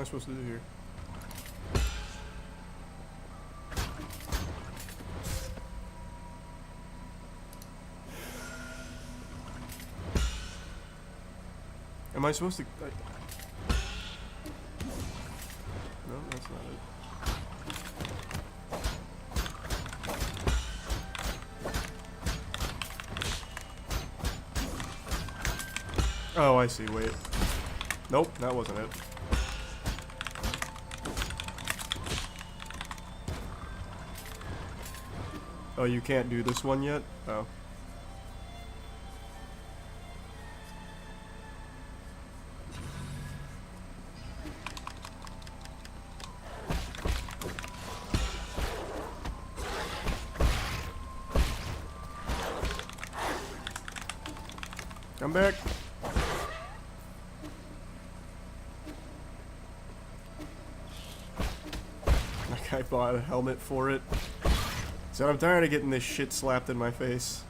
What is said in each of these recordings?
am I supposed to do here? Am I supposed to... No, that's not it. Oh, I see. Wait. Nope, that wasn't it. Oh, you can't do this one yet? Oh. Come back. Like I bought a helmet for it. So I'm tired of getting this shit slapped in my face.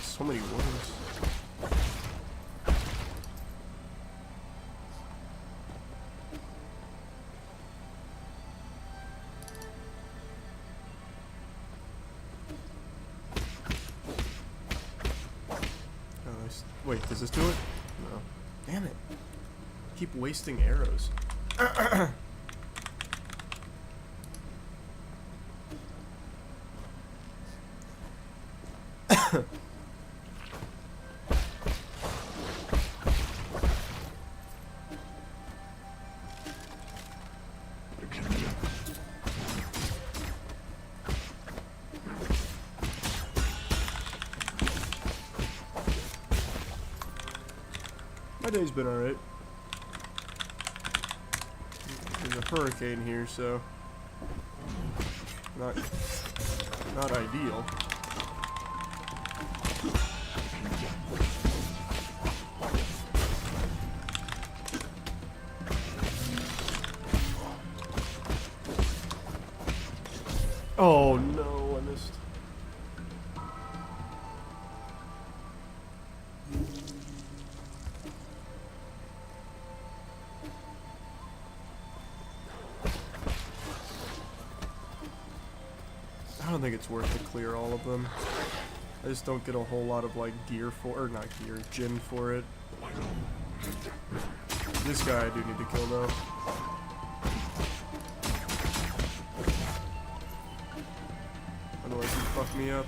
So many words. Wait, does this do it? No. Damn it. Keep wasting arrows. My day's been alright. There's a hurricane here, so not ideal. Oh no, I missed. I don't think it's worth to clear all of them. I just don't get a whole lot of like gear for, or not gear, gem for it. This guy I do need to kill though. Otherwise he'd fuck me up.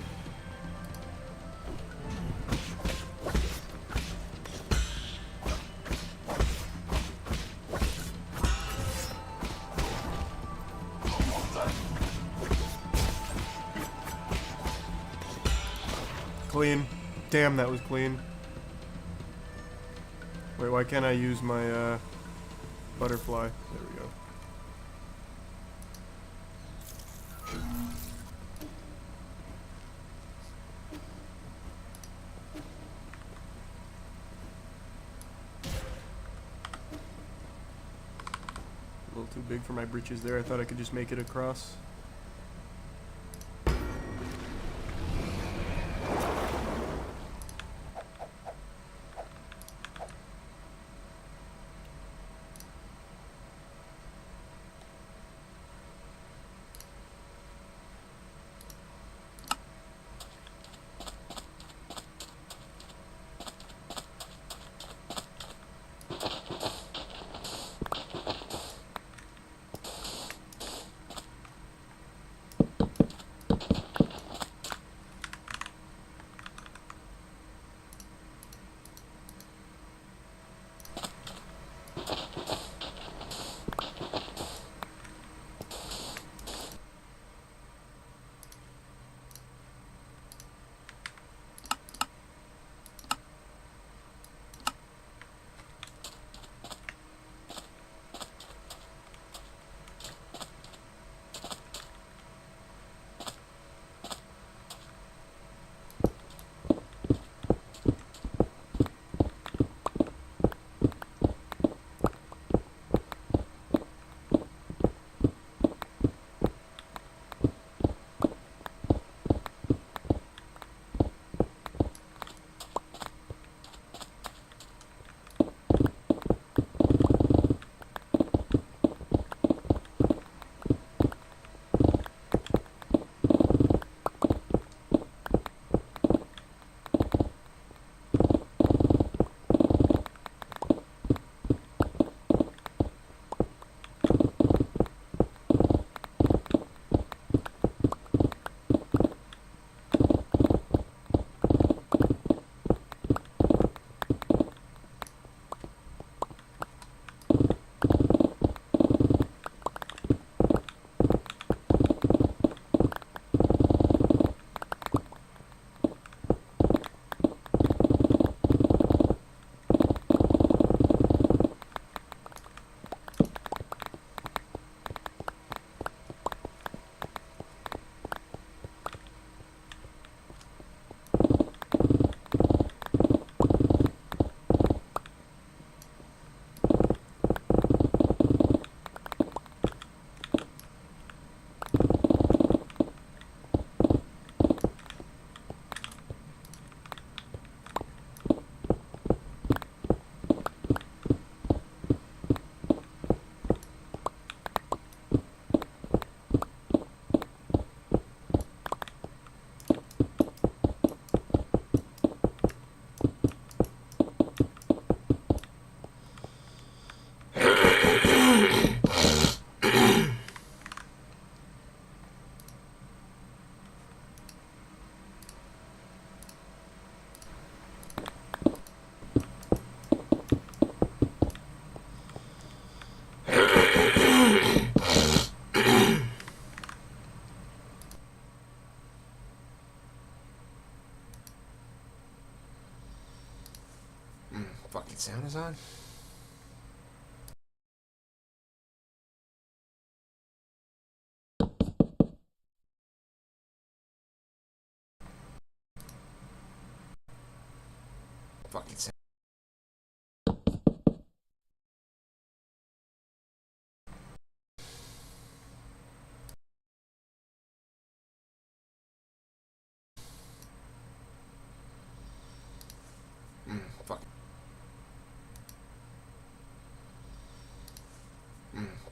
Clean. Damn, that was clean. Wait, why can't I use my butterfly? There we go. A little too big for my britches there. I thought I could just make it across. fucking sound is on? Fucking sound. Fucking.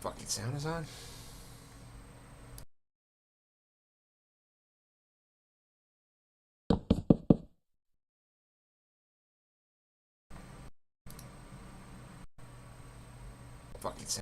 Fucking sound is on? Fucking sound.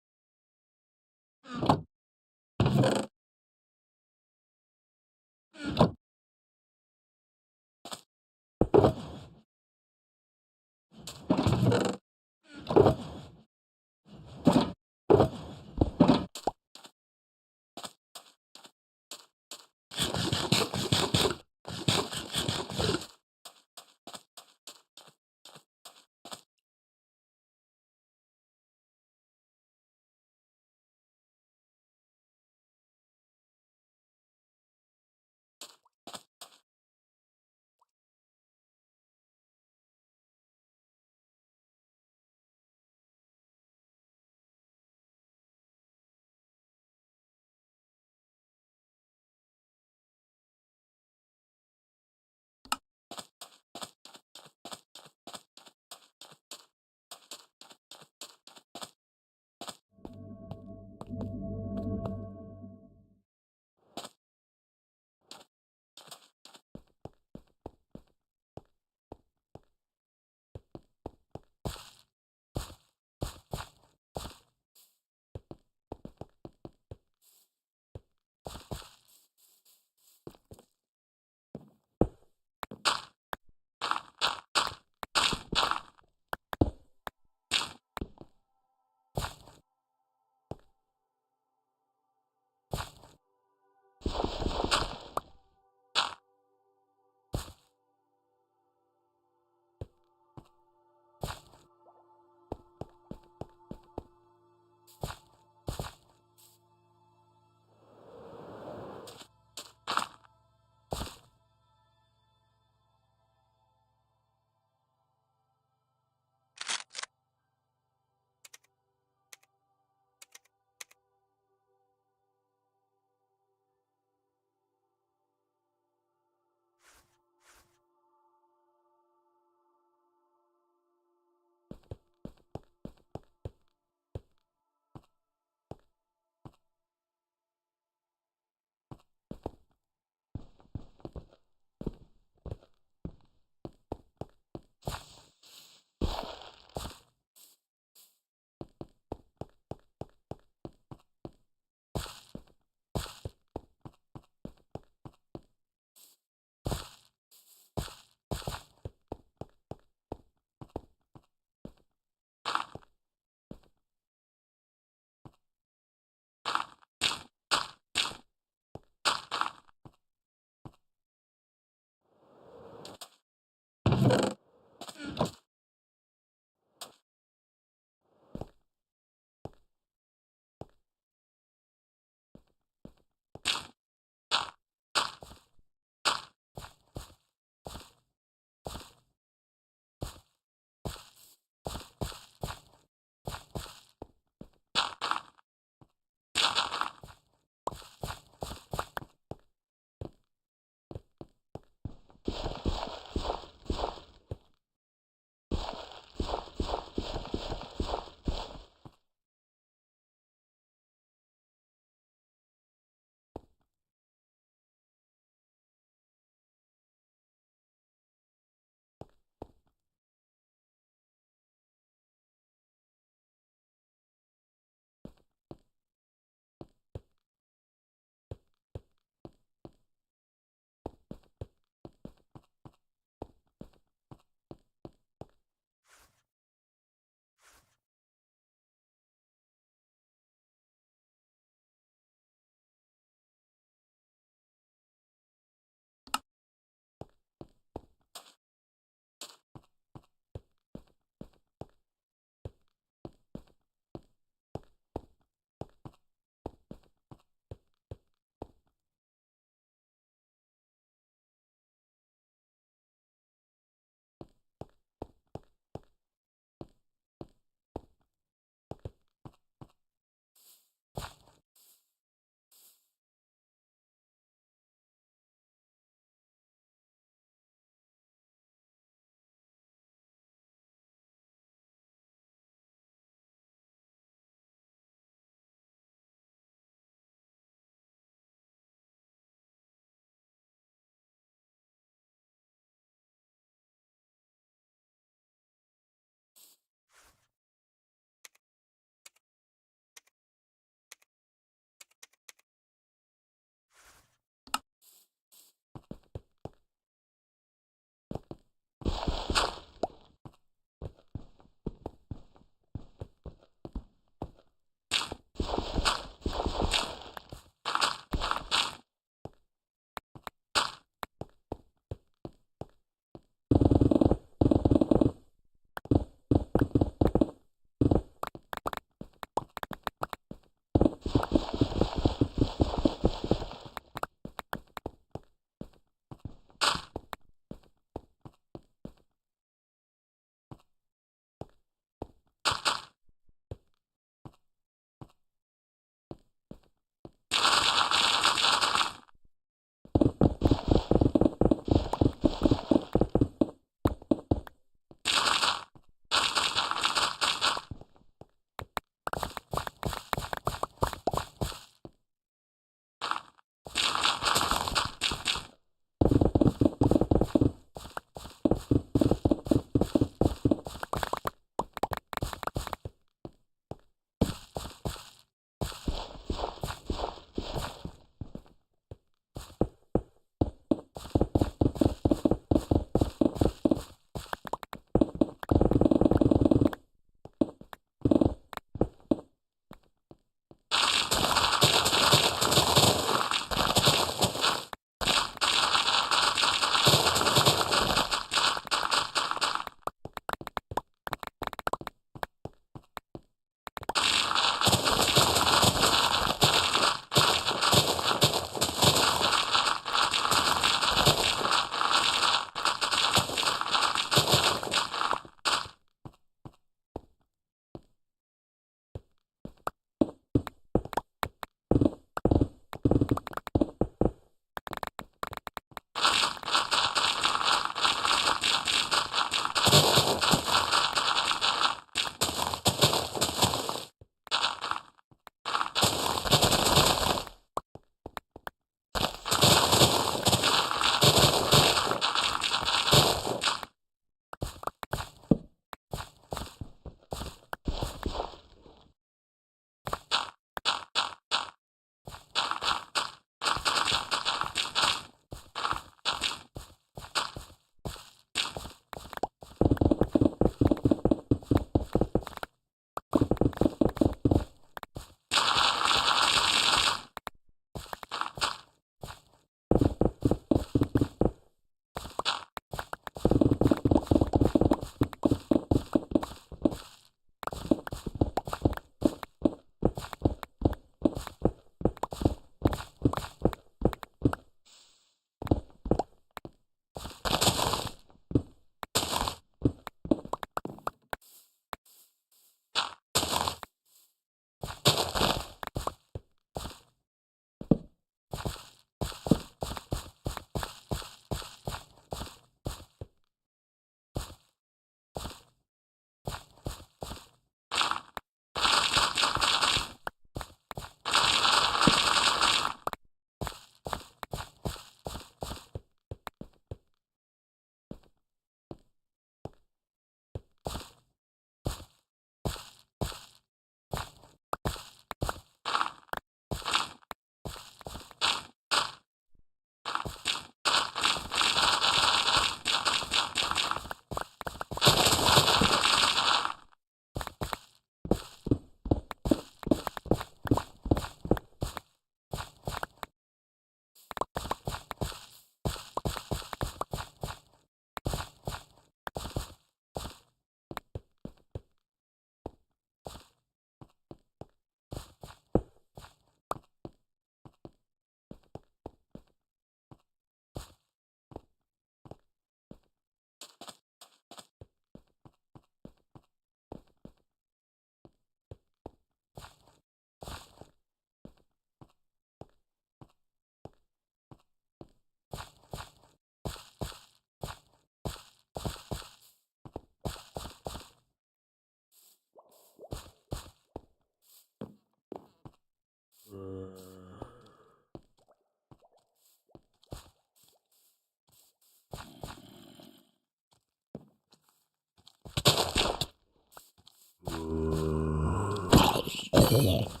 here.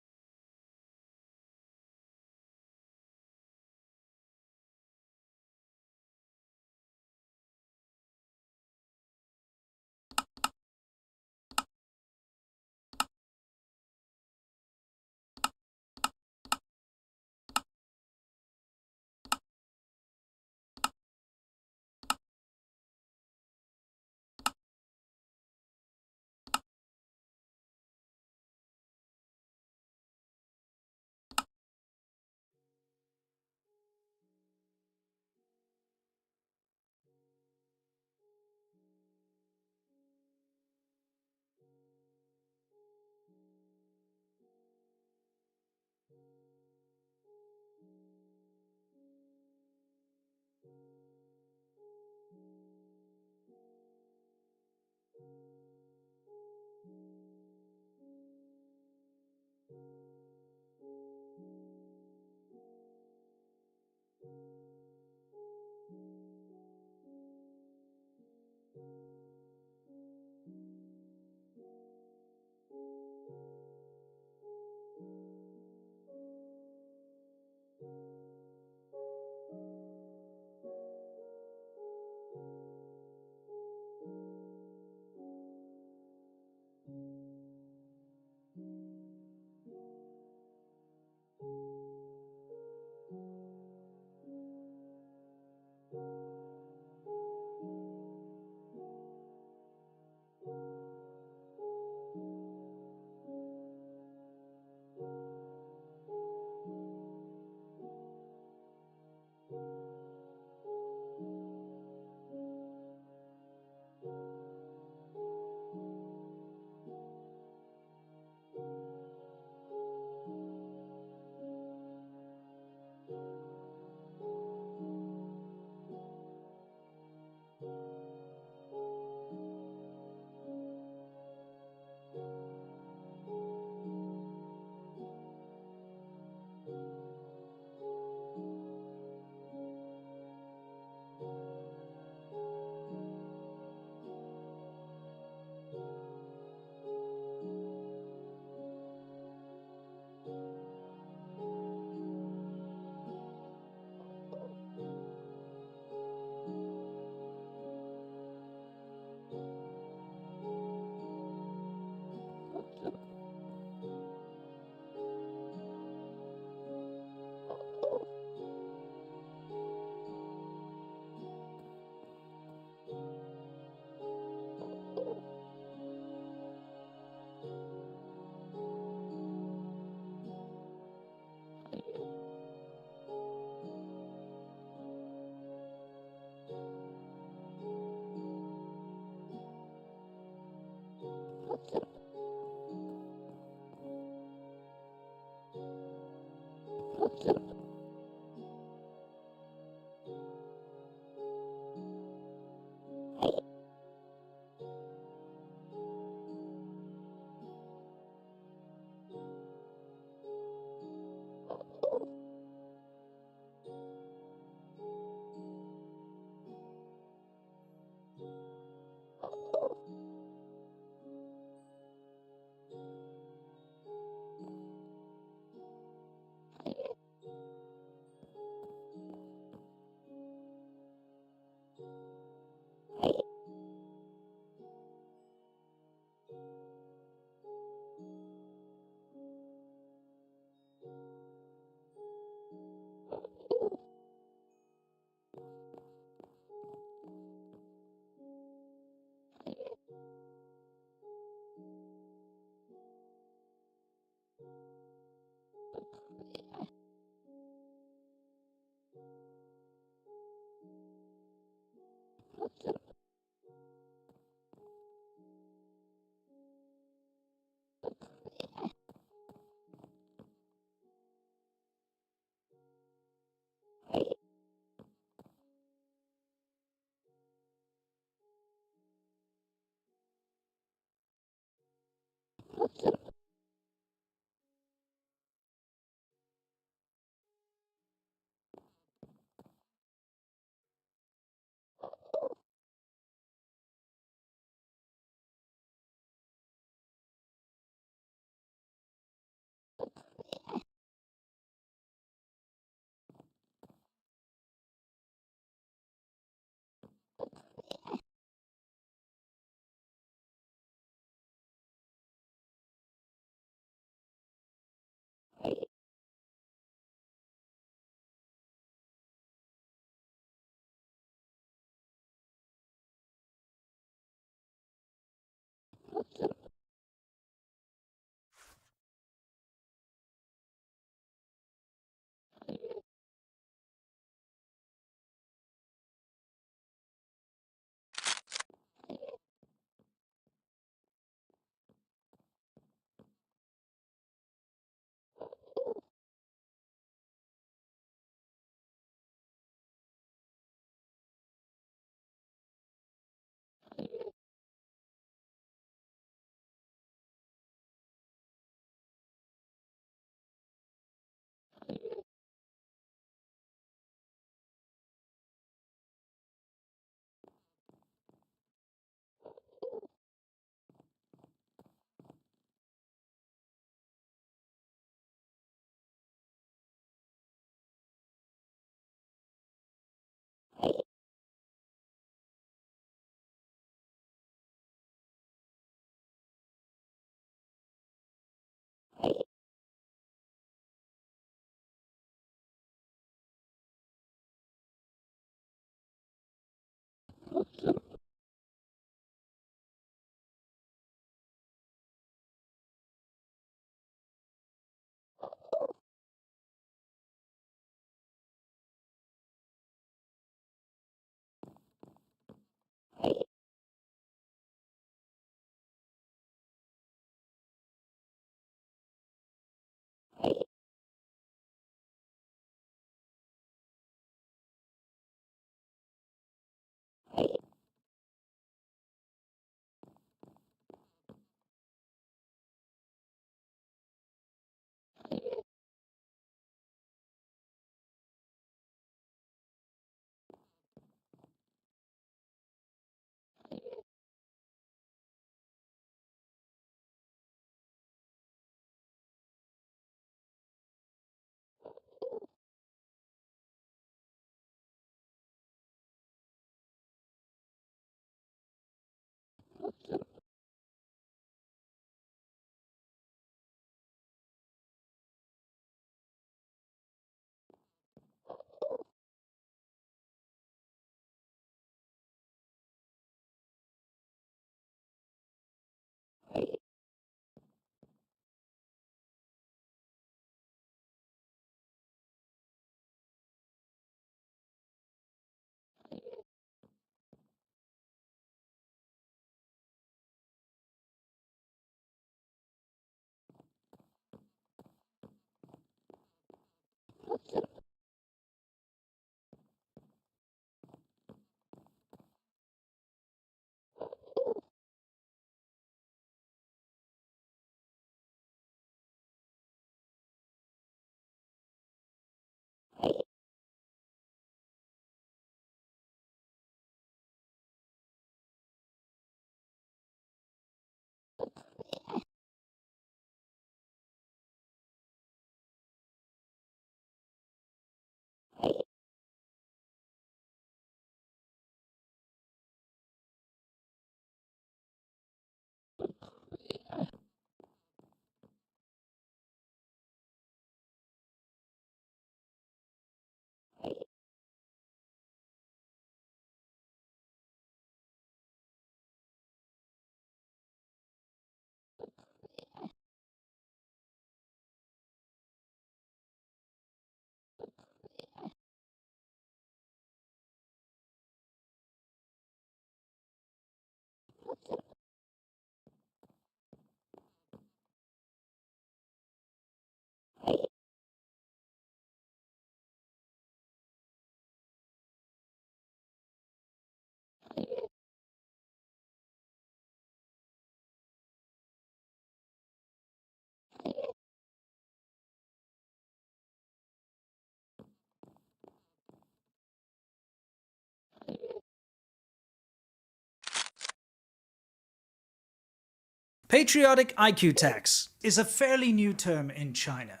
Patriotic IQ tax is a fairly new term in China.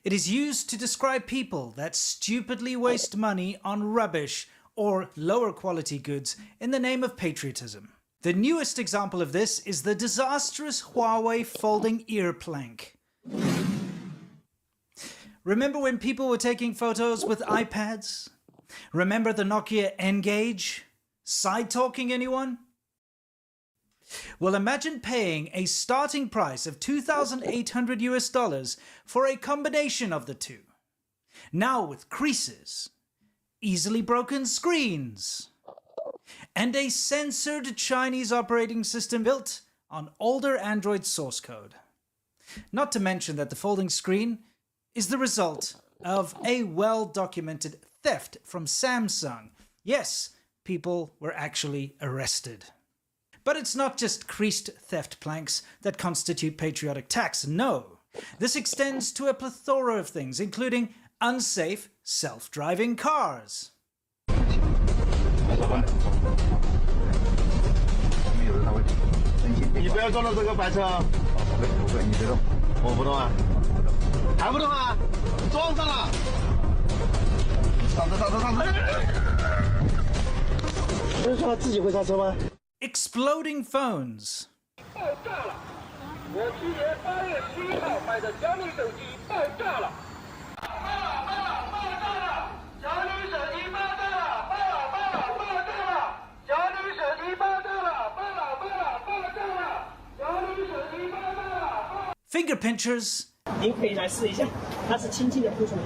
It is used to describe people that stupidly waste money on rubbish or lower quality goods in the name of patriotism. The newest example of this is the disastrous Huawei folding ear plank. Remember when people were taking photos with iPads? Remember the Nokia N-Gage? Side-talking anyone? Well, imagine paying a starting price of $2,800 for a combination of the two. Now with creases, easily broken screens, and a censored Chinese operating system built on older Android source code. Not to mention that the folding screen is the result of a well-documented theft from Samsung. Yes, people were actually arrested. But it's not just creased theft planks that constitute patriotic tax, no. This extends to a plethora of things, including unsafe self-driving cars. 你不要撞到这个白车啊！不会，你别动。我不动啊，还不动啊？撞上了！上车！不是说他自己会刹车吗？ Exploding phones. 爆炸了！我去年8月11号买的小米手机爆炸了！爆炸了！小米手机爆炸了！爆炸了！小米手机爆炸了！爆炸了！小米手机爆炸了！ Finger pinchers. 您可以来试一下，它是轻轻的扑出来，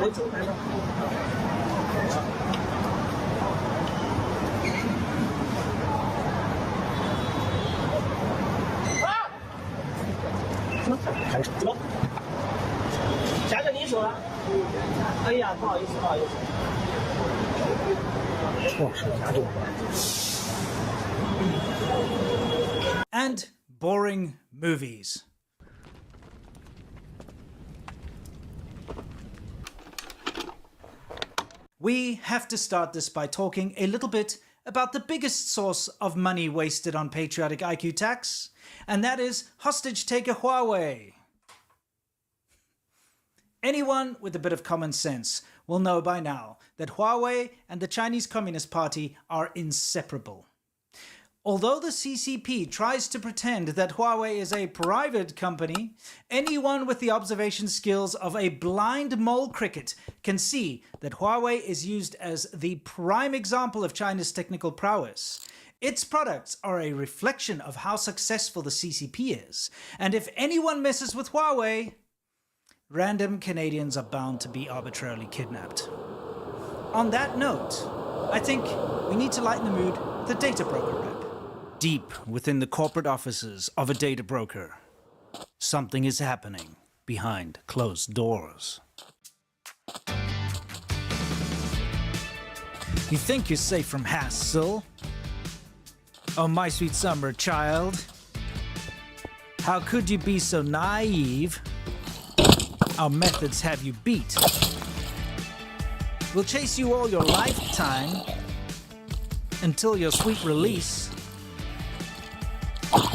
我走开了。 怎么？夹着你手了？哎呀，不好意思。错手夹住我。 And boring movies. We have to start this by talking a little bit about the biggest source of money wasted on patriotic IQ tax, and that is hostage taker Huawei. Anyone with a bit of common sense will know by now that Huawei and the Chinese Communist Party are inseparable. Although the CCP tries to pretend that Huawei is a private company, anyone with the observation skills of a blind mole cricket can see that Huawei is used as the prime example of China's technical prowess. Its products are a reflection of how successful the CCP is, and if anyone messes with Huawei, random Canadians are bound to be arbitrarily kidnapped. On that note, I think we need to lighten the mood with a data broker rep. Deep within the corporate offices of a data broker, something is happening behind closed doors. You think you're safe from hassle? Oh, my sweet summer child. How could you be so naive? Our methods have you beat. We'll chase you all your lifetime until your sweet release.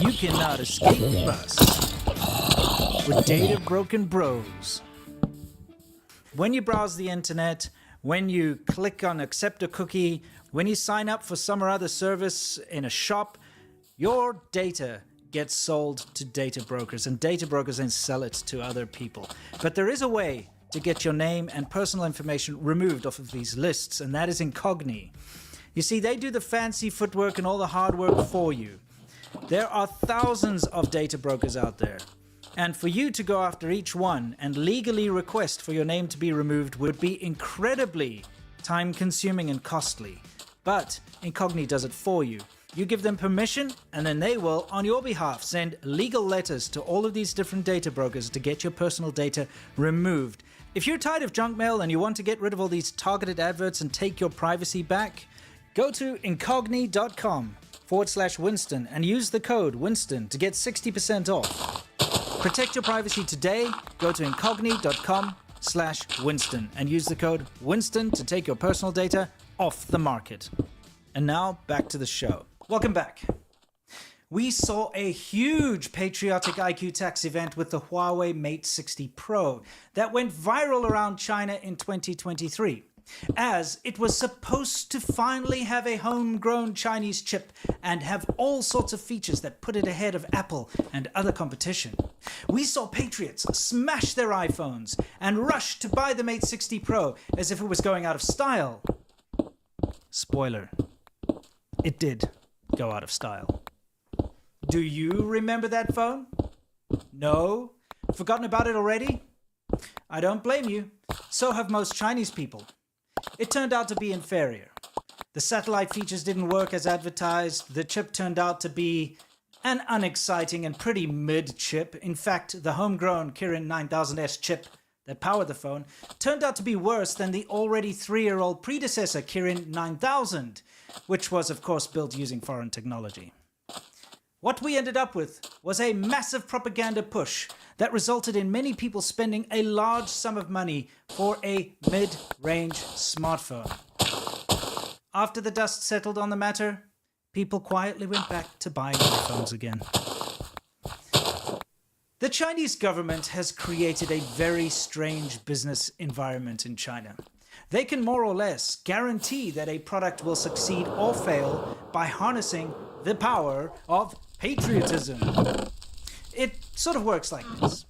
You cannot escape us with data broken bros. When you browse the internet, when you click on accept a cookie, when you sign up for some or other service in a shop, your data gets sold to data brokers, and data brokers then sell it to other people. But there is a way to get your name and personal information removed off of these lists, and that is Incogni. You see, they do the fancy footwork and all the hard work for you. There are thousands of data brokers out there, and for you to go after each one and legally request for your name to be removed would be incredibly time-consuming and costly. But Incogni does it for you. You give them permission, and then they will, on your behalf, send legal letters to all of these different data brokers to get your personal data removed. If you're tired of junk mail and you want to get rid of all these targeted adverts and take your privacy back, go to incogni.com/Winston and use the code Winston to get 60% off. Protect your privacy today. Go to incogni.com/Winston and use the code Winston to take your personal data off the market. And now back to the show. Welcome back. We saw a huge patriotic IQ tax event with the Huawei Mate 60 Pro that went viral around China in 2023, as it was supposed to finally have a homegrown Chinese chip and have all sorts of features that put it ahead of Apple and other competition. We saw patriots smash their iPhones and rush to buy the Mate 60 Pro as if it was going out of style. Spoiler, it did go out of style. Do you remember that phone? No? Forgotten about it already? I don't blame you. So have most Chinese people. It turned out to be inferior. The satellite features didn't work as advertised. The chip turned out to be an unexciting and pretty mid chip. In fact, the homegrown Kirin 9000S chip that powered the phone turned out to be worse than the already 3-year-old predecessor Kirin 9000, which was of course built using foreign technology. What we ended up with was a massive propaganda push that resulted in many people spending a large sum of money for a mid-range smartphone. After the dust settled on the matter, people quietly went back to buying iPhones again. The Chinese government has created a very strange business environment in China. They can more or less guarantee that a product will succeed or fail by harnessing the power of patriotism. It sort of works like this.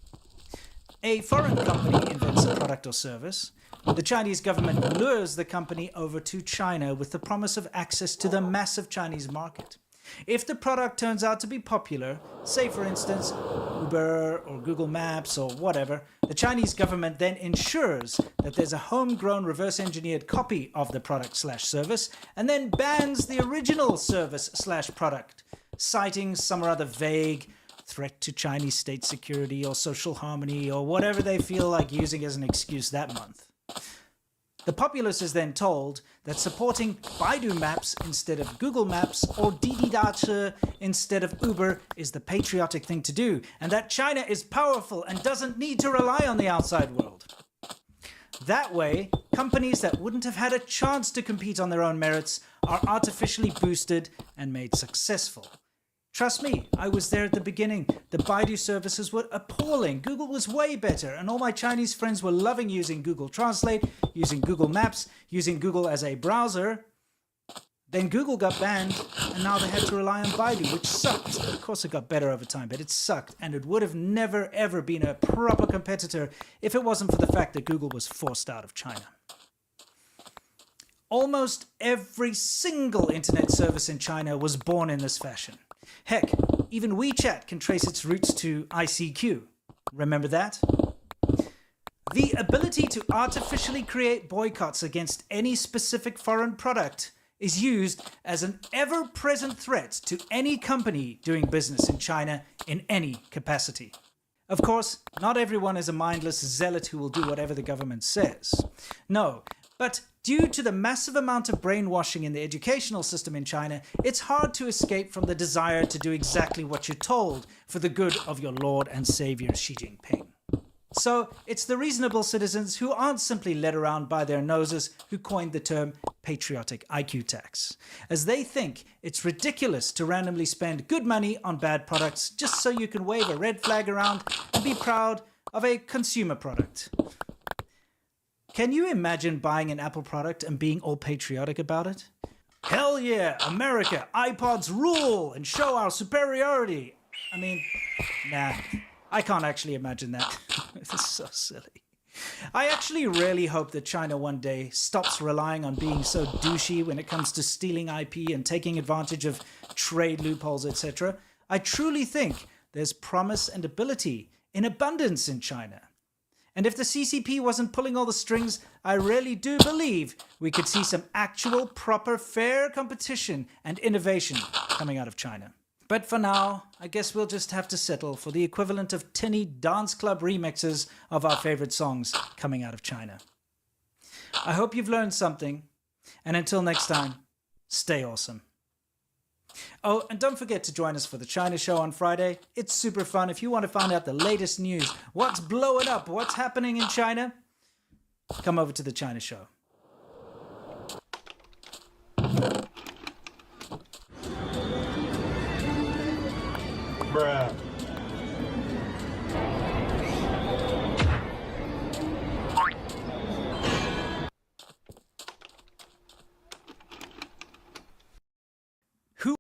A foreign company invents a product or service. The Chinese government lures the company over to China with the promise of access to the massive Chinese market. If the product turns out to be popular, say for instance Uber or Google Maps or whatever, the Chinese government then ensures that there's a homegrown reverse-engineered copy of the product/service and then bans the original service/product, citing some or other vague threat to Chinese state security or social harmony or whatever they feel like using as an excuse that month. The populace is then told that supporting Baidu Maps instead of Google Maps or Didi Dache instead of Uber is the patriotic thing to do, and that China is powerful and doesn't need to rely on the outside world. That way, companies that wouldn't have had a chance to compete on their own merits are artificially boosted and made successful. Trust me, I was there at the beginning. The Baidu services were appalling. Google was way better, and all my Chinese friends were loving using Google Translate, using Google Maps, using Google as a browser. Then Google got banned, and now they had to rely on Baidu, which sucked. Of course it got better over time, but it sucked, and it would have never ever been a proper competitor if it wasn't for the fact that Google was forced out of China. Almost every single internet service in China was born in this fashion. Heck, even WeChat can trace its roots to ICQ. Remember that? The ability to artificially create boycotts against any specific foreign product is used as an ever-present threat to any company doing business in China in any capacity. Of course, not everyone is a mindless zealot who will do whatever the government says. No, but due to the massive amount of brainwashing in the educational system in China, it's hard to escape from the desire to do exactly what you're told for the good of your Lord and Savior Xi Jinping. So it's the reasonable citizens who aren't simply led around by their noses who coined the term patriotic IQ tax, as they think it's ridiculous to randomly spend good money on bad products just so you can wave a red flag around and be proud of a consumer product. Can you imagine buying an Apple product and being all patriotic about it? Hell yeah, America, iPods rule and show our superiority. I mean, nah, I can't actually imagine that. It's so silly. I actually really hope that China one day stops relying on being so douchey when it comes to stealing IP and taking advantage of trade loopholes, etc. I truly think there's promise and ability in abundance in China. And if the CCP wasn't pulling all the strings, I really do believe we could see some actual, proper, fair competition and innovation coming out of China. But for now, I guess we'll just have to settle for the equivalent of tinny dance club remixes of our favorite songs coming out of China. I hope you've learned something, and until next time, stay awesome. Oh, and don't forget to join us for the China Show on Friday. It's super fun. If you want to find out the latest news, what's blowing up, what's happening in China, come over to the China Show. Bruh. Who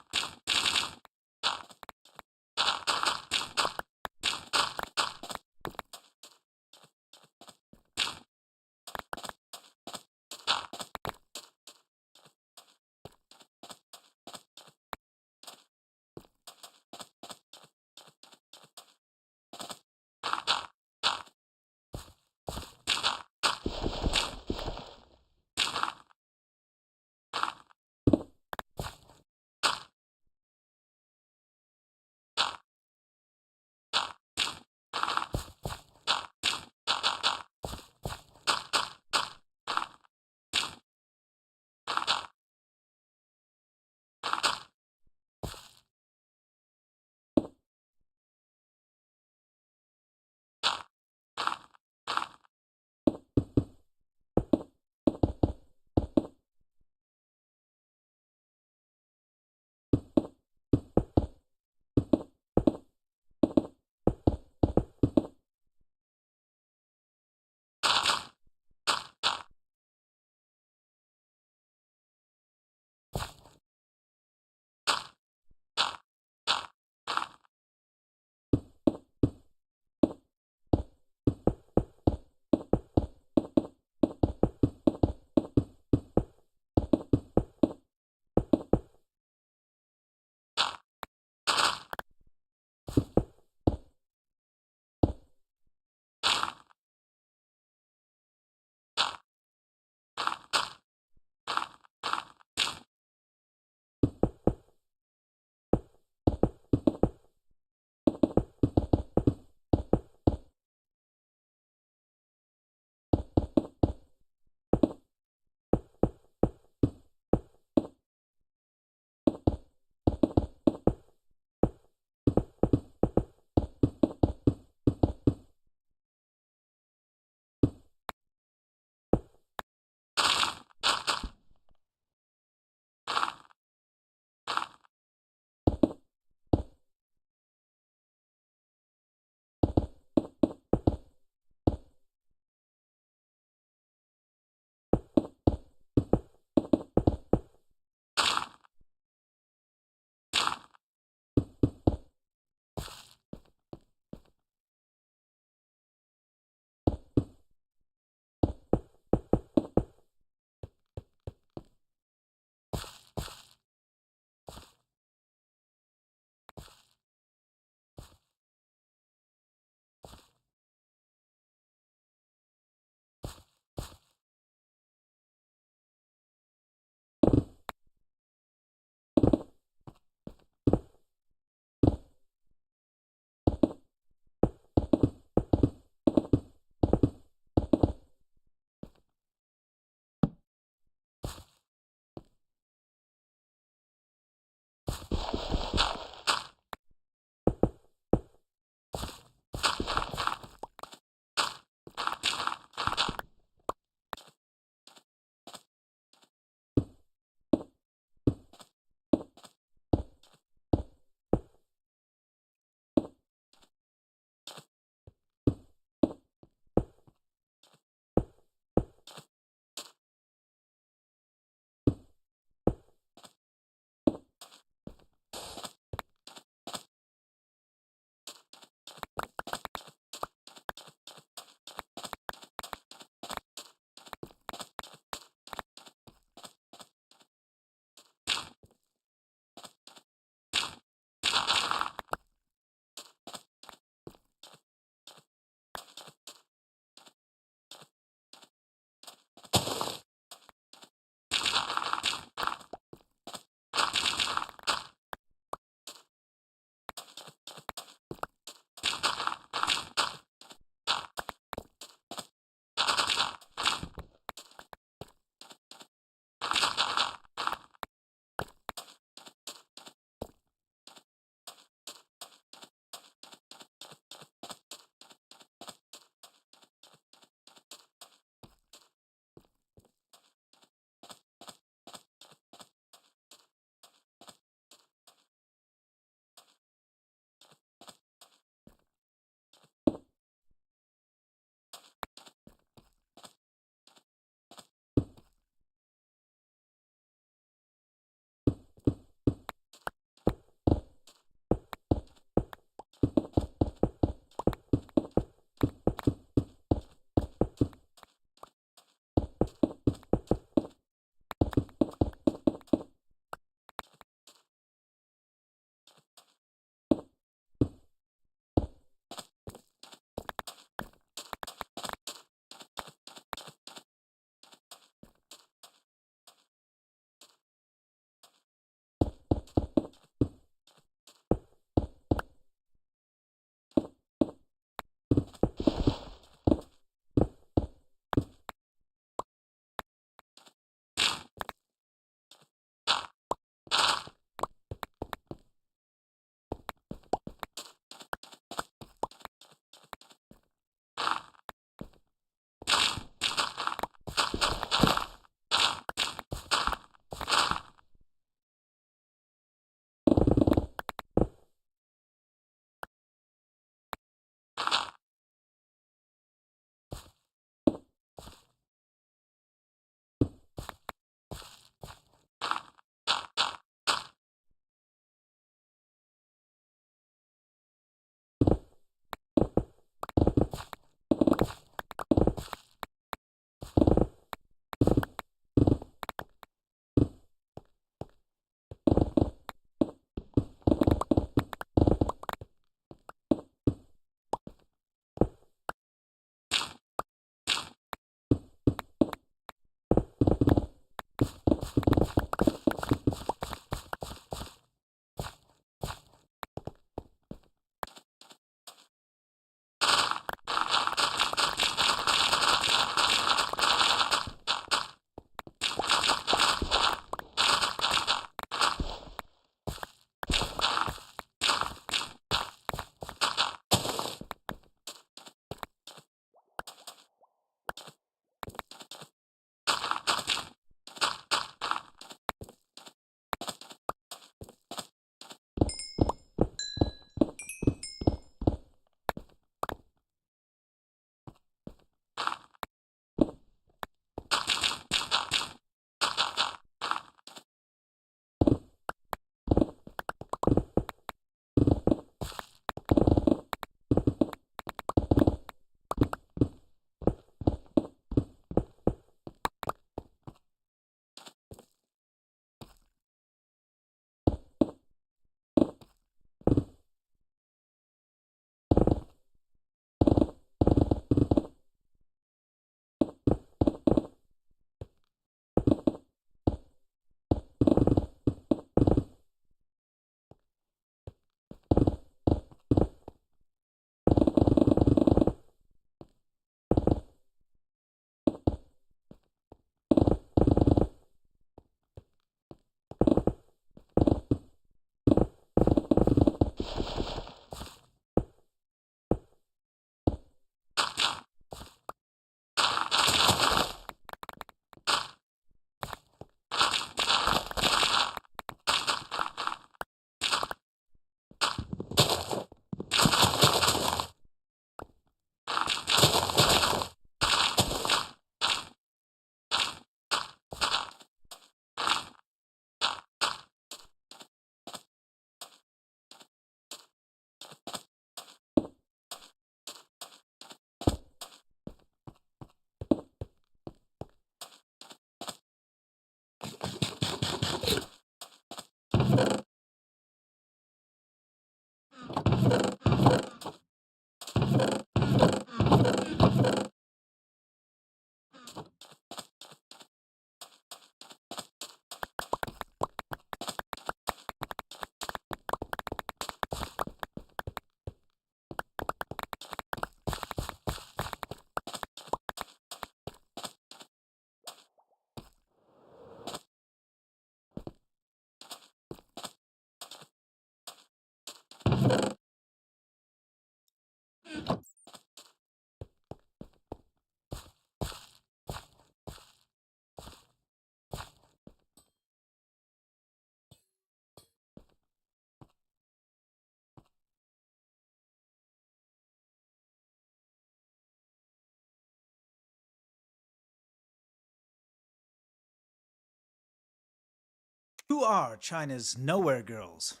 Who are China's nowhere girls?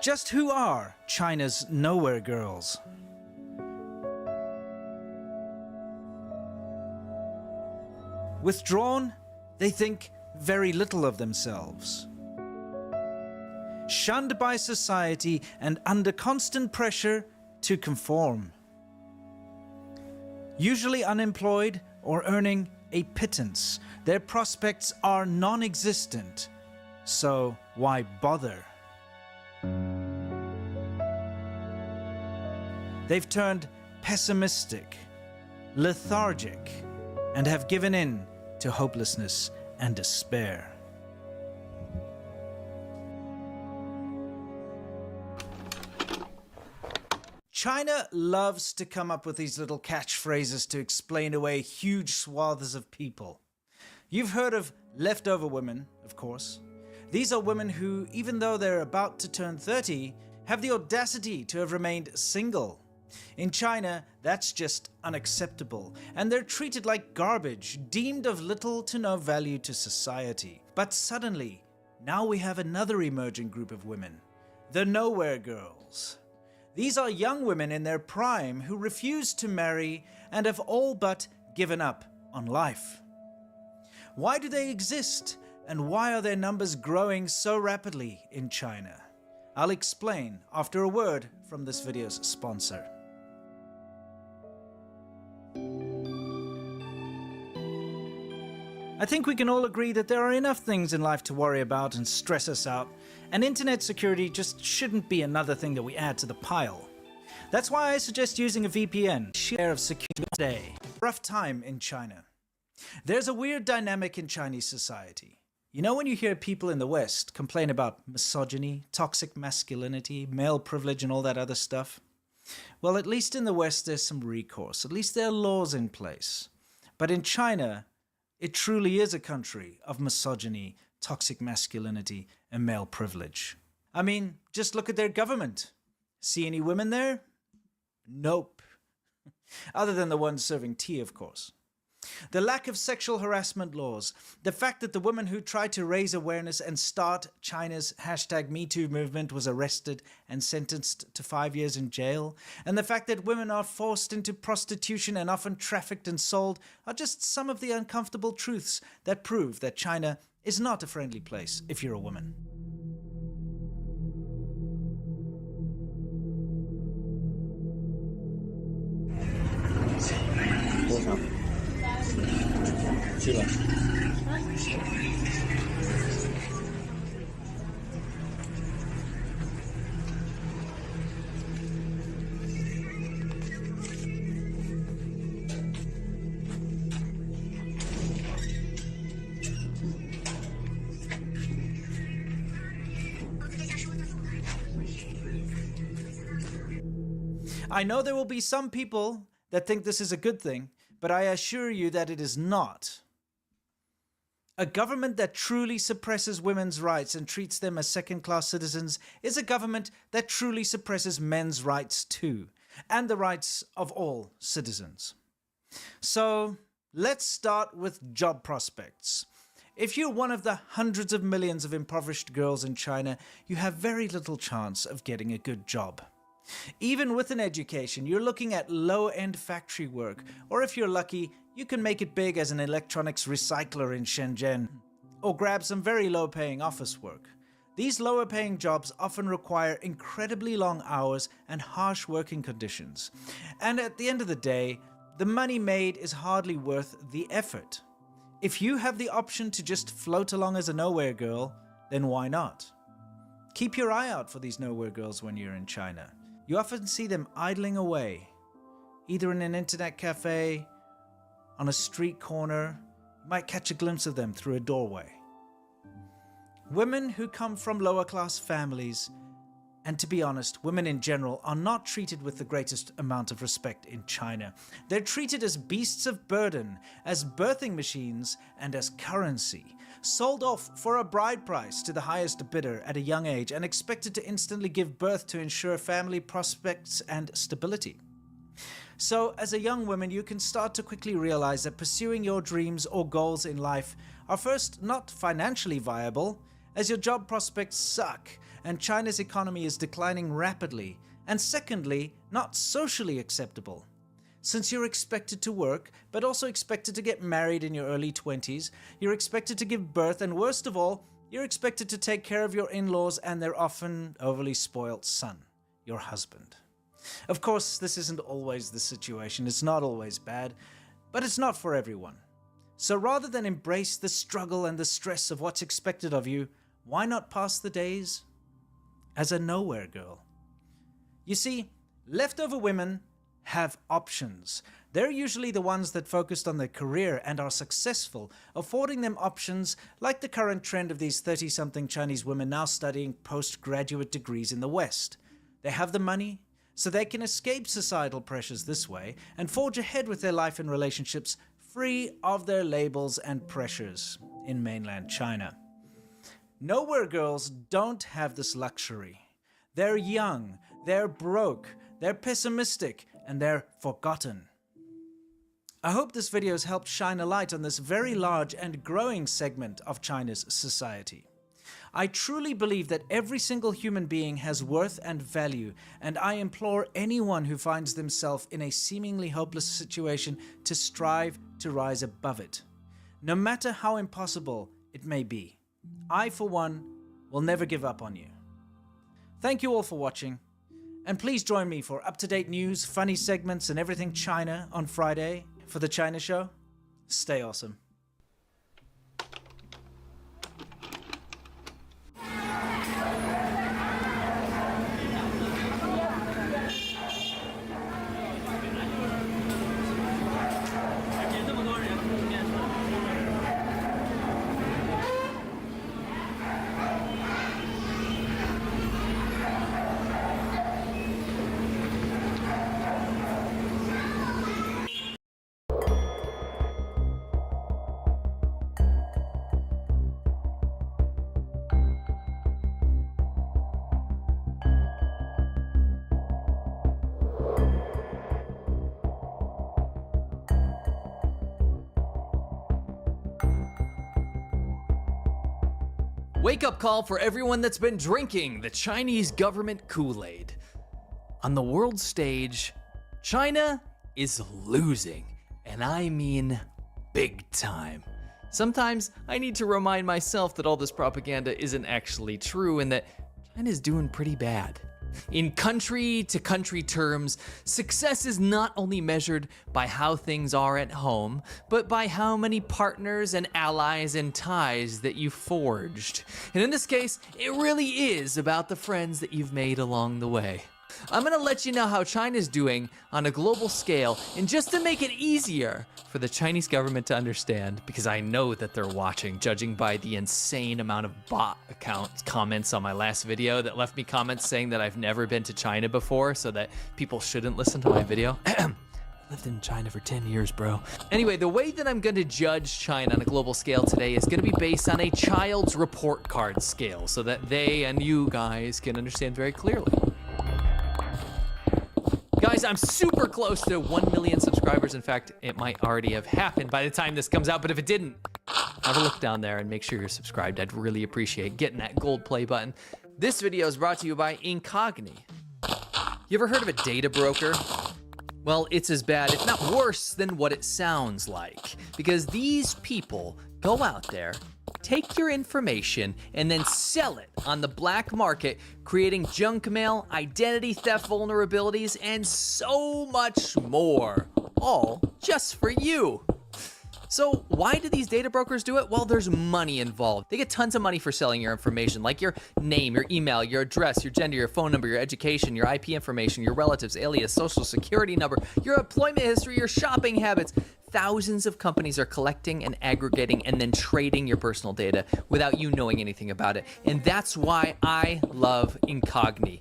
Just who are China's nowhere girls? Withdrawn, they think very little of themselves. Shunned by society and under constant pressure to conform. Usually unemployed or earning a pittance, their prospects are non-existent. So why bother? They've turned pessimistic, lethargic, and have given in to hopelessness and despair. China loves to come up with these little catchphrases to explain away huge swaths of people. You've heard of leftover women, of course. These are women who, even though they're about to turn 30, have the audacity to have remained single. In China, that's just unacceptable, and they're treated like garbage, deemed of little to no value to society. But suddenly, now we have another emerging group of women, the nowhere girls. These are young women in their prime who refuse to marry and have all but given up on life. Why do they exist, and why are their numbers growing so rapidly in China? I'll explain after a word from this video's sponsor. I think we can all agree that there are enough things in life to worry about and stress us out, and internet security just shouldn't be another thing that we add to the pile. That's why I suggest using a VPN. Share of security today. Rough time in China. There's a weird dynamic in Chinese society. You know when you hear people in the West complain about misogyny, toxic masculinity, male privilege and all that other stuff? Well, at least in the West there's some recourse. At least there are laws in place. But in China, it truly is a country of misogyny, toxic masculinity, and male privilege. I mean, just look at their government. See any women there? Nope. Other than the ones serving tea, of course. The lack of sexual harassment laws, the fact that the woman who tried to raise awareness and start China's #MeToo movement was arrested and sentenced to 5 years in jail, and the fact that women are forced into prostitution and often trafficked and sold are just some of the uncomfortable truths that prove that China is not a friendly place if you're a woman. I know there will be some people that think this is a good thing, but I assure you that it is not. A government that truly suppresses women's rights and treats them as second-class citizens is a government that truly suppresses men's rights too, and the rights of all citizens. So, let's start with job prospects. If you're one of the hundreds of millions of impoverished girls in China, you have very little chance of getting a good job. Even with an education, you're looking at low-end factory work, or if you're lucky, you can make it big as an electronics recycler in Shenzhen, or grab some very low-paying office work. These lower-paying jobs often require incredibly long hours and harsh working conditions. And at the end of the day, the money made is hardly worth the effort. If you have the option to just float along as a nowhere girl, then why not? Keep your eye out for these nowhere girls when you're in China. You often see them idling away, either in an internet cafe, on a street corner. You might catch a glimpse of them through a doorway. Women who come from lower class families And to be honest, women in general are not treated with the greatest amount of respect in China. They're treated as beasts of burden, as birthing machines, and as currency. Sold off for a bride price to the highest bidder at a young age and expected to instantly give birth to ensure family prospects and stability. So, as a young woman, you can start to quickly realize that pursuing your dreams or goals in life are first not financially viable, as your job prospects suck and China's economy is declining rapidly, and secondly, not socially acceptable. Since you're expected to work, but also expected to get married in your early 20s, you're expected to give birth, and worst of all, you're expected to take care of your in-laws and their often overly spoilt son, your husband. Of course, this isn't always the situation, it's not always bad, but it's not for everyone. So rather than embrace the struggle and the stress of what's expected of you, why not pass the days as a nowhere girl? You see, leftover women have options. They're usually the ones that focused on their career and are successful, affording them options like the current trend of these 30-something Chinese women now studying postgraduate degrees in the West. They have the money, so they can escape societal pressures this way and forge ahead with their life and relationships free of their labels and pressures in mainland China. Nowhere girls don't have this luxury. They're young, they're broke, they're pessimistic, and they're forgotten. I hope this video has helped shine a light on this very large and growing segment of China's society. I truly believe that every single human being has worth and value, and I implore anyone who finds themselves in a seemingly hopeless situation to strive to rise above it, no matter how impossible it may be. I, for one, will never give up on you. Thank you all for watching, and please join me for up-to-date news, funny segments, and everything China on Friday for The China Show. Stay awesome. Wake-up call for everyone that's been drinking the Chinese government Kool-Aid. On the world stage, China is losing, and I mean big time. Sometimes I need to remind myself that all this propaganda isn't actually true and that China's doing pretty bad. In country-to-country terms, success is not only measured by how things are at home, but by how many partners and allies and ties that you forged. And in this case, it really is about the friends that you've made along the way. I'm gonna let you know how China's doing on a global scale, and just to make it easier for the Chinese government to understand, because I know that they're watching, judging by the insane amount of bot account comments on my last video that left me comments saying that I've never been to China before, so that people shouldn't listen to my video. Lived in China for 10 years, bro. Anyway, the way that I'm gonna judge China on a global scale today is gonna be based on a child's report card scale, so that they and you guys can understand very clearly. Guys, I'm super close to 1 million subscribers. In fact, it might already have happened by the time this comes out, but if it didn't, have a look down there and make sure you're subscribed. I'd really appreciate getting that gold play button. This video is brought to you by Incogni. You ever heard of a data broker? Well, it's as bad, if not worse, than what it sounds like. Because these people go out there, take your information, and then sell it on the black market, creating junk mail, identity theft vulnerabilities, and so much more. All just for you. So why do these data brokers do it? Well, there's money involved. They get tons of money for selling your information, like your name, your email, your address, your gender, your phone number, your education, your IP information, your relatives, alias, social security number, your employment history, your shopping habits, thousands of companies are collecting and aggregating and then trading your personal data without you knowing anything about it. And that's why I love Incogni.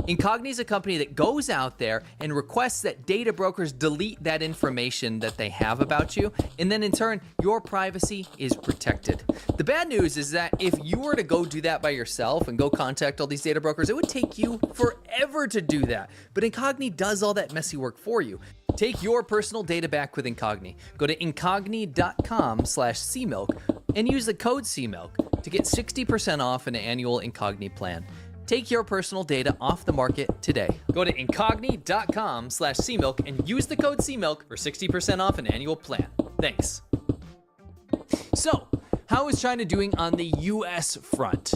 Incogni is a company that goes out there and requests that data brokers delete that information that they have about you, and then in turn, your privacy is protected. The bad news is that if you were to go do that by yourself and go contact all these data brokers, it would take you forever to do that. But Incogni does all that messy work for you. Take your personal data back with Incogni. Go to incogni.com/cmilk and use the code CMILK to get 60% off an annual Incogni plan. Take your personal data off the market today. Go to incogni.com/cmilk and use the code CMILK for 60% off an annual plan. Thanks. So, how is China doing on the US front?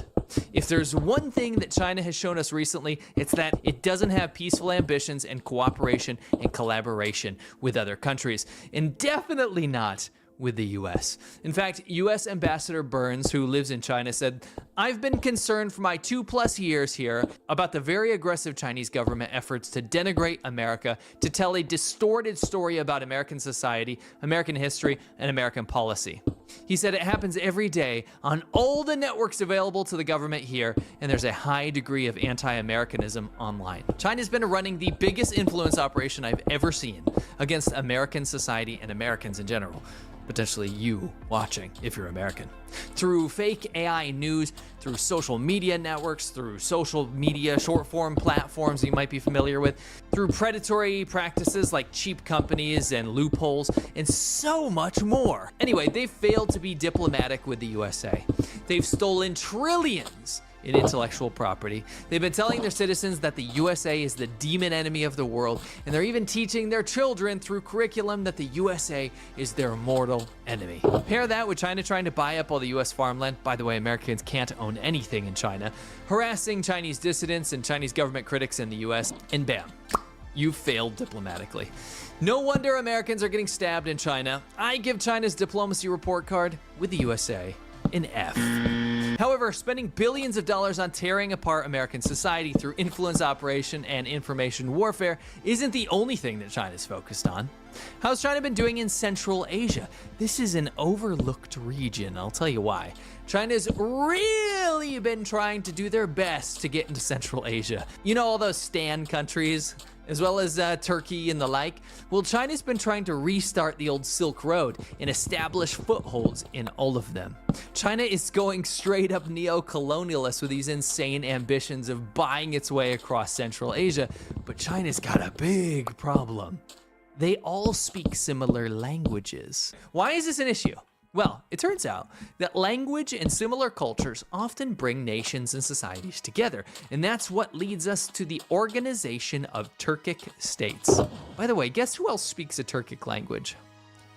If there's one thing that China has shown us recently, it's that it doesn't have peaceful ambitions and cooperation and collaboration with other countries, and definitely not with the US. In fact, US Ambassador Burns, who lives in China, said, "I've been concerned for my 2+ years here about the very aggressive Chinese government efforts to denigrate America, to tell a distorted story about American society, American history, and American policy." He said it happens every day on all the networks available to the government here, and there's a high degree of anti-Americanism online. China's been running the biggest influence operation I've ever seen against American society and Americans in general. Potentially you watching if you're American. Through fake AI news, through social media networks, through social media short form platforms you might be familiar with, through predatory practices like cheap companies and loopholes, and so much more. Anyway, they've failed to be diplomatic with the USA. They've stolen trillions in intellectual property. They've been telling their citizens that the USA is the demon enemy of the world, and they're even teaching their children through curriculum that the USA is their mortal enemy. Pair that with China trying to buy up all the US farmland. By the way, Americans can't own anything in China. Harassing Chinese dissidents and Chinese government critics in the US, and bam, you failed diplomatically. No wonder Americans are getting stabbed in China. I give China's diplomacy report card with the USA an F. However, spending billions of dollars on tearing apart American society through influence operation and information warfare isn't the only thing that China's focused on. How's China been doing in Central Asia? This is an overlooked region, I'll tell you why. China's really been trying to do their best to get into Central Asia. You know, all those Stan countries, as well as Turkey and the like? Well, China's been trying to restart the old Silk Road and establish footholds in all of them. China is going straight up neo-colonialist with these insane ambitions of buying its way across Central Asia, but China's got a big problem. They all speak similar languages. Why is this an issue? Well, it turns out that language and similar cultures often bring nations and societies together, and that's what leads us to the Organization of Turkic States. By the way, guess who else speaks a Turkic language?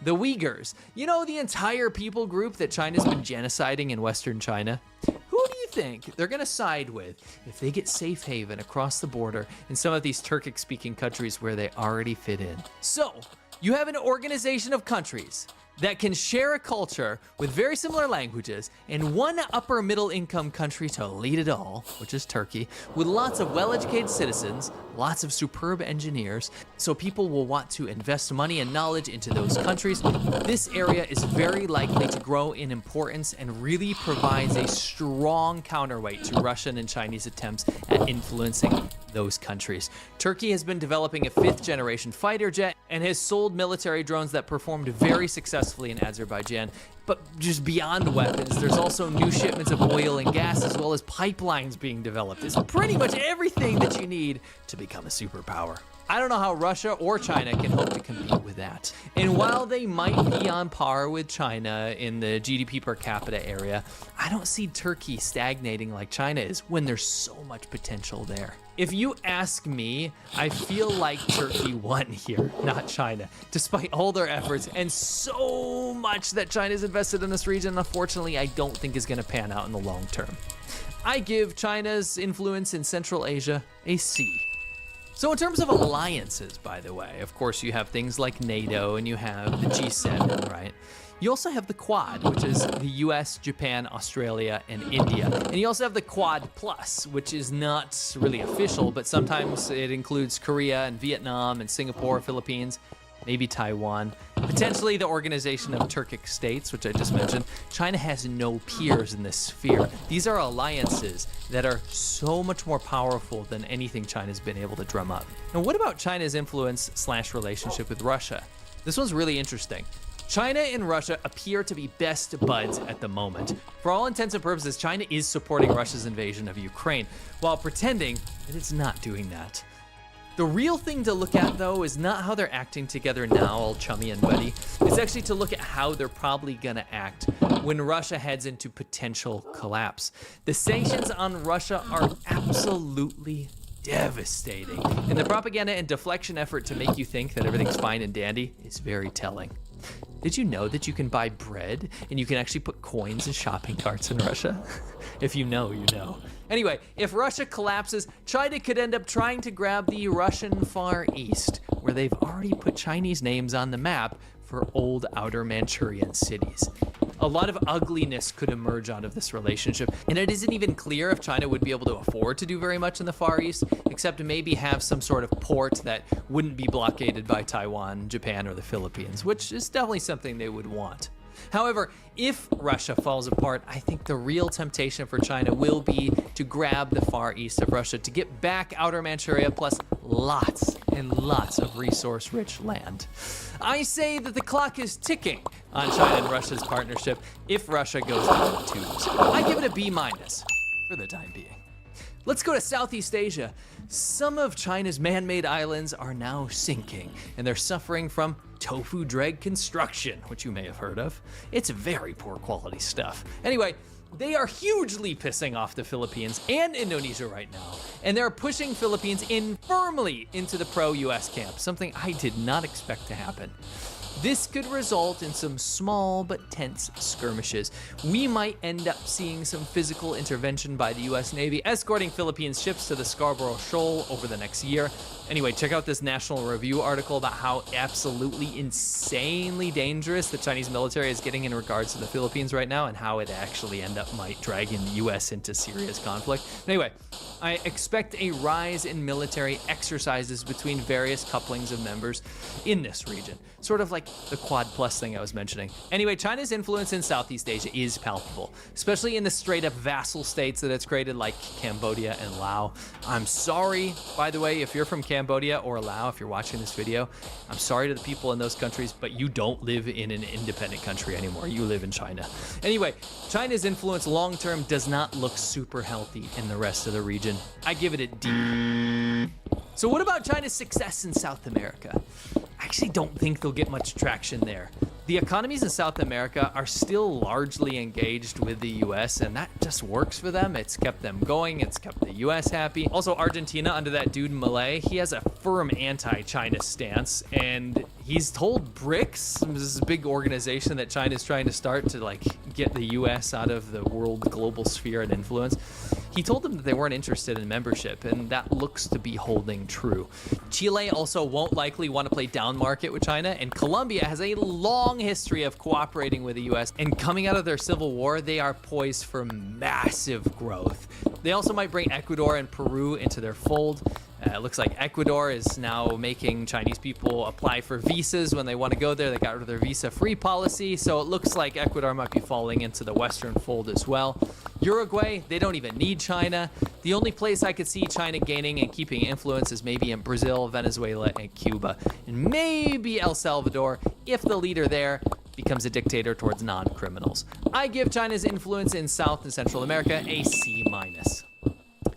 The Uyghurs. You know, the entire people group that China's been genociding in Western China? Who do you think they're gonna side with if they get safe haven across the border in some of these Turkic-speaking countries where they already fit in? So, you have an organization of countries that can share a culture with very similar languages, and one upper middle income country to lead it all, which is Turkey, with lots of well-educated citizens, lots of superb engineers, so people will want to invest money and knowledge into those countries. This area is very likely to grow in importance and really provides a strong counterweight to Russian and Chinese attempts at influencing those countries. Turkey has been developing a 5th-generation fighter jet and has sold military drones that performed very successfully in Azerbaijan. But just beyond weapons, there's also new shipments of oil and gas, as well as pipelines being developed. It's pretty much everything that you need to become a superpower. I don't know how Russia or China can hope to compete with that. And while they might be on par with China in the GDP per capita area, I don't see Turkey stagnating like China is when there's so much potential there. If you ask me, I feel like Turkey won here, not China, despite all their efforts and so much that China's invested in this region. Unfortunately, I don't think is going to pan out in the long term. I give China's influence in Central Asia a C. So in terms of alliances, by the way, of course you have things like NATO and you have the G7, right? You also have the Quad, which is the US, Japan, Australia, and India. And you also have the Quad Plus, which is not really official, but sometimes it includes Korea and Vietnam and Singapore, Philippines. maybe Taiwan, potentially the Organization of Turkic States, which I just mentioned. China has no peers in this sphere. These are alliances that are so much more powerful than anything China's been able to drum up. Now, what about China's influence/relationship with Russia? This one's really interesting. China and Russia appear to be best buds at the moment. For all intents and purposes, China is supporting Russia's invasion of Ukraine, while pretending that it's not doing that. The real thing to look at, though, is not how they're acting together now, all chummy and buddy. It's actually to look at how they're probably gonna act when Russia heads into potential collapse. The sanctions on Russia are absolutely devastating, and the propaganda and deflection effort to make you think that everything's fine and dandy is very telling. Did you know that you can buy bread and you can actually put coins in shopping carts in Russia? If you know, you know. Anyway, if Russia collapses, China could end up trying to grab the Russian Far East, where they've already put Chinese names on the map for old outer Manchurian cities. A lot of ugliness could emerge out of this relationship, and it isn't even clear if China would be able to afford to do very much in the Far East, except to maybe have some sort of port that wouldn't be blockaded by Taiwan, Japan, or the Philippines, which is definitely something they would want. However, if Russia falls apart, I think the real temptation for China will be to grab the Far East of Russia to get back outer Manchuria, plus lots and lots of resource-rich land. I say that the clock is ticking on China and Russia's partnership if Russia goes down the tubes. I give it a B- for the time being. Let's go to Southeast Asia. Some of China's man-made islands are now sinking, and they're suffering from tofu drag construction, which you may have heard of. It's very poor quality stuff. Anyway, they are hugely pissing off the Philippines and Indonesia right now, and they're pushing Philippines in firmly into the pro-US camp, something I did not expect to happen. This could result in some small but tense skirmishes. We might end up seeing some physical intervention by the US Navy, escorting Philippine ships to the Scarborough Shoal over the next year. Anyway, check out this National Review article about how absolutely insanely dangerous the Chinese military is getting in regards to the Philippines right now, and how it actually might drag in the US into serious conflict. Anyway, I expect a rise in military exercises between various couplings of members in this region, sort of like the Quad Plus thing I was mentioning. Anyway, China's influence in Southeast Asia is palpable, especially in the straight-up vassal states that it's created, like Cambodia and Laos. I'm sorry, by the way, if you're from Cambodia or Laos, if you're watching this video, I'm sorry to the people in those countries, but you don't live in an independent country anymore. You live in China. Anyway, China's influence long-term does not look super healthy in the rest of the region. I give it a D. So what about China's success in South America? I actually don't think they'll get much traction there. The economies in South America are still largely engaged with the US, and that just works for them. It's kept them going, it's kept the US happy. Also, Argentina, under that dude Milei, he has a firm anti-China stance, and he's told BRICS, this is a big organization that China's trying to start to get the US out of the world global sphere and influence. He told them that they weren't interested in membership, and that looks to be holding true. Chile also won't likely want to play down market with China, and Colombia has a long history of cooperating with the US, and coming out of their civil war, they are poised for massive growth. They also might bring Ecuador and Peru into their fold. It looks like Ecuador is now making Chinese people apply for visas when they want to go there. They got rid of their visa-free policy, so it looks like Ecuador might be falling into the Western fold as well. Uruguay, they don't even need China. The only place I could see China gaining and keeping influence is maybe in Brazil, Venezuela, and Cuba, and maybe El Salvador if the leader there becomes a dictator towards non-criminals. I give China's influence in South and Central America a C-.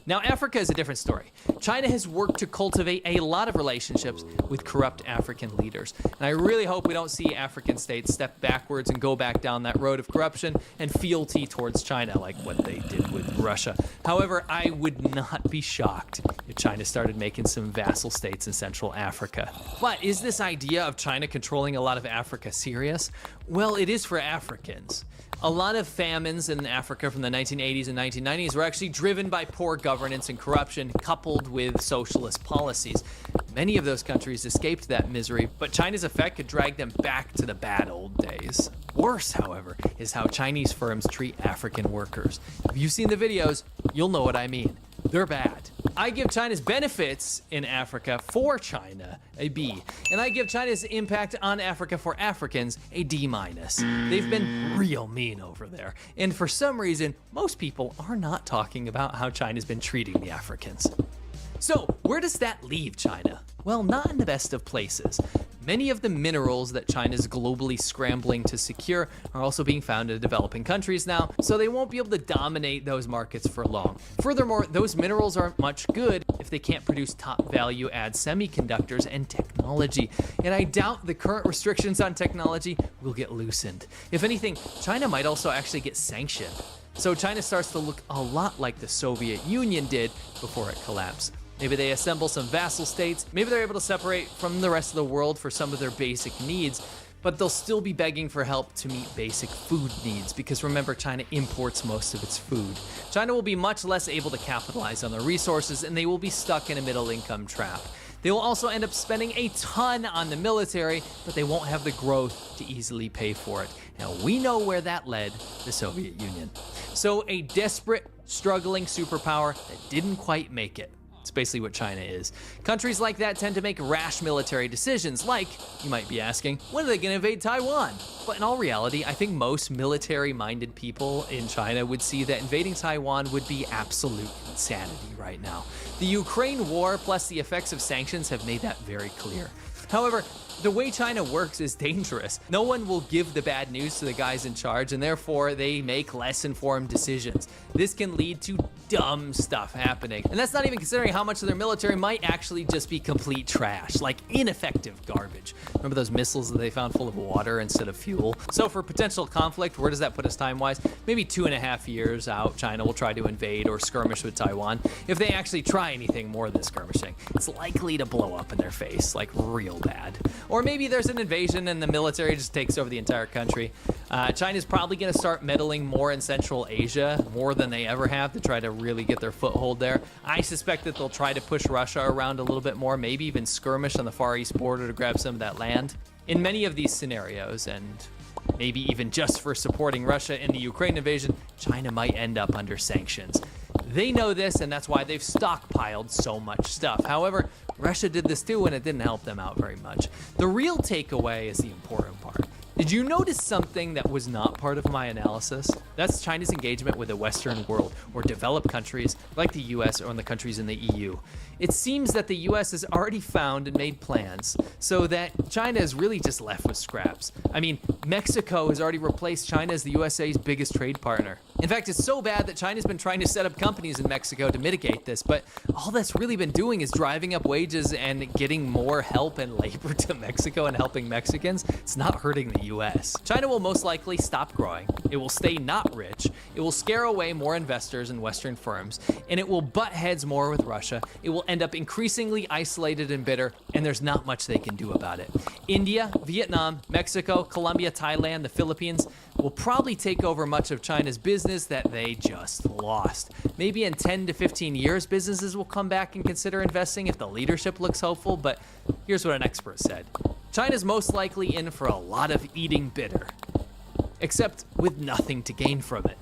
Now, Africa is a different story. China has worked to cultivate a lot of relationships with corrupt African leaders. And I really hope we don't see African states step backwards and go back down that road of corruption and fealty towards China like what they did with Russia. However, I would not be shocked if China started making some vassal states in Central Africa. But is this idea of China controlling a lot of Africa serious? Well, it is for Africans. A lot of famines in Africa from the 1980s and 1990s were actually driven by poor governance and corruption coupled with socialist policies. Many of those countries escaped that misery, but China's effect could drag them back to the bad old days. Worse, however, is how Chinese firms treat African workers. If you've seen the videos, you'll know what I mean. They're bad. I give China's benefits in Africa for China a B. And I give China's impact on Africa for Africans a D-. They've been real mean over there. And for some reason, most people are not talking about how China's been treating the Africans. So, where does that leave China? Well, not in the best of places. Many of the minerals that China's globally scrambling to secure are also being found in developing countries now, so they won't be able to dominate those markets for long. Furthermore, those minerals aren't much good if they can't produce top value add semiconductors and technology. And I doubt the current restrictions on technology will get loosened. If anything, China might also actually get sanctioned. So China starts to look a lot like the Soviet Union did before it collapsed. Maybe they assemble some vassal states, maybe they're able to separate from the rest of the world for some of their basic needs, but they'll still be begging for help to meet basic food needs, because remember, China imports most of its food. China will be much less able to capitalize on their resources, and they will be stuck in a middle income trap. They will also end up spending a ton on the military, but they won't have the growth to easily pay for it. Now, we know where that led the Soviet Union. So a desperate, struggling superpower that didn't quite make it. It's basically what China is. Countries like that tend to make rash military decisions, like, you might be asking, when are they gonna invade Taiwan? But in all reality, I think most military-minded people in China would see that invading Taiwan would be absolute insanity right now. The Ukraine war plus the effects of sanctions have made that very clear. However, the way China works is dangerous. No one will give the bad news to the guys in charge, and therefore they make less informed decisions. This can lead to dumb stuff happening. And that's not even considering how much of their military might actually just be complete trash, like ineffective garbage. Remember those missiles that they found full of water instead of fuel? So for potential conflict, where does that put us time-wise? Maybe 2.5 years out, China will try to invade or skirmish with Taiwan. If they actually try anything more than skirmishing, it's likely to blow up in their face, like real bad. Or maybe there's an invasion and the military just takes over the entire country. China's probably gonna start meddling more in Central Asia, more than they ever have, to try to really get their foothold there. I suspect that they'll try to push Russia around a little bit more, maybe even skirmish on the Far East border to grab some of that land. In many of these scenarios, and maybe even just for supporting Russia in the Ukraine invasion, China might end up under sanctions. They know this, and that's why they've stockpiled so much stuff. However, Russia did this too, and it didn't help them out very much. The real takeaway is the important part. Did you notice something that was not part of my analysis? That's China's engagement with the Western world, or developed countries like the US or the countries in the EU. It seems that the US has already found and made plans so that China is really just left with scraps. I mean, Mexico has already replaced China as the USA's biggest trade partner. In fact, it's so bad that China's been trying to set up companies in Mexico to mitigate this, but all that's really been doing is driving up wages and getting more help and labor to Mexico and helping Mexicans. It's not hurting the US. China will most likely stop growing. It will stay not rich. It will scare away more investors and Western firms, and it will butt heads more with Russia. It will end up increasingly isolated and bitter, and there's not much they can do about it. India, Vietnam, Mexico, Colombia, Thailand, the Philippines will probably take over much of China's business that they just lost. Maybe in 10 to 15 years, businesses will come back and consider investing if the leadership looks hopeful, but here's what an expert said. China's most likely in for a lot of eating bitter, except with nothing to gain from it.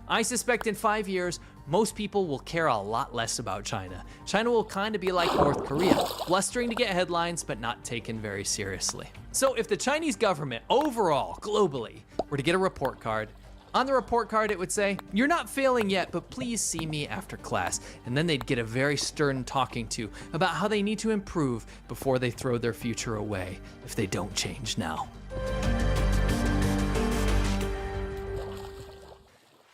I suspect in 5 years, most people will care a lot less about China. China will kind of be like North Korea, blustering to get headlines, but not taken very seriously. So if the Chinese government overall, globally, were to get a report card, on the report card it would say, "You're not failing yet, but please see me after class." And then they'd get a very stern talking to about how they need to improve before they throw their future away if they don't change now.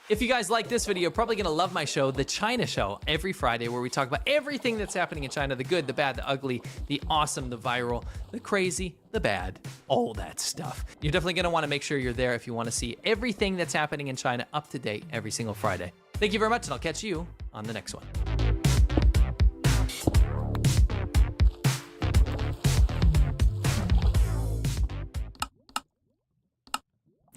If you guys like this video, you're probably gonna love my show, The China Show, every Friday, where we talk about everything that's happening in China, the good, the bad, the ugly, the awesome, the viral, the crazy, the bad, all that stuff. You're definitely gonna wanna make sure you're there if you wanna see everything that's happening in China up to date every single Friday. Thank you very much, and I'll catch you on the next one.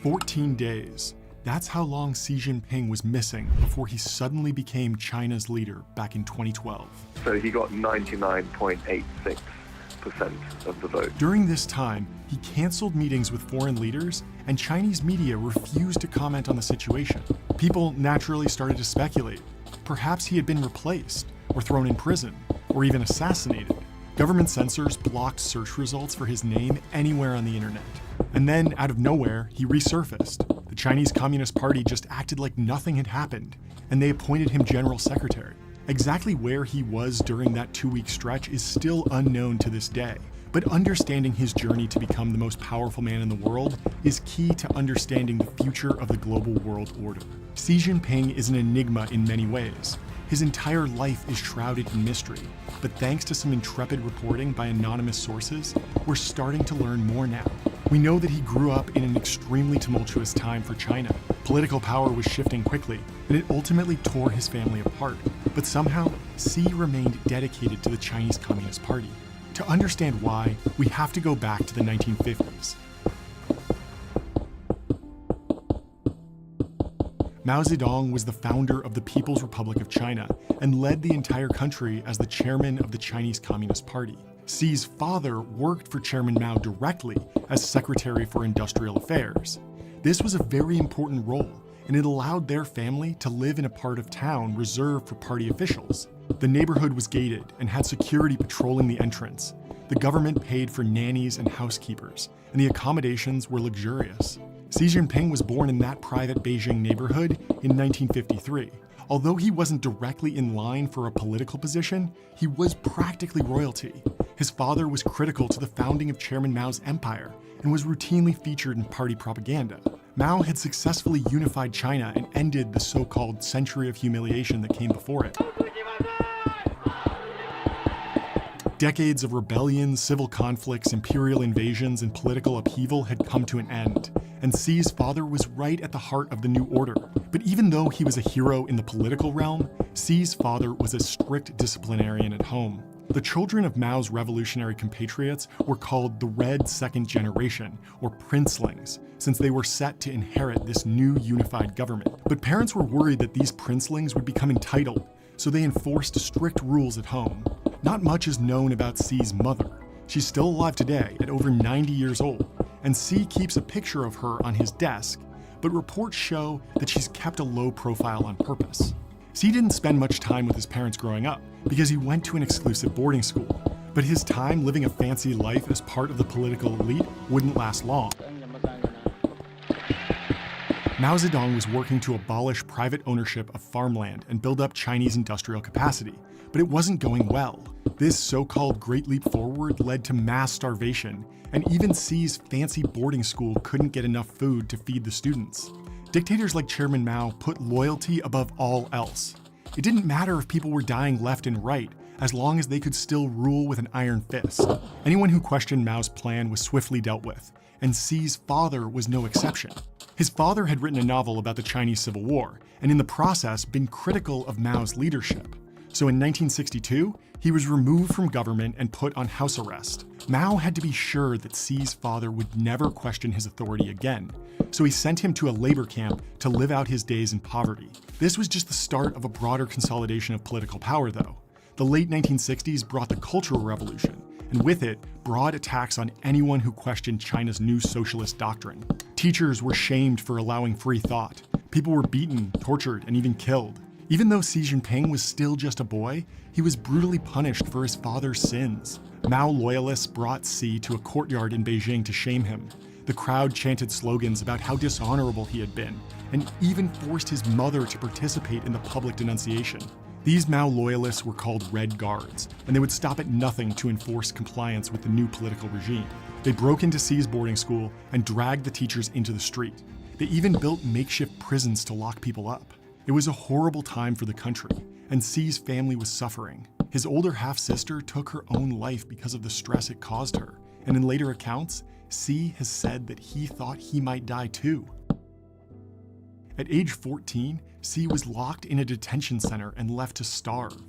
14 days. That's how long Xi Jinping was missing before he suddenly became China's leader back in 2012. So he got 99.86% of the vote. During this time, he canceled meetings with foreign leaders, and Chinese media refused to comment on the situation. People naturally started to speculate. Perhaps he had been replaced, or thrown in prison, or even assassinated. Government censors blocked search results for his name anywhere on the internet. And then, out of nowhere, he resurfaced. The Chinese Communist Party just acted like nothing had happened, and they appointed him general secretary. Exactly where he was during that 2-week stretch is still unknown to this day, but understanding his journey to become the most powerful man in the world is key to understanding the future of the global world order. Xi Jinping is an enigma in many ways. His entire life is shrouded in mystery, but thanks to some intrepid reporting by anonymous sources, we're starting to learn more now. We know that he grew up in an extremely tumultuous time for China. Political power was shifting quickly, and it ultimately tore his family apart. But somehow, Xi remained dedicated to the Chinese Communist Party. To understand why, we have to go back to the 1950s. Mao Zedong was the founder of the People's Republic of China and led the entire country as the chairman of the Chinese Communist Party. Xi's father worked for Chairman Mao directly as Secretary for Industrial Affairs. This was a very important role, and it allowed their family to live in a part of town reserved for party officials. The neighborhood was gated and had security patrolling the entrance. The government paid for nannies and housekeepers, and the accommodations were luxurious. Xi Jinping was born in that private Beijing neighborhood in 1953. Although he wasn't directly in line for a political position, he was practically royalty. His father was critical to the founding of Chairman Mao's empire and was routinely featured in party propaganda. Mao had successfully unified China and ended the so-called century of humiliation that came before it. Decades of rebellions, civil conflicts, imperial invasions, and political upheaval had come to an end, and Xi's father was right at the heart of the new order. But even though he was a hero in the political realm, Xi's father was a strict disciplinarian at home. The children of Mao's revolutionary compatriots were called the Red Second Generation, or princelings, since they were set to inherit this new unified government. But parents were worried that these princelings would become entitled, so they enforced strict rules at home. Not much is known about Xi's mother. She's still alive today at over 90 years old, and Xi keeps a picture of her on his desk, but reports show that she's kept a low profile on purpose. Xi didn't spend much time with his parents growing up because he went to an exclusive boarding school, but his time living a fancy life as part of the political elite wouldn't last long. Mao Zedong was working to abolish private ownership of farmland and build up Chinese industrial capacity, but it wasn't going well. This so-called Great Leap Forward led to mass starvation, and even Xi's fancy boarding school couldn't get enough food to feed the students. Dictators like Chairman Mao put loyalty above all else. It didn't matter if people were dying left and right, as long as they could still rule with an iron fist. Anyone who questioned Mao's plan was swiftly dealt with, and Xi's father was no exception. His father had written a novel about the Chinese Civil War, and in the process been critical of Mao's leadership. So in 1962, he was removed from government and put on house arrest. Mao had to be sure that Xi's father would never question his authority again, so he sent him to a labor camp to live out his days in poverty. This was just the start of a broader consolidation of political power, though. The late 1960s brought the Cultural Revolution, and with it, broad attacks on anyone who questioned China's new socialist doctrine. Teachers were shamed for allowing free thought. People were beaten, tortured, and even killed. Even though Xi Jinping was still just a boy, he was brutally punished for his father's sins. Mao loyalists brought Xi to a courtyard in Beijing to shame him. The crowd chanted slogans about how dishonorable he had been, and even forced his mother to participate in the public denunciation. These Mao loyalists were called Red Guards, and they would stop at nothing to enforce compliance with the new political regime. They broke into Xi's boarding school and dragged the teachers into the street. They even built makeshift prisons to lock people up. It was a horrible time for the country, and Xi's family was suffering. His older half-sister took her own life because of the stress it caused her, and in later accounts, Xi has said that he thought he might die too. At age 14, Xi was locked in a detention center and left to starve.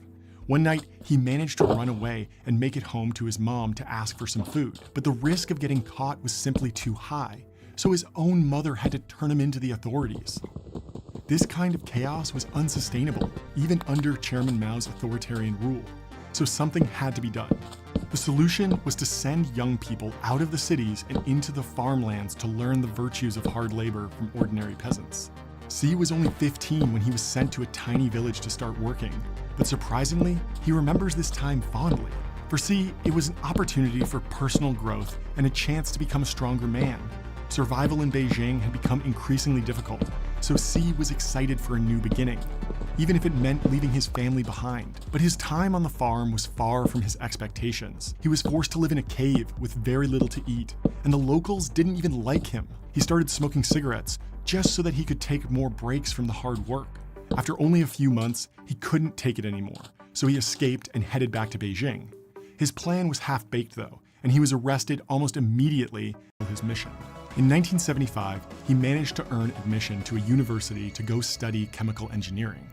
One night, he managed to run away and make it home to his mom to ask for some food, but the risk of getting caught was simply too high, so his own mother had to turn him into the authorities. This kind of chaos was unsustainable, even under Chairman Mao's authoritarian rule, so something had to be done. The solution was to send young people out of the cities and into the farmlands to learn the virtues of hard labor from ordinary peasants. Xi was only 15 when he was sent to a tiny village to start working, but surprisingly, he remembers this time fondly. For Xi, it was an opportunity for personal growth and a chance to become a stronger man. Survival in Beijing had become increasingly difficult, so Xi was excited for a new beginning, even if it meant leaving his family behind. But his time on the farm was far from his expectations. He was forced to live in a cave with very little to eat, and the locals didn't even like him. He started smoking cigarettes just so that he could take more breaks from the hard work. After only a few months, he couldn't take it anymore, so he escaped and headed back to Beijing. His plan was half-baked though, and he was arrested almost immediately for his mission. In 1975, he managed to earn admission to a university to go study chemical engineering.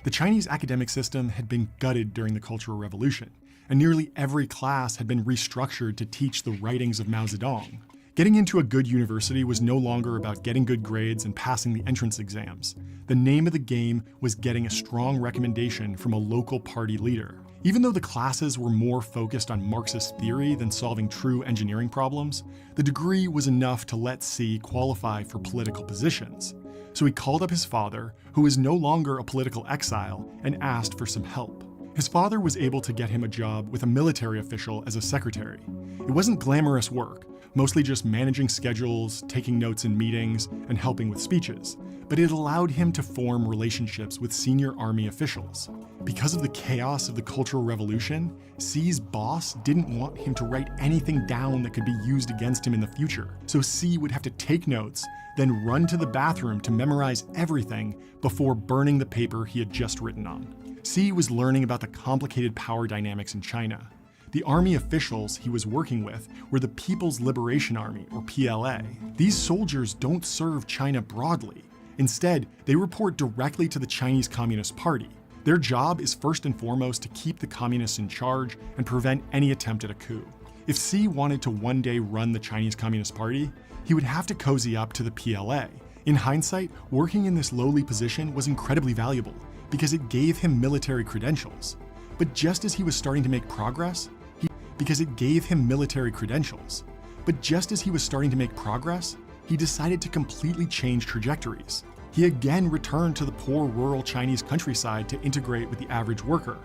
The Chinese academic system had been gutted during the Cultural Revolution, and nearly every class had been restructured to teach the writings of Mao Zedong. Getting into a good university was no longer about getting good grades and passing the entrance exams. The name of the game was getting a strong recommendation from a local party leader. Even though the classes were more focused on Marxist theory than solving true engineering problems, the degree was enough to let Xi qualify for political positions. So he called up his father, who was no longer a political exile, and asked for some help. His father was able to get him a job with a military official as a secretary. It wasn't glamorous work, mostly just managing schedules, taking notes in meetings, and helping with speeches, but it allowed him to form relationships with senior army officials. Because of the chaos of the Cultural Revolution, Xi's boss didn't want him to write anything down that could be used against him in the future, so Xi would have to take notes, then run to the bathroom to memorize everything before burning the paper he had just written on. Xi was learning about the complicated power dynamics in China. The army officials he was working with were the People's Liberation Army, or PLA. These soldiers don't serve China broadly. Instead, they report directly to the Chinese Communist Party. Their job is first and foremost to keep the communists in charge and prevent any attempt at a coup. If Xi wanted to one day run the Chinese Communist Party, he would have to cozy up to the PLA. In hindsight, working in this lowly position was incredibly valuable because it gave him military credentials. But just as he was starting to make progress, he decided to completely change trajectories. He again returned to the poor rural Chinese countryside to integrate with the average worker,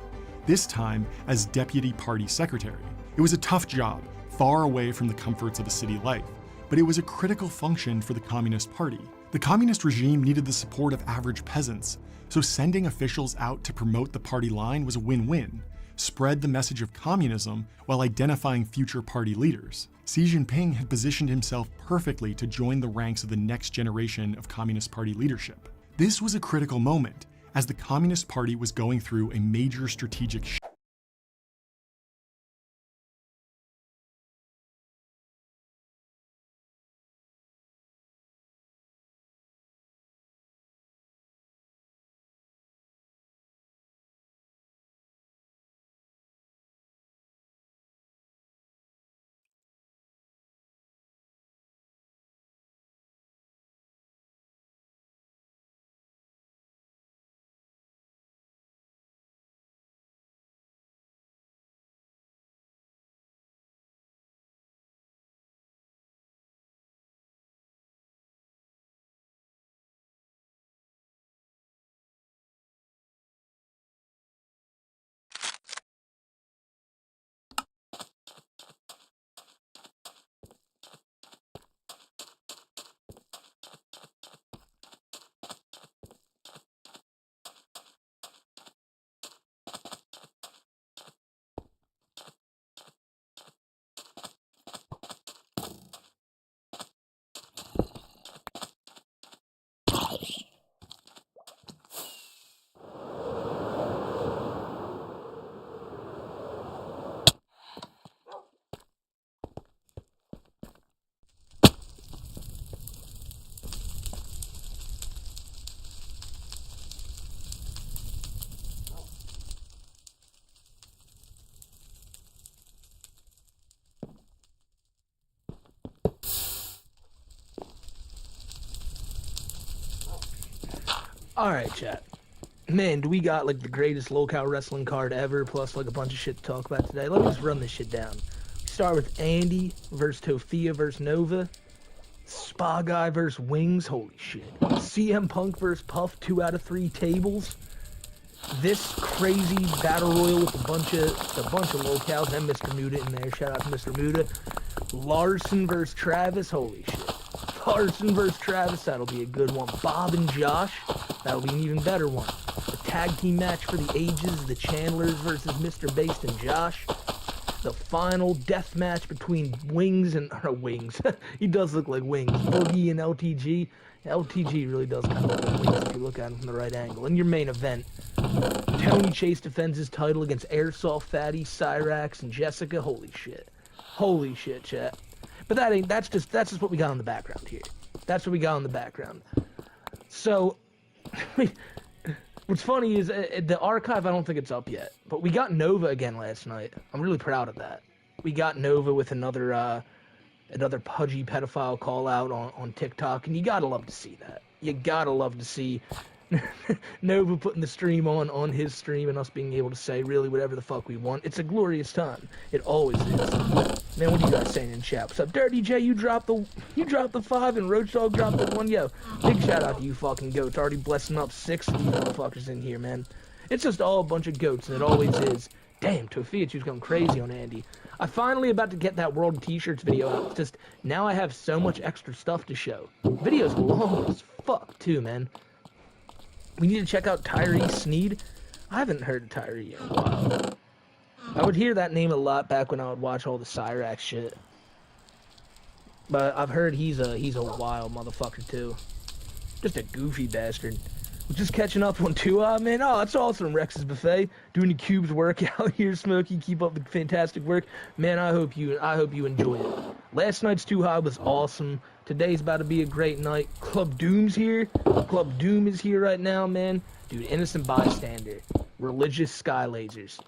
this time as deputy party secretary. It was a tough job, far away from the comforts of a city life, but it was a critical function for the Communist Party. The communist regime needed the support of average peasants, so sending officials out to promote the party line was a win-win. Spread the message of communism while identifying future party leaders. Xi Jinping had positioned himself perfectly to join the ranks of the next generation of Communist Party leadership. This was a critical moment, as the Communist Party was going through a major strategic shift. All right, chat. Man, do we got like the greatest locale wrestling card ever, plus like a bunch of shit to talk about today. Let me just run this shit down. Start with Andy versus Tofia versus Nova. Spa Guy versus Wings, holy shit. CM Punk versus Puff, 2 out of 3 tables. This crazy battle royal with a bunch of locals and Mr. Muda in there. Shout out to Mr. Muda. Larson versus Travis, holy shit. Larson versus Travis, that'll be a good one. Bob and Josh, that'll be an even better one. The tag team match for the ages, the Chandlers versus Mr. Based and Josh. The final death match between Wings and... Wings. He does look like Wings. Boogie and LTG. LTG really does kind of look like Wings if you look at him from the right angle. In your main event, Tony Chase defends his title against Airsoft Fatty, Cyrax, and Jessica. Holy shit. Holy shit, chat. But that's just what we got in the background here. That's what we got in the background. So, what's funny is the archive, I don't think it's up yet. But we got Nova again last night. I'm really proud of that. We got Nova with another pudgy pedophile call out on TikTok, and you gotta love to see that. You gotta love to see Nova putting the stream on his stream and us being able to say really whatever the fuck we want. It's a glorious time. It always is. Man, what are you guys saying in chat? What's up, Dirty J? You dropped the 5 and Roach Dog dropped the 1. Yo, big shout out to you fucking goats. Already blessing up 6 of these motherfuckers in here, man. It's just all a bunch of goats, and it always is. Damn, Tofia, she was going crazy on Andy. I finally about to get that World of T-Shirts video out. It's just, now I have so much extra stuff to show. Video's long as fuck, too, man. We need to check out Tyree Sneed. I haven't heard of Tyree in a while. I would hear that name a lot back when I would watch all the Cyrax shit. But I've heard he's a wild motherfucker, too. Just a goofy bastard. Just catching up on 2 man. Oh, that's awesome, Rex's Buffet. Doing the Cubes workout here, Smokey. Keep up the fantastic work. Man, I hope you enjoy it. Last night's 2 was awesome. Today's about to be a great night. Club Doom's here. Club Doom is here right now, man. Dude, Innocent Bystander. Religious Sky Lasers.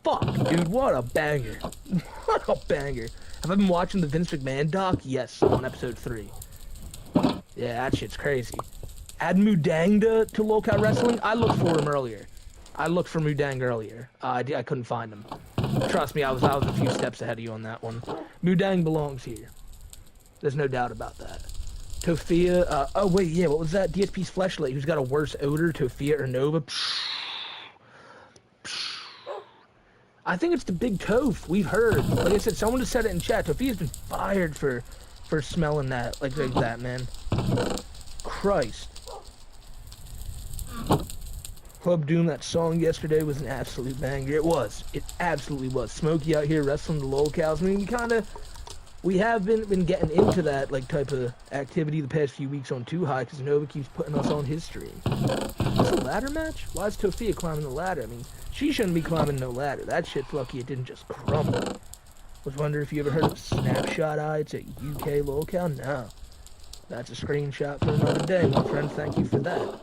Fuck, dude, what a banger. What a banger. Have I been watching the Vince McMahon doc? Yes, on episode 3. Yeah, that shit's crazy. Add Mudang to Local Wrestling. I looked for him earlier. I looked for Mudang earlier. I couldn't find him. Trust me, I was a few steps ahead of you on that one. Mudang belongs here. There's no doubt about that. Tofia, oh wait, yeah, what was that? DSP's Fleshlight, who's got a worse odor, Tofia or Nova? I think it's the Big Toph. We've heard. Like I said, someone just said it in chat. Tofia's been fired for smelling that, like that, man. Christ. Club Doom, that song yesterday was an absolute banger. It was. It absolutely was. Smokey out here wrestling the locals. I mean, we have been getting into that like type of activity the past few weeks on Too High because Nova keeps putting us on his stream. What's a ladder match? Why is Tofia climbing the ladder? I mean, she shouldn't be climbing no ladder. That shit's lucky it didn't just crumble. Was wondering if you ever heard of Snapshot Eye. It's a UK locale? No. That's a screenshot for another day, my friend. Thank you for that.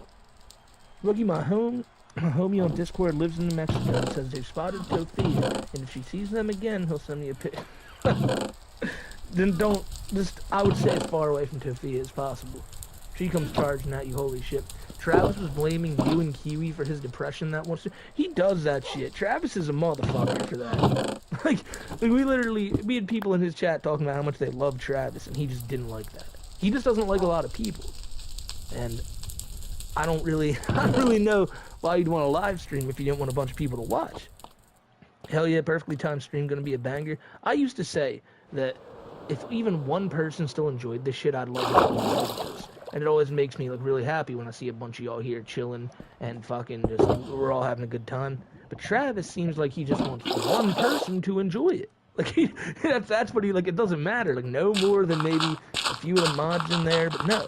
Rookie, my homie on Discord lives in New Mexico and says they've spotted Tofia, and if she sees them again, he'll send me a pic. Then don't, I would stay as far away from Tofia as possible. She comes charging at you, holy shit. Travis was blaming you and Kiwi for his depression that once. He does that shit. Travis is a motherfucker for that. Like we had people in his chat talking about how much they love Travis, and he just didn't like that. He just doesn't like a lot of people. And I don't really know why you'd want a live stream if you didn't want a bunch of people to watch. Hell yeah, perfectly timed stream gonna be a banger. I used to say that if even one person still enjoyed this shit, I'd love to see more videos. And it always makes me look really happy when I see a bunch of y'all here chilling and fucking just, we're all having a good time. But Travis seems like he just wants one person to enjoy it. Like, that's what he, like, it doesn't matter. Like, no more than maybe a few of the mods in there, but no,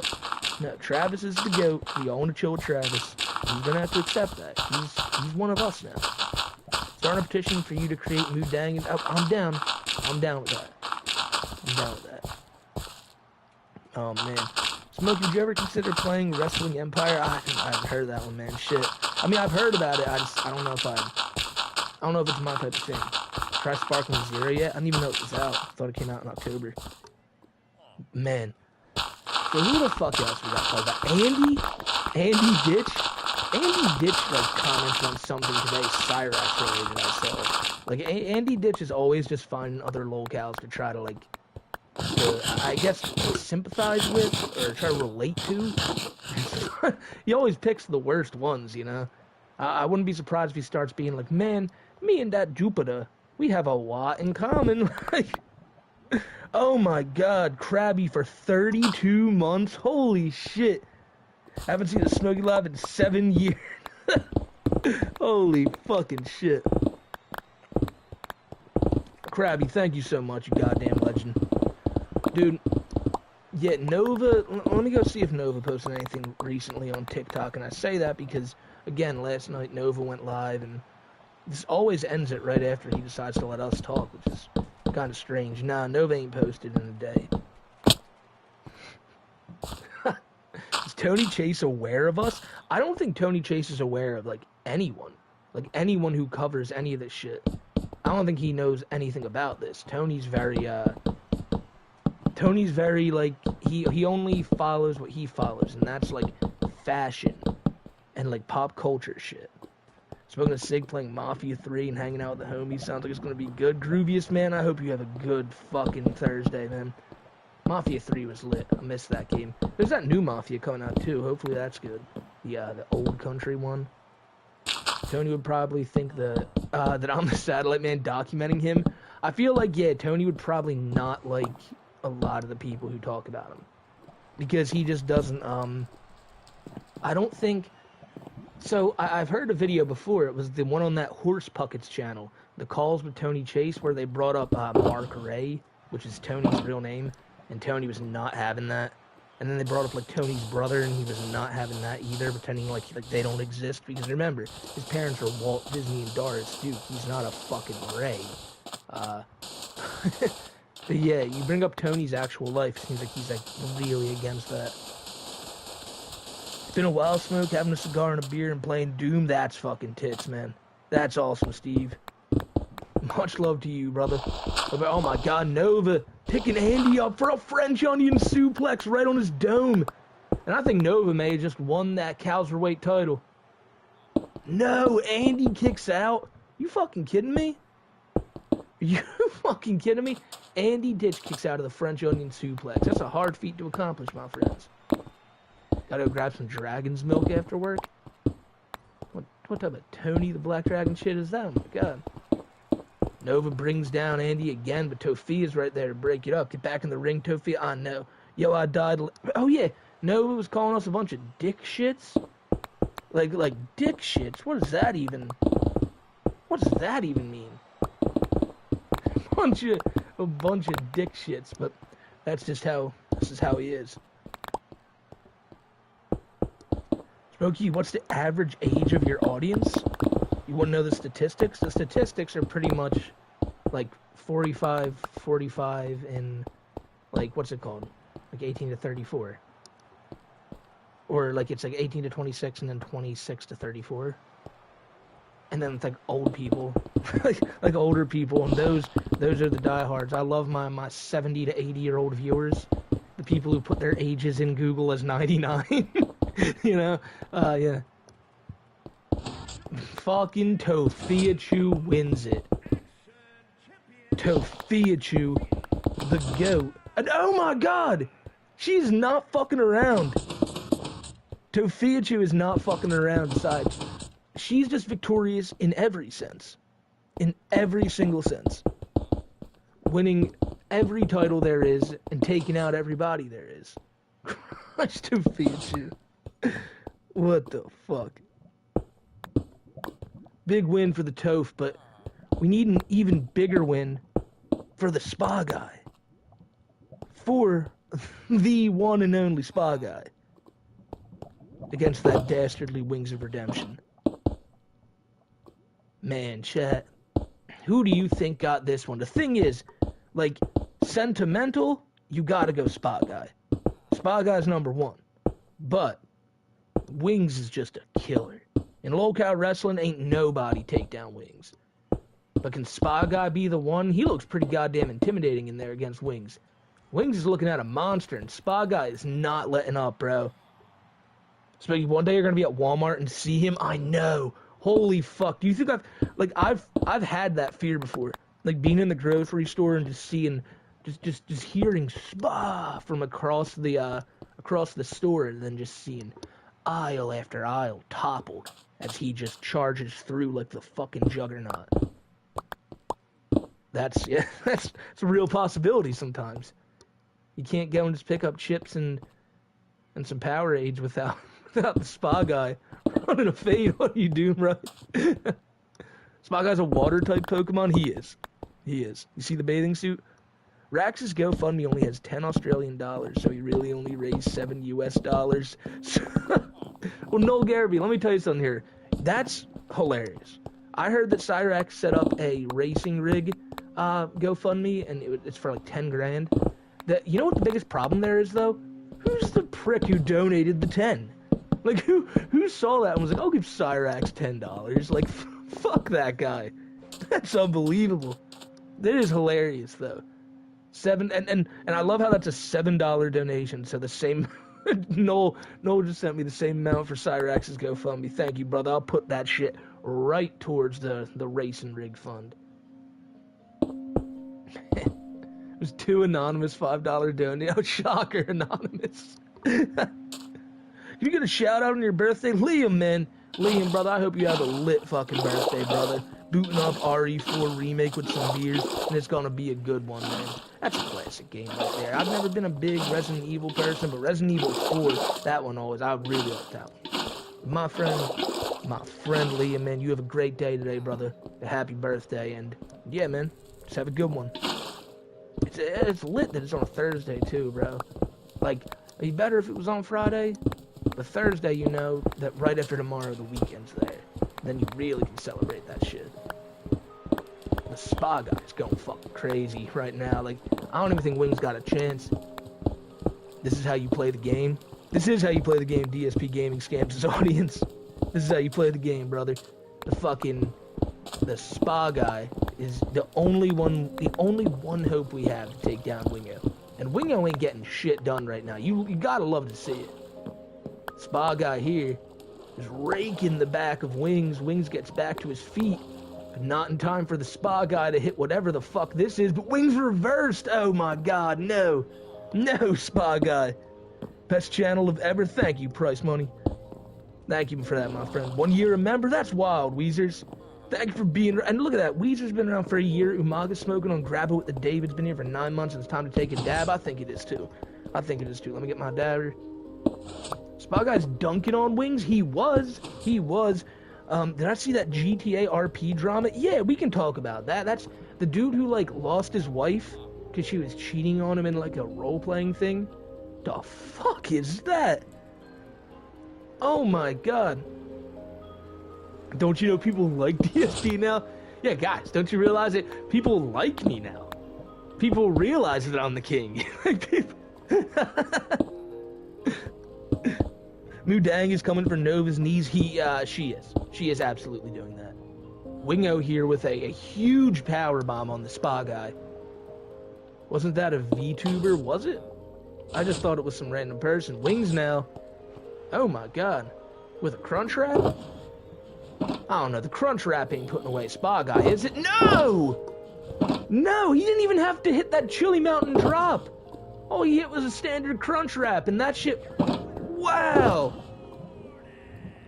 Travis is the GOAT. We all want to chill with Travis. He's gonna have to accept that. He's one of us now. Start a petition for you to create Mudang, and I'm down. I'm down with that. Oh, man. Smokey, did you ever consider playing Wrestling Empire? I haven't heard of that one, man. Shit. I mean, I've heard about it. I don't know if it's my type of thing. Try Sparkling Zero yet? I didn't even know it was out. I thought it came out in October. Man. So who the fuck else we got called that? Andy Ditch? Andy Ditch, like, commented on something today, Cyrax related, I saw. Like, Andy Ditch is always just finding other locales to try to, like, to, I guess, sympathize with or try to relate to. He always picks the worst ones, you know? I wouldn't be surprised if he starts being like, man, me and that Jupiter, we have a lot in common. Like, oh my god, Krabby for 32 months? Holy shit. Haven't seen a Smokey live in 7 years. Holy fucking shit. Krabby, thank you so much, you goddamn legend. Dude, yeah, Nova, let me go see if Nova posted anything recently on TikTok, and I say that because, again, last night Nova went live, and this always ends it right after he decides to let us talk, which is kind of strange. Nah, Nova ain't posted in a day. Is Tony Chase aware of us? I don't think Tony Chase is aware of, like, anyone. Like, anyone who covers any of this shit. I don't think he knows anything about this. Tony's very, like, he only follows what he follows, and that's, like, fashion and, like, pop culture shit. Spoken to Sig playing Mafia 3 and hanging out with the homies. Sounds like it's gonna be good. Grooviest, man, I hope you have a good fucking Thursday, man. Mafia 3 was lit. I missed that game. There's that new Mafia coming out, too. Hopefully that's good. The old country one. Tony would probably think that I'm the satellite man documenting him. I feel like, yeah, Tony would probably not like a lot of the people who talk about him. Because he just doesn't, I don't think... So, I've heard a video before. It was the one on that Horse Puckets channel. The Calls with Tony Chase, where they brought up Mark Ray, which is Tony's real name. And Tony was not having that. And then they brought up, like, Tony's brother, and he was not having that either, pretending like they don't exist. Because remember, his parents are Walt Disney and Doris Duke. He's not a fucking Ray. But yeah, you bring up Tony's actual life, it seems like he's, like, really against that. It's been a while, Smoke, having a cigar and a beer and playing Doom. That's fucking tits, man. That's awesome, Steve. Much love to you, brother. Oh my god, Nova picking Andy up for a French onion suplex right on his dome. And I think Nova may have just won that Cowserweight title. No, Andy kicks out. You fucking kidding me? You fucking kidding me? Andy Ditch kicks out of the French onion suplex. That's a hard feat to accomplish, my friends. Gotta go grab some dragon's milk after work. What type of Tony the Black Dragon shit is that? Oh my god. Nova brings down Andy again, but Tofia's right there to break it up. Get back in the ring, Tofia. I know. Yo, I died. Oh yeah, Nova was calling us a bunch of dick shits. Like dick shits. What does that even? What does that even mean? A bunch of dick shits. But that's just how. This is how he is. Smokey, what's the average age of your audience? You want to know the statistics? The statistics are pretty much like 45, and like, what's it called? Like 18 to 34. Or like it's like 18 to 26 and then 26 to 34. And then it's like old people, like older people, and those are the diehards. I love my 70 to 80-year-old viewers, the people who put their ages in Google as 99. You know, yeah. Fucking Tofiachu wins it. Tofiachu, the GOAT. And oh my god! She's not fucking around. Tofiachu is not fucking around. Besides, she's just victorious in every sense. In every single sense. Winning every title there is and taking out everybody there is. Christ, Tofiachu. What the fuck? Big win for the Toph, but we need an even bigger win for the Spa Guy. For the one and only Spa Guy. Against that dastardly Wings of Redemption. Man, chat. Who do you think got this one? The thing is, like, sentimental, you gotta go Spa Guy. Spa Guy's number one. But Wings is just a killer. In low-cow wrestling, ain't nobody take down Wings. But can Spa Guy be the one? He looks pretty goddamn intimidating in there against Wings. Wings is looking at a monster, and Spa Guy is not letting up, bro. So one day you're gonna be at Walmart and see him? I know. Holy fuck. Do you think I've had that fear before? Like being in the grocery store and just seeing just hearing "spa" from across the store, and then just seeing aisle after aisle toppled as he just charges through like the fucking juggernaut. That's a real possibility sometimes. You can't go and just pick up chips and some Powerades without the spa guy running a fade on you, Doom, right? Spa guy's a water type Pokemon. He is. You see the bathing suit? Rax's GoFundMe only has 10 Australian dollars, so he really only raised $7 US. Well, Noel Garrity, let me tell you something here. That's hilarious. I heard that Cyrax set up a racing rig GoFundMe, and it's for like 10 grand. You know what the biggest problem there is, though? Who's the prick who donated the 10? Like, who saw that and was like, I'll give Cyrax $10? Like, fuck that guy. That's unbelievable. That is hilarious, though. And I love how that's a $7 donation, so the same... Noel just sent me the same amount for Cyrax's GoFundMe. Thank you, brother. I'll put that shit right towards the racing rig fund. It was 2 anonymous $5 donations. Oh, shocker, anonymous. Can you get a shout out on your birthday? Liam, man. Liam, brother, I hope you have a lit fucking birthday, brother. Booting up RE4 Remake with some beers, and it's gonna be a good one, man. That's a classic game right there. I've never been a big Resident Evil person, but Resident Evil 4, that one always, I really like that one. My friend Liam, man, you have a great day today, brother. A happy birthday, and yeah, man, just have a good one. It's lit that it's on a Thursday, too, bro. Like, it'd be better if it was on Friday, but Thursday, you know, that right after tomorrow, the weekend's there. Then you really can celebrate that shit. The spa guy's going fucking crazy right now. Like, I don't even think Wings got a chance. This is how you play the game. This is how you play the game, DSP Gaming scams his audience. This is how you play the game, brother. The spa guy is the only one hope we have to take down Wingo. And Wingo ain't getting shit done right now. You gotta love to see it. Spa guy here is raking the back of Wings. Wings gets back to his feet, but not in time for the spa guy to hit whatever the fuck this is. But Wings reversed. Oh my god, no. No, spa guy. Best channel of ever. Thank you, Price Money. Thank you for that, my friend. 1 year a member? That's wild, Weezers. Thank you for being... And look at that. Weezer's been around for a year. Umaga's smoking on Grab It with the David's been here for 9 months, and it's time to take a dab. I think it is, too. Let me get my dabber. Spa Guy's dunking on Wings? He was. Did I see that GTA RP drama? Yeah, we can talk about that. That's the dude who, like, lost his wife because she was cheating on him in, like, a role-playing thing. The fuck is that? Oh my god. Don't you know people like DSP now? Yeah, guys, don't you realize it? People like me now. People realize that I'm the king. Mudang is coming for Nova's knees. She is absolutely doing that. Wingo here with a huge power bomb on the spa guy. Wasn't that a VTuber, was it? I just thought it was some random person. Wings now. Oh my god. With a crunch wrap? I don't know, the crunch wrap ain't putting away spa guy, is it? No! No, he didn't even have to hit that Chili Mountain drop. All he hit was a standard crunch wrap, and that shit... Wow!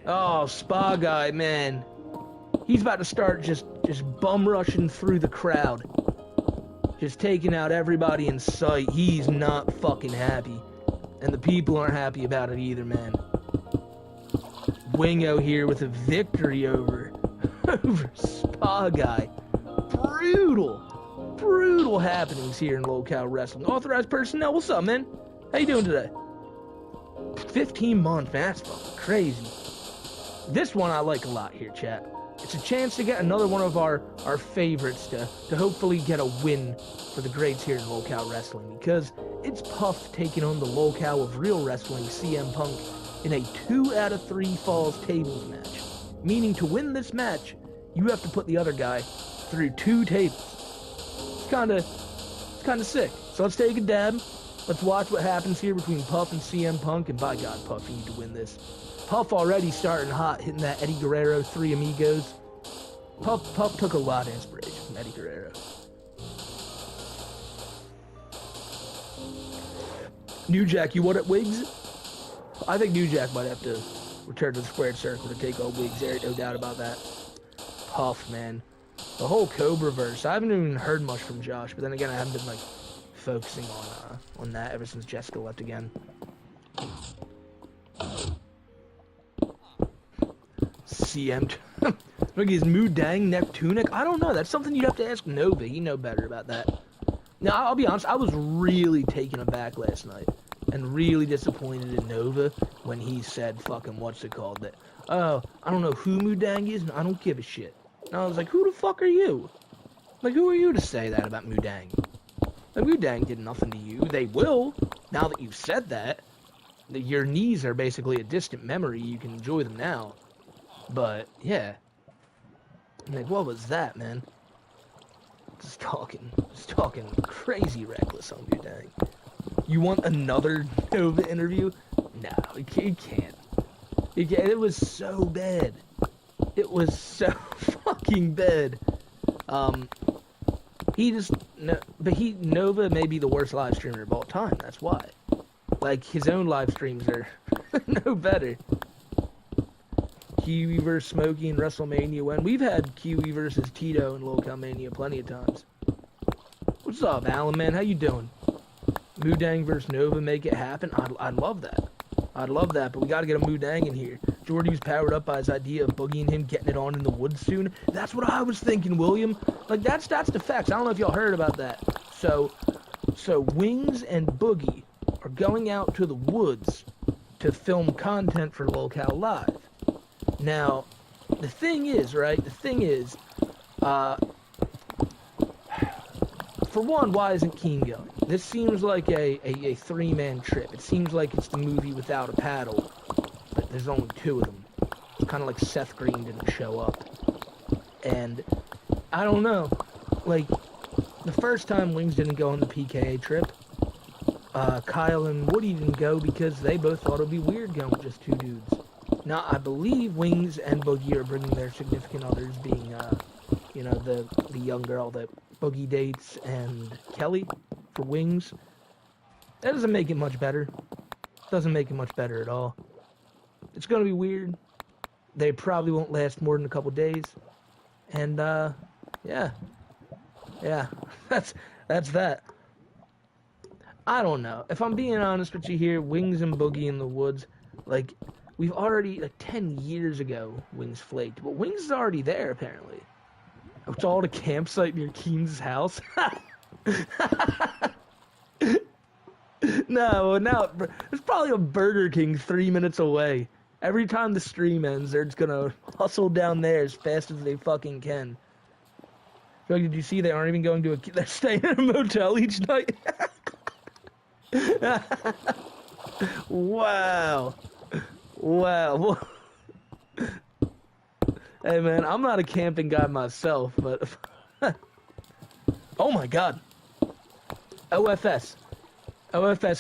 Oh, spa guy, man. He's about to start just bum rushing through the crowd. Just taking out everybody in sight. He's not fucking happy. And the people aren't happy about it either, man. Wingo here with a victory over Spa Guy. Brutal happenings here in Local Wrestling. Authorized personnel, what's up, man? How you doing today? 15 months, man, that's fucking crazy. This one I like a lot here, chat. It's a chance to get another one of our favorites to hopefully get a win for the greats here in Local Wrestling, because it's Puff taking on the Local of Real Wrestling, CM Punk, in a 2 out of 3 falls tables match. Meaning to win this match, you have to put the other guy through 2 tables. It's kinda sick. So let's take a dab. Let's watch what happens here between Puff and CM Punk, and by God, Puff, you need to win this. Puff already starting hot, hitting that Eddie Guerrero 3 Amigos. Puff took a lot of inspiration from Eddie Guerrero. New Jack, you want it, Wiggs? I think New Jack might have to return to the squared circle to take on Wiggs. There ain't no doubt about that. Puff, man. The whole Cobra verse. I haven't even heard much from Josh, but then again, I haven't been like focusing on that ever since Jessica left again. CM. Look, is Mudang Neptunic? I don't know. That's something you'd have to ask Nova. He know better about that. Now, I'll be honest. I was really taken aback last night and really disappointed in Nova when he said fucking what's it called that. Oh, I don't know who Mudang is, and I don't give a shit. And I was like, who the fuck are you? Like, who are you to say that about Mudang? Like, Mudang did nothing to you. They will, now that you've said that. Your knees are basically a distant memory. You can enjoy them now. But, yeah. Like, what was that, man? Just talking crazy reckless on Mudang. You want another Nova interview? No, you can't. It was so bad. It was so fucking bad. Nova may be the worst live streamer of all time. That's why. Like, his own live streams are no better. Kiwi versus Smokey in WrestleMania when we've had Kiwi versus Tito in Locale Mania plenty of times. What's up, Alan, man? How you doing? Mudang versus Nova, make it happen. I'd love that. I'd love that, but we gotta get a Mudang in here. Jordy was powered up by his idea of Boogie and him getting it on in the woods soon. That's what I was thinking, William. Like, that's the facts. I don't know if y'all heard about that. So Wings and Boogie are going out to the woods to film content for Locale Live. Now, the thing is, right? For one, why isn't Keen going? This seems like a three-man trip. It seems like it's the movie without a paddle, but there's only two of them. It's kind of like Seth Green didn't show up. And, I don't know. Like, the first time Wings didn't go on the PKA trip, Kyle and Woody didn't go because they both thought it would be weird going with just two dudes. Now, I believe Wings and Boogie are bringing their significant others, being, the young girl that Boogie dates and Kelly for Wings. That doesn't make it much better. Doesn't make it much better at all. It's gonna be weird. They probably won't last more than a couple days. And, yeah. Yeah, that's that. I don't know. If I'm being honest with you here, Wings and Boogie in the woods, like, we've already, 10 years ago, Wings flaked. But Wings is already there, apparently. It's all at a campsite near Keen's house. No, there's probably a Burger King 3 minutes away. Every time the stream ends, they're just gonna hustle down there as fast as they fucking can. So, did you see they aren't even going to they're staying in a motel each night? Wow. Hey, man, I'm not a camping guy myself, but... Oh, my God. OFS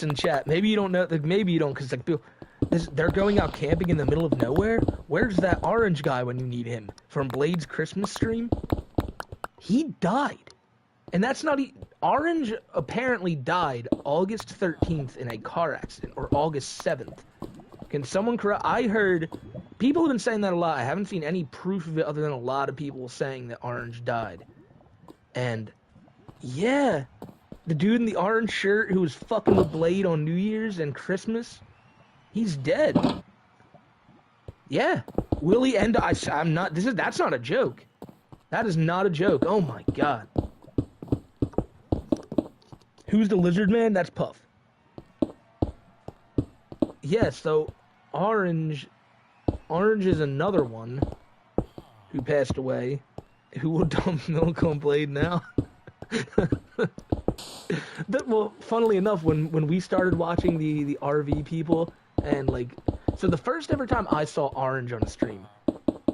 in chat. Maybe you don't know... Maybe you don't, because, like, they're going out camping in the middle of nowhere? Where's that orange guy when you need him? From Blade's Christmas stream? He died. And that's not... Orange apparently died August 13th in a car accident, or August 7th. Can someone correct? I heard people have been saying that a lot. I haven't seen any proof of it other than a lot of people saying that Orange died. And yeah, the dude in the orange shirt who was fucking with Blade on New Year's and Christmas, he's dead. Yeah, Willie and I'm not. That's not a joke. That is not a joke. Oh my God. Who's the lizard man? That's Puff. Yeah, so Orange is another one who passed away, who will dump milk on Blade now. Well, funnily enough, when we started watching the RV people, and so the first ever time I saw Orange on a stream,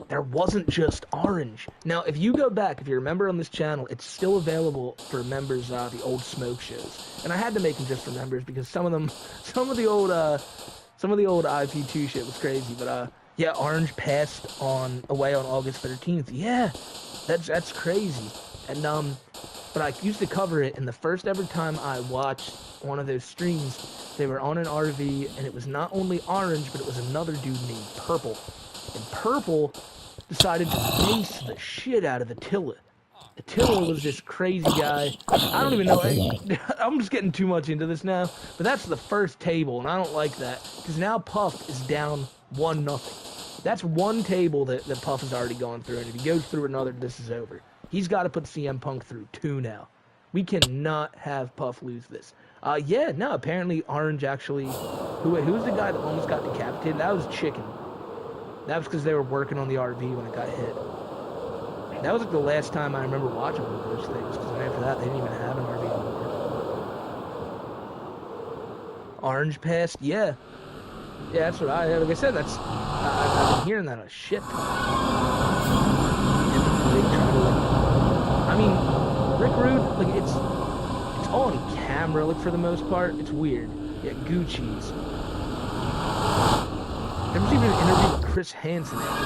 there wasn't just Orange. Now, if you go back, if you're a member on this channel, it's still available for members, the old Smoke shows. And I had to make them just for members because some of the old IP2 shit was crazy. But, yeah, Orange passed away on August 13th. Yeah, that's crazy. And, but I used to cover it, and the first ever time I watched one of those streams. They were on an RV, and it was not only Orange, but it was another dude named Purple. And Purple decided to mace the shit out of Attila. Attila was this crazy guy. I don't even know. I'm just getting too much into this now. But that's the first table, and I don't like that. Because now Puff is down 1-0. That's one table that Puff has already gone through. And if he goes through another, this is over. He's got to put CM Punk through 2 now. We cannot have Puff lose this. Yeah, no, apparently Orange actually... Who's the guy that almost got decapitated? That was Chicken. That was because they were working on the RV when it got hit. That was like the last time I remember watching one of those things, because after that, they didn't even have an RV anymore. Orange passed? Yeah. Yeah, that's what like I said, that's... I've been hearing that a shit ton. And they try to, like... I mean, Rick Rude, like, it's all on camera, like, for the most part. It's weird. Yeah, Gucci's. There was even an interview with Chris Hansen after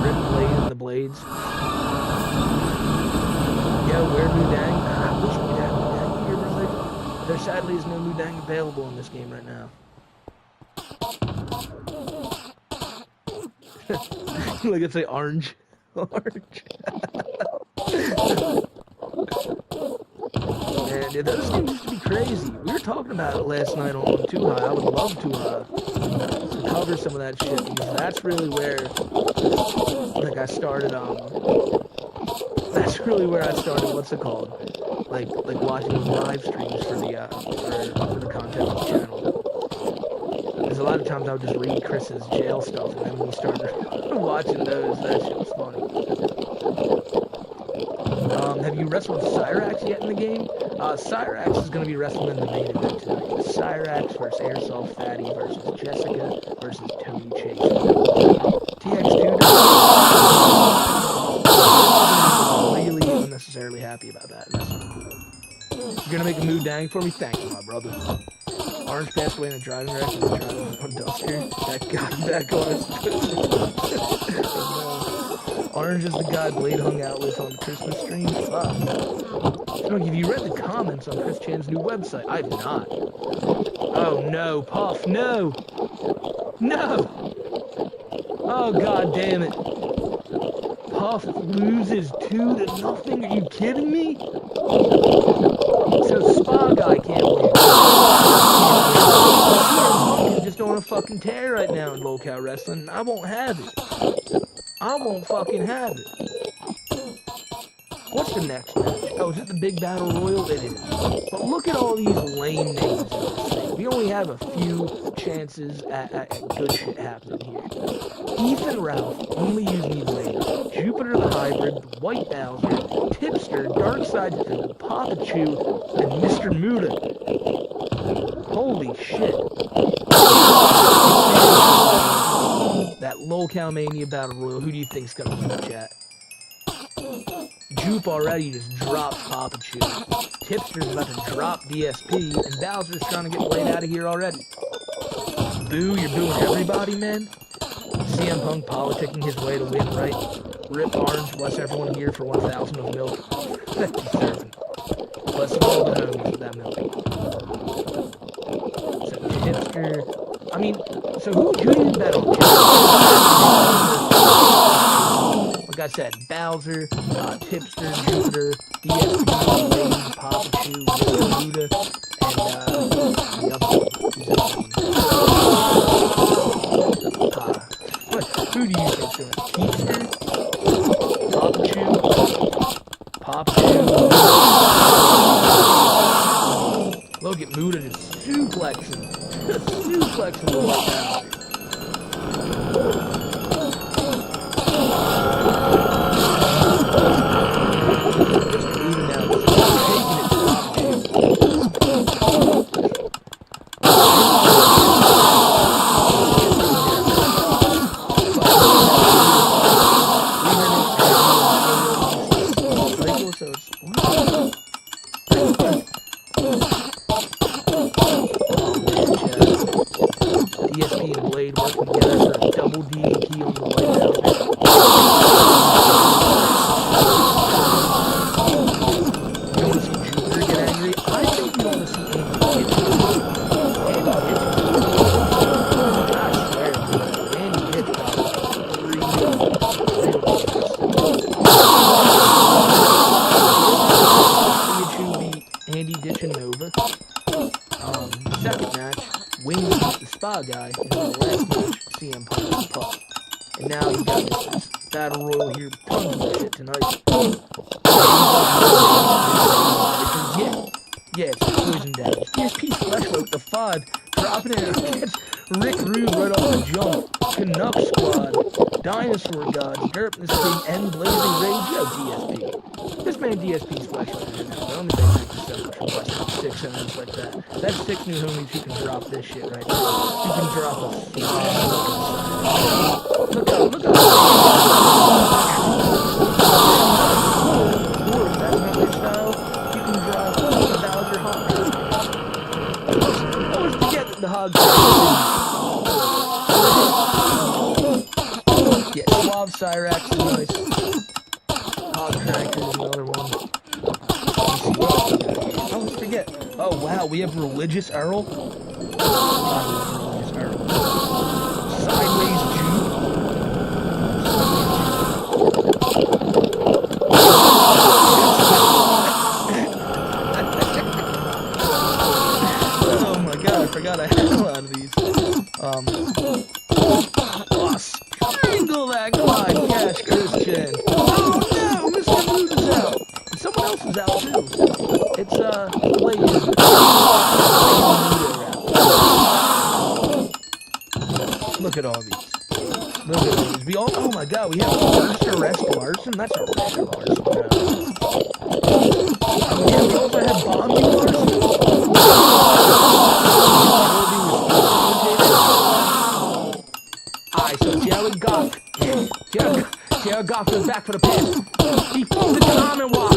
Rip Blade and the Blades. Yo, where Mudang? I wish we had Mudang here, brother. There sadly is no Mudang available in this game right now. Look, it's like Orange. Orange. Man, dude, those things used to be crazy. We were talking about it last night on Too High. I would love to cover some of that shit, because that's really where, like, I started, that's really where I started, what's it called? Like watching those live streams for the content on the channel. Because a lot of times I would just read Chris's jail stuff, and then when we started watching those, that shit was funny. Have you wrestled Cyrax yet in the game? Cyrax is going to be wrestling in the main event tonight. Cyrax versus Airsoft Fatty versus Jessica versus Tony Chase. TX2 really unnecessarily happy about that. You're going to make a mood dang for me? Thank you, my brother. Orange passed away in a driving wreck and driving on Duster. That got back on his Orange is the guy Blade hung out with on the Christmas stream. Fuck. Look, have you read the comments on Chris Chan's new website? I have not. Oh no, Puff, no! No! Oh god damn it. Puff loses 2-0? Are you kidding me? So Spa Guy can't win. He's just on a fucking tear right now in low-cal wrestling, and I won't have it. I won't fucking have it. What's the next match? Oh, is it the Big Battle Royal? It is. But look at all these lame names in this thing. We only have a few chances at good shit happening here. Ethan Ralph, only use me later. Jupiter the Hybrid, White Bowser, Tipster, Darkside Phil, Papa Chew, and Mr. Muda. Holy shit. That Lol-Cal Mania Battle Royal, who do you think's gonna win, chat? Jupe already just dropped Papa Chew. Tipster's about to drop DSP, and Bowser's trying to get Blade out of here already. Boo, you're booing everybody, man? CM Punk politicking his way to win, right? Rip Orange, bless everyone here for 1,000 of milk. He's serving. Bless all the homies with that milk. So Tipster... I mean, so who do you bet on? Like I said, Bowser, Tipster, Jupiter, DSP, Blade, Papa Chew, Muda, and the other one. Who do you think's doing it? Tipster? Papa Chew? Papa Chew? Look at Muda just suplexing. Suplexing the White Bowser. DSP and Blade working together for a double DDT on the White Bowser. You want to see Jupiter get angry? I match, CM Punk and Punk. And now you got this battle royal here, tons of shit tonight. Yeah, it's Poison Damage. DSP Fleshlight, the FOD, dropping it against Rick Rude right off the jump. Canuck Squad, Dinosaur Gods, Derpness King, and Blazing Rage. Yo, DSP. This man DSP's Fleshlight right now. The only thing I can say from Fleshlight 6 homies like that. That's 6 new homies who can drop this shit right now. Who can drop a look out, look out. Or if that's not your style, you can drop a Bowser Hog. Always forget that the Hog yeah, Suave Cyrax is nice. Hog Cranker is another one. I always forget. Oh wow, we have Religious Earl. Religious Earl. Sideways Juke. Oh my god, I forgot I had a lot of these. Strangle that Clyde Cash Christian. Oh no, Mr. Mood is out. And someone else is out too. It's Blaze. Look at all these. Look at these. We all, oh my god, we have first arrest Larson. That's a rare Larson. Yeah, we also have Bombing Larson. Alright, so Jared Goff. Jared Goff goes back for the pass. He throws it to Amenwap.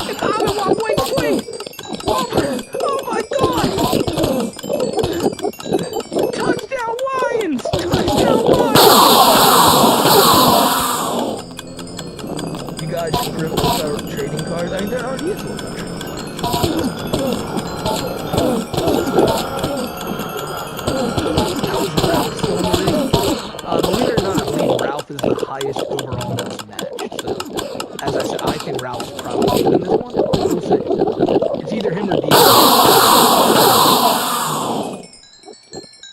And Amenwap waits swing. Oh my god! Touchdown Lions! Touchdown Lions! You guys script our trading cards? I mean, there already is one. Believe it or not, I believe Ralph is the highest overall in this match. So, as I said, I think Ralph's probably good in this one. We'll see. It's either him or D.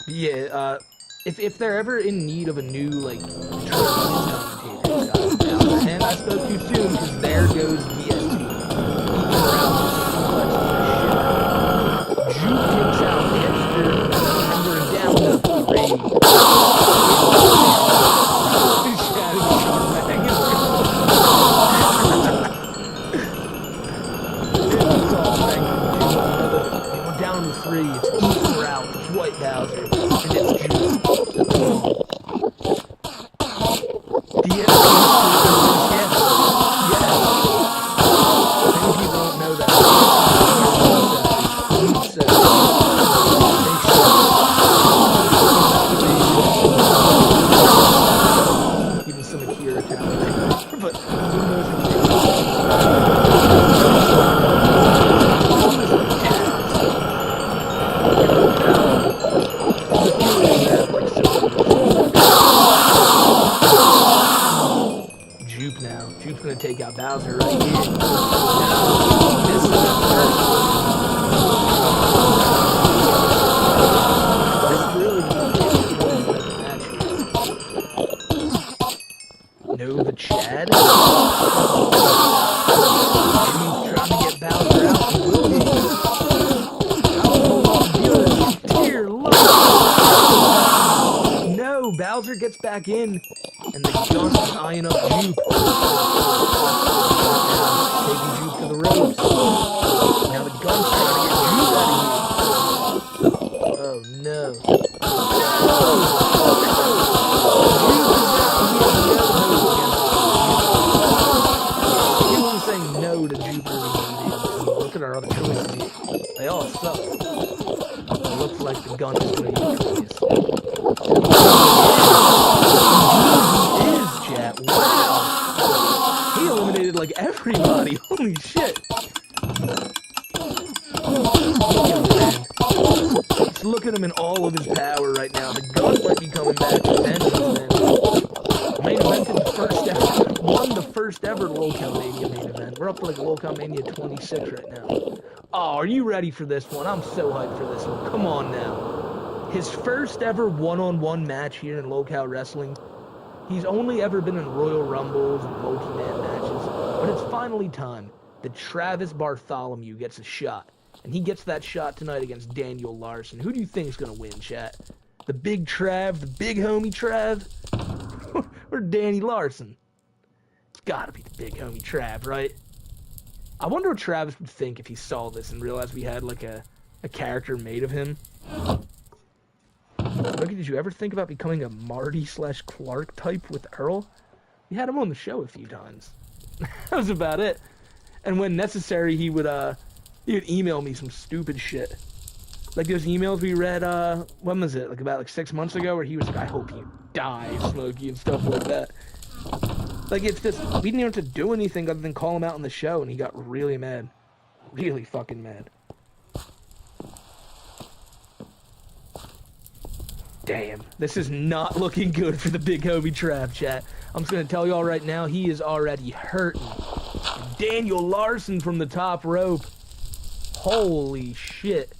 Yeah, if they're ever in need of a new, like, commentator, and I spoke too soon, because there goes DST. Juke kicks out Dexter, and we're down to 3. Down to 3, it's Ethan Ralph, it's White Bowser, and it's Juke. DSP yes. Many people don't know that. Even some Akira talent, but who knows? Juke now. Juke's gonna take out Bowser right here. This is the No, the Chad. Jimmy's trying to get Bowser out. Dear Lord. No, Bowser gets back in. And the gun is eyeing up Juke. Taking Juke to the ropes. Now the gun's trying to get Juke out of here. Oh no. People saying no to Juke anymore. Look at our other choices here. They all suck. It looks like the gun is going to use choice. Wow! He eliminated like everybody. Holy shit! Just look at him in all of his power right now. The gun might be coming back to vengeance, man. Main evented the first ever, won the first ever Lolcow Mania main event. We're up to like Lolcow Mania 26 right now. Oh, are you ready for this one? I'm so hyped for this one. Come on now. His first ever one-on-one match here in Local Wrestling. He's only ever been in Royal Rumbles and multi-man matches, but it's finally time that Travis Bartholomew gets a shot. And he gets that shot tonight against Daniel Larson. Who do you think is going to win, chat? The big Trav, the big homie Trav, or Danny Larson? It's got to be the big homie Trav, right? I wonder what Travis would think if he saw this and realized we had like a character made of him. Look, did you ever think about becoming a Marty/Clark type with Earl? We had him on the show a few times. That was about it. And when necessary, he would email me some stupid shit. Like those emails we read, when was it? Like about 6 months ago, where he was like, I hope you die, Smokey, and stuff like that. Like, it's just, we didn't even have to do anything other than call him out on the show, and he got really mad. Really fucking mad. Damn, this is not looking good for the big homie Trav, chat. I'm just gonna tell y'all right now, he is already hurting. Daniel Larson from the top rope. Holy shit.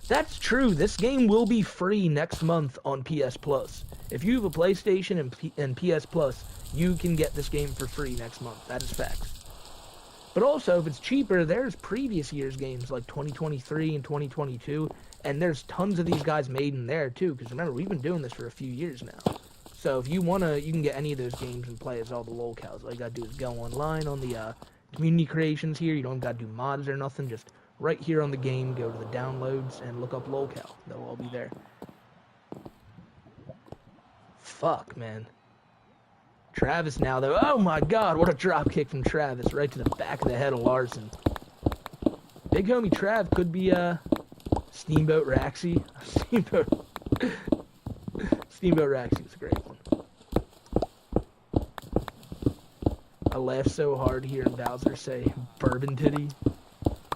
That's true, this game will be free next month on PS Plus. If you have a PlayStation and PS Plus, you can get this game for free next month. That is facts. But also, if it's cheaper, there's previous year's games like 2023 and 2022, and there's tons of these guys made in there too, because remember, we've been doing this for a few years now. So if you wanna, you can get any of those games and play as all the locals. All you gotta do is go online on the community creations here. You don't gotta do mods or nothing, just right here on the game, go to the downloads and look up local. They'll all be there. Fuck, man. Travis now, though. Oh my god, what a drop kick from Travis. Right to the back of the head of Larson. Big homie Trav could be, Steamboat Raxy. Steamboat Raxy was a great one. I laughed so hard hearing Bowser say, bourbon titty.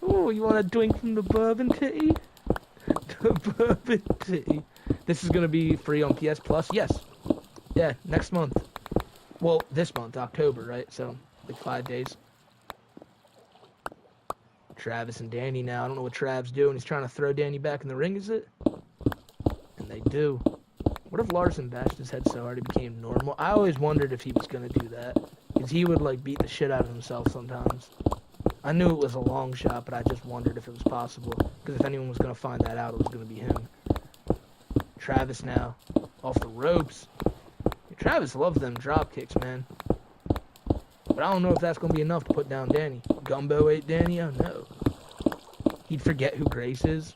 Oh, you want a drink from the bourbon titty? The bourbon titty. This is gonna be free on PS Plus? Yes. Yeah, next month. Well, this month, October, right? So, like 5 days. Travis and Danny now. I don't know what Trav's doing. He's trying to throw Danny back in the ring, is it? And they do. What if Larson bashed his head so hard he became normal? I always wondered if he was going to do that. Because he would, like, beat the shit out of himself sometimes. I knew it was a long shot, but I just wondered if it was possible. Because if anyone was going to find that out, it was going to be him. Travis now. Off the ropes. Travis loves them drop kicks, man. But I don't know if that's going to be enough to put down Danny. Gumbo ate Danny? Oh, no. He'd forget who Grace is?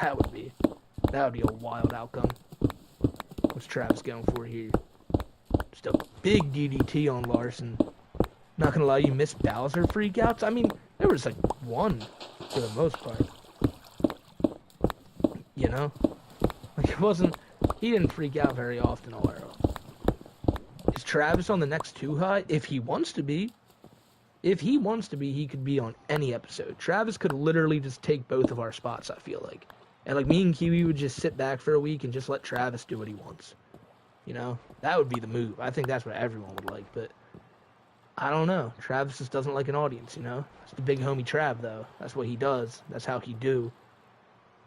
That would be a wild outcome. What's Travis going for here? Just a big DDT on Larson. Not going to lie, you missed Bowser freakouts? I mean, there was like one for the most part. You know? Like, it wasn't... He didn't freak out very often, all right. Is Travis on the next Too High? If he wants to be. If he wants to be, he could be on any episode. Travis could literally just take both of our spots, I feel like. And like me and Kiwi would just sit back for a week and just let Travis do what he wants. You know? That would be the move. I think that's what everyone would like, but I don't know. Travis just doesn't like an audience, you know? It's the big homie Trav, though. That's what he does. That's how he do.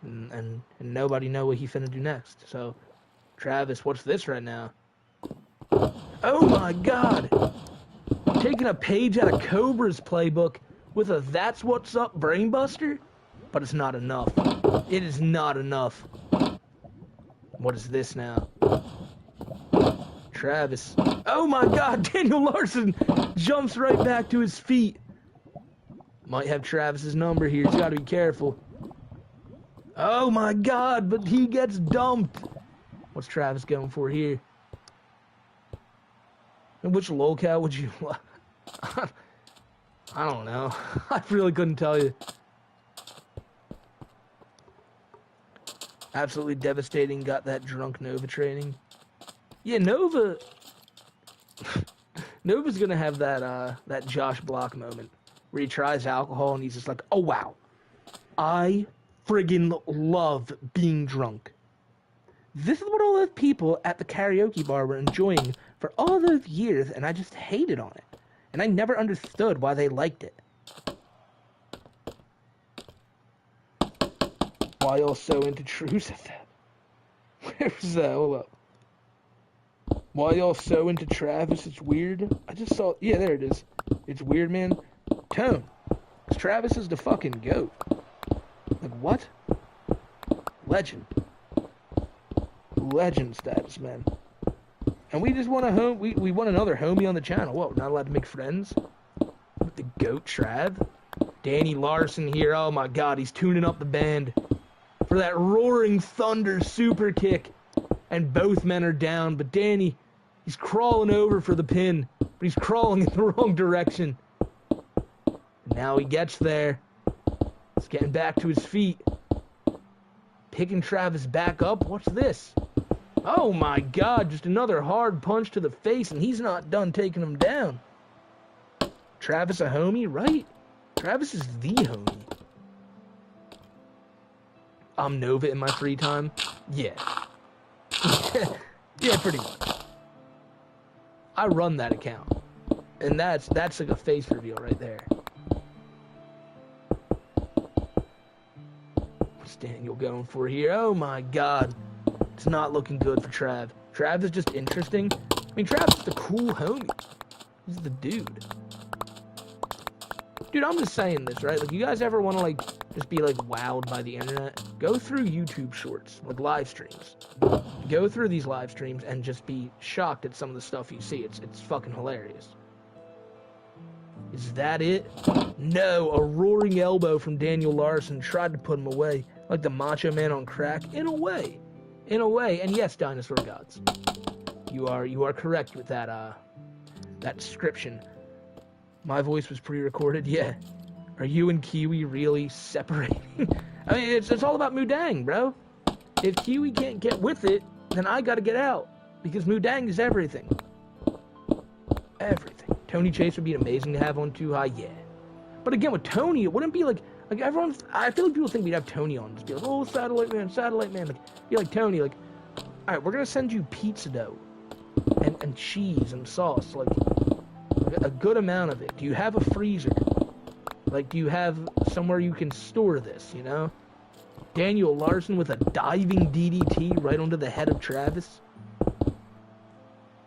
And nobody know what he finna do next. So, Travis, what's this right now? Oh my god! Taking a page out of Cobra's playbook with a That's What's Up brainbuster? But it's not enough. It is not enough. What is this now? Travis. Oh my god, Daniel Larson jumps right back to his feet. Might have Travis's number here, he's gotta be careful. Oh my god, but he gets dumped. What's Travis going for here? And which locale would you... I don't know. I really couldn't tell you. Absolutely devastating. Got that drunk Nova training. Yeah, Nova... Nova's gonna have that Josh Block moment where he tries alcohol and he's just like, oh wow, I friggin' love being drunk. This is what all those people at the karaoke bar were enjoying for all those years, and I just hated on it. And I never understood why they liked it. Why y'all so into truth at that? There's hold up. Why y'all so into Travis? It's weird. I just saw. Yeah, there it is. It's weird, man. Tone. 'Cause Travis is the fucking GOAT. Like, what? Legend. Legend status, man. And we just want a we want another homie on the channel. What, we're not allowed to make friends? With the GOAT Trav? Danny Larson here. Oh my god, he's tuning up the band for that Roaring Thunder super kick. And both men are down, but Danny, he's crawling over for the pin. But he's crawling in the wrong direction. Now he gets there. He's getting back to his feet. Picking Travis back up. What's this? Oh my god, just another hard punch to the face, and he's not done taking him down. Travis a homie, right? Travis is the homie. I'm Nova in my free time? Yeah. Yeah, pretty much. I run that account. And that's like a face reveal right there. What's Daniel going for here? Oh my god. It's not looking good for Trav. Trav is just interesting. I mean, Trav's just a cool homie. He's the dude. Dude, I'm just saying this, right? Like, you guys ever want to, like, just be, like, wowed by the internet? Go through YouTube shorts, like, live streams. Go through these live streams and just be shocked at some of the stuff you see. It's fucking hilarious. Is that it? No, a roaring elbow from Daniel Larson tried to put him away. Like the Macho Man on crack. In a way. In a way. And yes, Dinosaur Gods. You are correct with that description. My voice was pre-recorded, yeah. Are you and Kiwi really separating? I mean, it's all about Mudang, bro. If Kiwi can't get with it, then I gotta get out. Because Mudang is everything. Everything. Tony Chase would be amazing to have on Too High, yeah. But again, with Tony, it wouldn't be like everyone, I feel like people think we'd have Tony on. Just be like, oh, Satellite Man. Like, be like, Tony, like, alright, we're gonna send you pizza dough. And cheese and sauce, like a good amount of it. Do you have a freezer? Like, do you have somewhere you can store this, you know? Daniel Larson with a diving DDT right onto the head of Travis.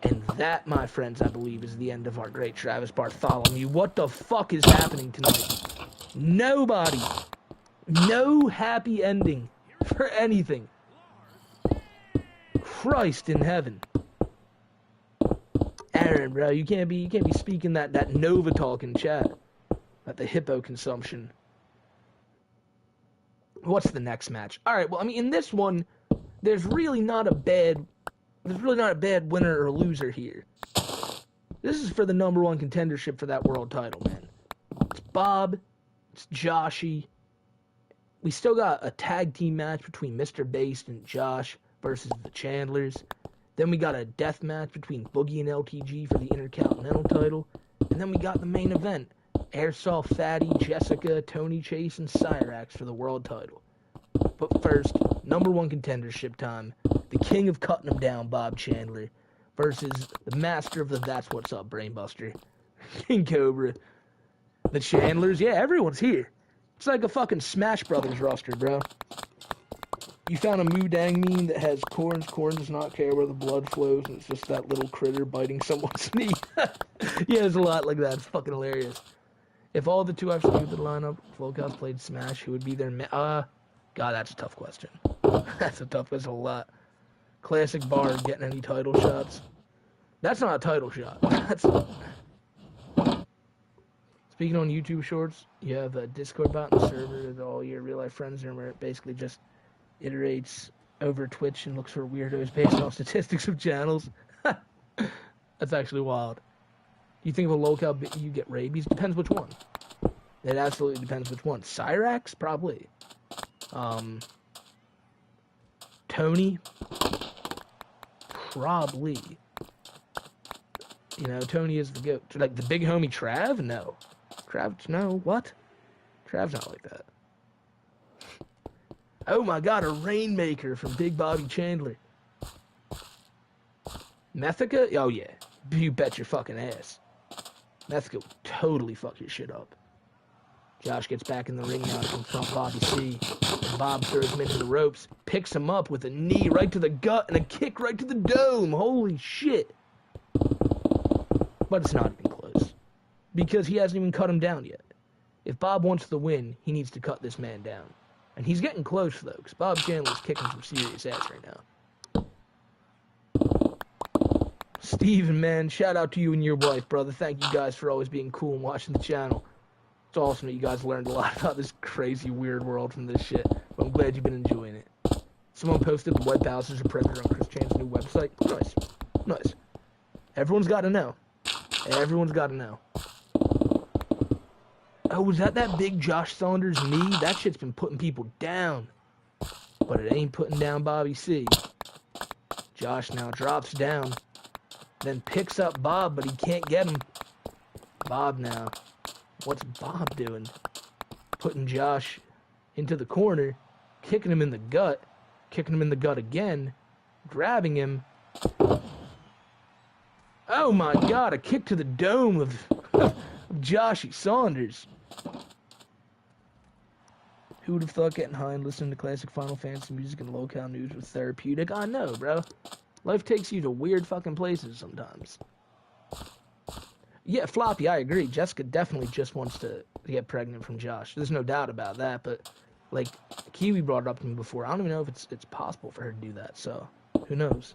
And that, my friends, I believe, is the end of our great Travis Bartholomew. What the fuck is happening tonight? Nobody. No happy ending for anything. Christ in heaven. Aaron, bro, you can't be speaking that Nova talk in chat. At the hippo consumption. What's the next match? Alright, well, I mean, in this one, there's really not a bad winner or loser here. This is for the #1 contendership for that world title, man. It's Bob, it's Joshy. We still got a tag team match between Mr. Based and Josh versus the Chandlers. Then we got a death match between Boogie and LTG for the Intercontinental title. And then we got the main event. Airsoft Fatty, Jessica, Tony Chase, and Cyrax for the world title. But first, #1 contendership time. The king of cutting them down, Bob Chandler, versus the master of the That's What's Up, Brainbuster, King Cobra. The Chandlers, yeah, everyone's here. It's like a fucking Smash Brothers roster, bro. You found a Mudang meme that has corns. Corn does not care where the blood flows, and it's just that little critter biting someone's knee. Yeah, there's a lot like that. It's fucking hilarious. If all the 2F stupid lineup Volkos played Smash, who would be their God, that's a tough question. That's a lot. Classic Bard getting any title shots? That's not a title shot. That's Speaking on YouTube Shorts, you have a Discord bot and server that all your real life friends are, where it basically just iterates over Twitch and looks for weirdos based on statistics of channels. That's actually wild. Do you think of a locale you get rabies? Depends which one. It absolutely depends which one. Cyrax? Probably. Tony? Probably. You know, Tony is the goat. Like, the big homie Trav? No. Trav, no. What? Trav's not like that. Oh my god, a Rainmaker from Big Bobby Chandler. Methica? Oh yeah. You bet your fucking ass. Methica will totally fuck your shit up. Josh gets back in the ring now to confront Bobby C. And Bob throws him into the ropes, picks him up with a knee right to the gut and a kick right to the dome. Holy shit. But it's not even close. Because he hasn't even cut him down yet. If Bob wants the win, he needs to cut this man down. And he's getting close, though, because Bob Chandler's kicking some serious ass right now. Steven, man, shout out to you and your wife, brother. Thank you guys for always being cool and watching the channel. It's awesome that you guys learned a lot about this crazy, weird world from this shit. But I'm glad you've been enjoying it. Someone posted the Web Palace is a predator on Chris Chan's new website. Nice. Nice. Everyone's got to know. Everyone's got to know. Oh, was that big Josh Saunders knee? That shit's been putting people down. But it ain't putting down Bobby C. Josh now drops down. Then picks up Bob, but he can't get him. Bob now. What's Bob doing? Putting Josh into the corner, kicking him in the gut, kicking him in the gut again, grabbing him. Oh my God, a kick to the dome of Joshy Saunders. Who would have thought getting high and listening to classic Final Fantasy music and locale news was therapeutic? I know, bro. Life takes you to weird fucking places sometimes. Yeah, Floppy, I agree. Jessica definitely just wants to get pregnant from Josh. There's no doubt about that, but, like, Kiwi brought it up to me before. I don't even know if it's possible for her to do that, so who knows?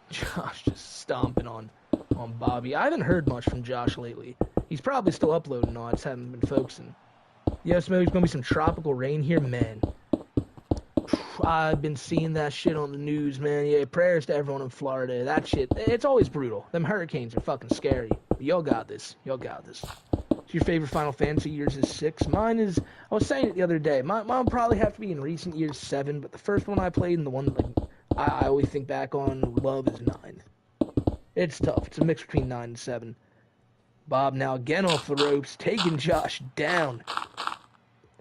Josh just stomping on Bobby. I haven't heard much from Josh lately. He's probably still uploading on. I just haven't been focusing. Yeah, Smokey's gonna be some tropical rain here, man. I've been seeing that shit on the news, man. Yeah, prayers to everyone in Florida. That shit, it's always brutal. Them hurricanes are fucking scary. But y'all got this. Y'all got this. Is your favorite Final Fantasy years is 6? Mine is, I was saying it the other day, mine will probably have to be in recent years 7, but the first one I played and the one like I always think back on love is 9. It's tough. It's a mix between 9 and 7. Bob now again off the ropes, taking Josh down.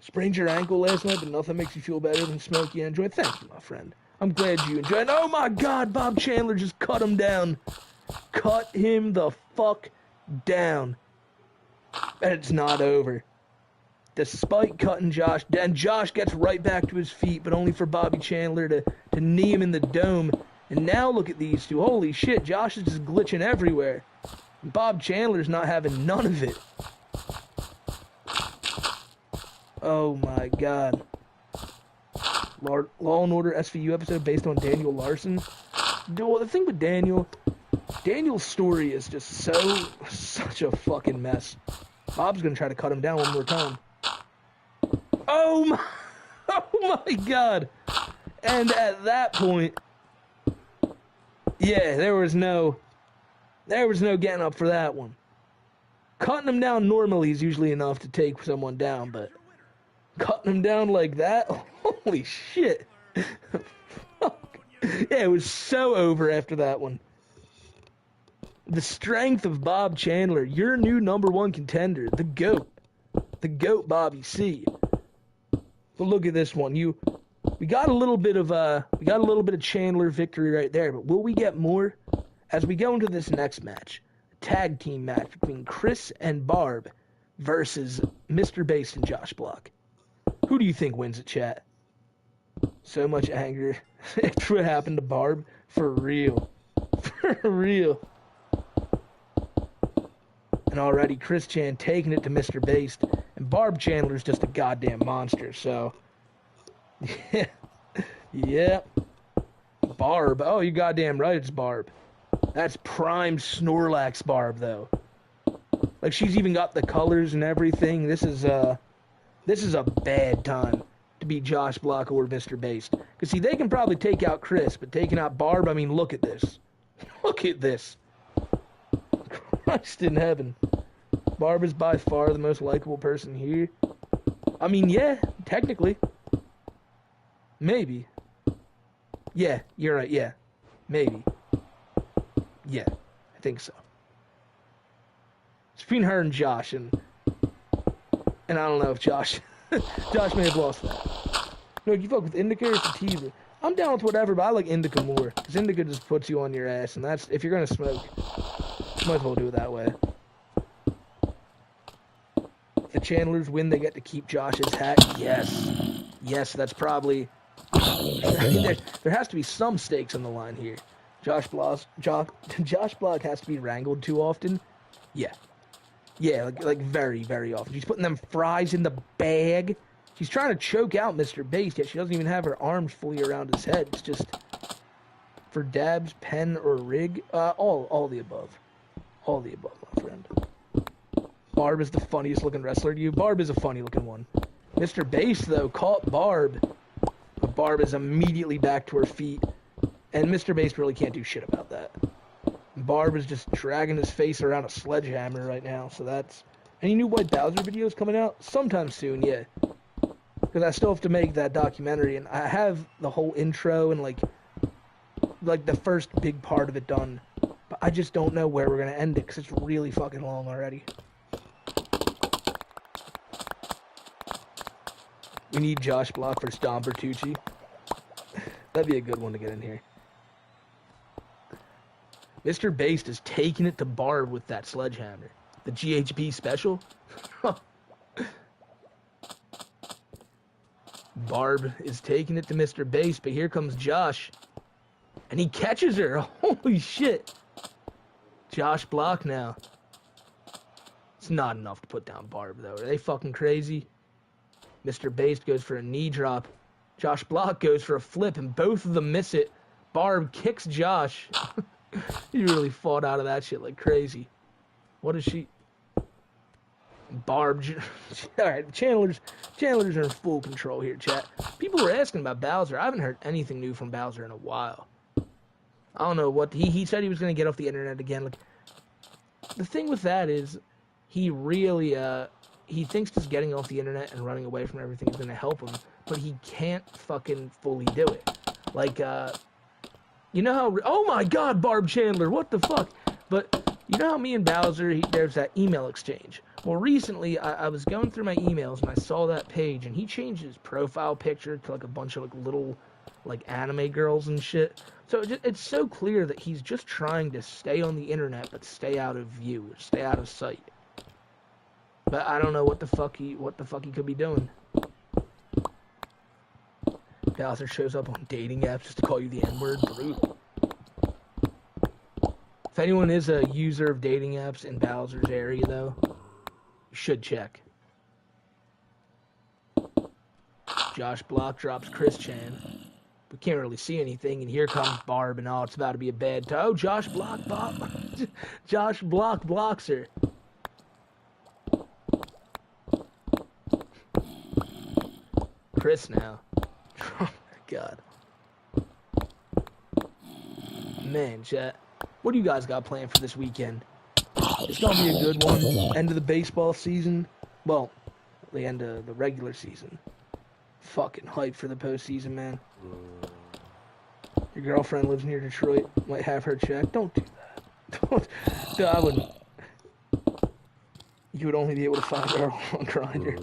Sprained your ankle last night, but nothing makes you feel better than Smokey Android. Thank you, my friend. I'm glad you enjoyed. Oh my God, Bob Chandler just cut him down. Cut him the fuck down. And it's not over. Despite cutting Josh down, Josh gets right back to his feet, but only for Bobby Chandler to knee him in the dome. And now look at these two. Holy shit, Josh is just glitching everywhere. And Bob Chandler's not having none of it. Oh my God. Law and Order SVU episode based on Daniel Larson. Well, the thing with Daniel's story is just such a fucking mess. Bob's gonna try to cut him down one more time. Oh my God. And at that point, yeah, there was no getting up for that one. Cutting him down normally is usually enough to take someone down, but cutting him down like that? Holy shit. Fuck. Yeah, it was so over after that one. The strength of Bob Chandler, your new #1 contender, the GOAT. The GOAT Bobby C. But look at this one. We got a little bit of Chandler victory right there, but will we get more as we go into this next match? A tag team match between Chris and Barb versus Mr. Based and Josh Block. Who do you think wins it, chat? So much anger after what happened to Barb. For real. For real. And already Chris Chan taking it to Mr. Based. And Barb Chandler's just a goddamn monster, so. Yeah. Yeah. Barb. Oh, you're goddamn right, it's Barb. That's prime Snorlax Barb, though. Like, she's even got the colors and everything. This is a bad time to beat Josh Block or Mr. Based. Because, see, they can probably take out Chris, but taking out Barb, I mean, look at this. Look at this. Christ in heaven. Barb is by far the most likable person here. I mean, yeah, technically. Maybe. Yeah, you're right, yeah. Maybe. Yeah, I think so. It's between her and Josh, and I don't know if Josh may have lost that. No, you fuck with Indica or Sativa? I'm down with whatever, but I like Indica more. Because Indica just puts you on your ass, and that's, if you're going to smoke, you might as well do it that way. if the Chandlers win, they get to keep Josh's hat. Yes, that's probably. I mean, there has to be some stakes on the line here. Josh Block has to be wrangled too often. Yeah, like very, very often. She's putting them fries in the bag. She's trying to choke out Mr. Bass, yet she doesn't even have her arms fully around his head. It's just for dabs, pen, or rig. All the above. All the above, my friend. Barb is the funniest looking wrestler to you. Barb is a funny looking one. Mr. Bass, though, caught Barb. But Barb is immediately back to her feet. And Mr. Bass really can't do shit about that. Barb is just dragging his face around a sledgehammer right now. So that's... Any new White Bowser videos coming out? Sometime soon, yeah. Because I still have to make that documentary. And I have the whole intro and like the first big part of it done. But I just don't know where we're going to end it. Because it's really fucking long already. We need Josh Block for Stomp Bertucci. That'd be a good one to get in here. Mr. Bass is taking it to Barb with that sledgehammer. The GHB special? Barb is taking it to Mr. Bass, but here comes Josh. And he catches her. Holy shit. Josh Block now. It's not enough to put down Barb, though. Are they fucking crazy? Mr. Bass goes for a knee drop. Josh Block goes for a flip, and both of them miss it. Barb kicks Josh. He really fought out of that shit like crazy. What is she? Barb. Alright, Chandlers are in full control here, chat. People were asking about Bowser. I haven't heard anything new from Bowser in a while. I don't know what... He said he was going to get off the internet again. Like, the thing with that is, he really... he thinks just getting off the internet and running away from everything is going to help him, but he can't fucking fully do it. Like, you know how... Oh my god, Barb Chandler, what the fuck? But, you know how me and Bowser, there's that email exchange. Well, recently, I was going through my emails, and I saw that page, and he changed his profile picture to, like, a bunch of, like, little, like, anime girls and shit. So, it's so clear that he's just trying to stay on the internet, but stay out of view, stay out of sight. But I don't know what the fuck he could be doing. Bowser shows up on dating apps just to call you the N-word. Brutal. If anyone is a user of dating apps in Bowser's area, though, you should check. Josh Block drops Chris Chan. We can't really see anything, and here comes Barb, and it's about to be a bad time. Oh, Josh Block blocks her. Chris now. Oh my god. Man, chat. What do you guys got planned for this weekend? It's gonna be a good one. End of the baseball season. Well, the end of the regular season. Fucking hype for the postseason, man. Your girlfriend lives near Detroit. Might have her check. Don't do that. Don't. I wouldn't. You would only be able to find her on Grindr.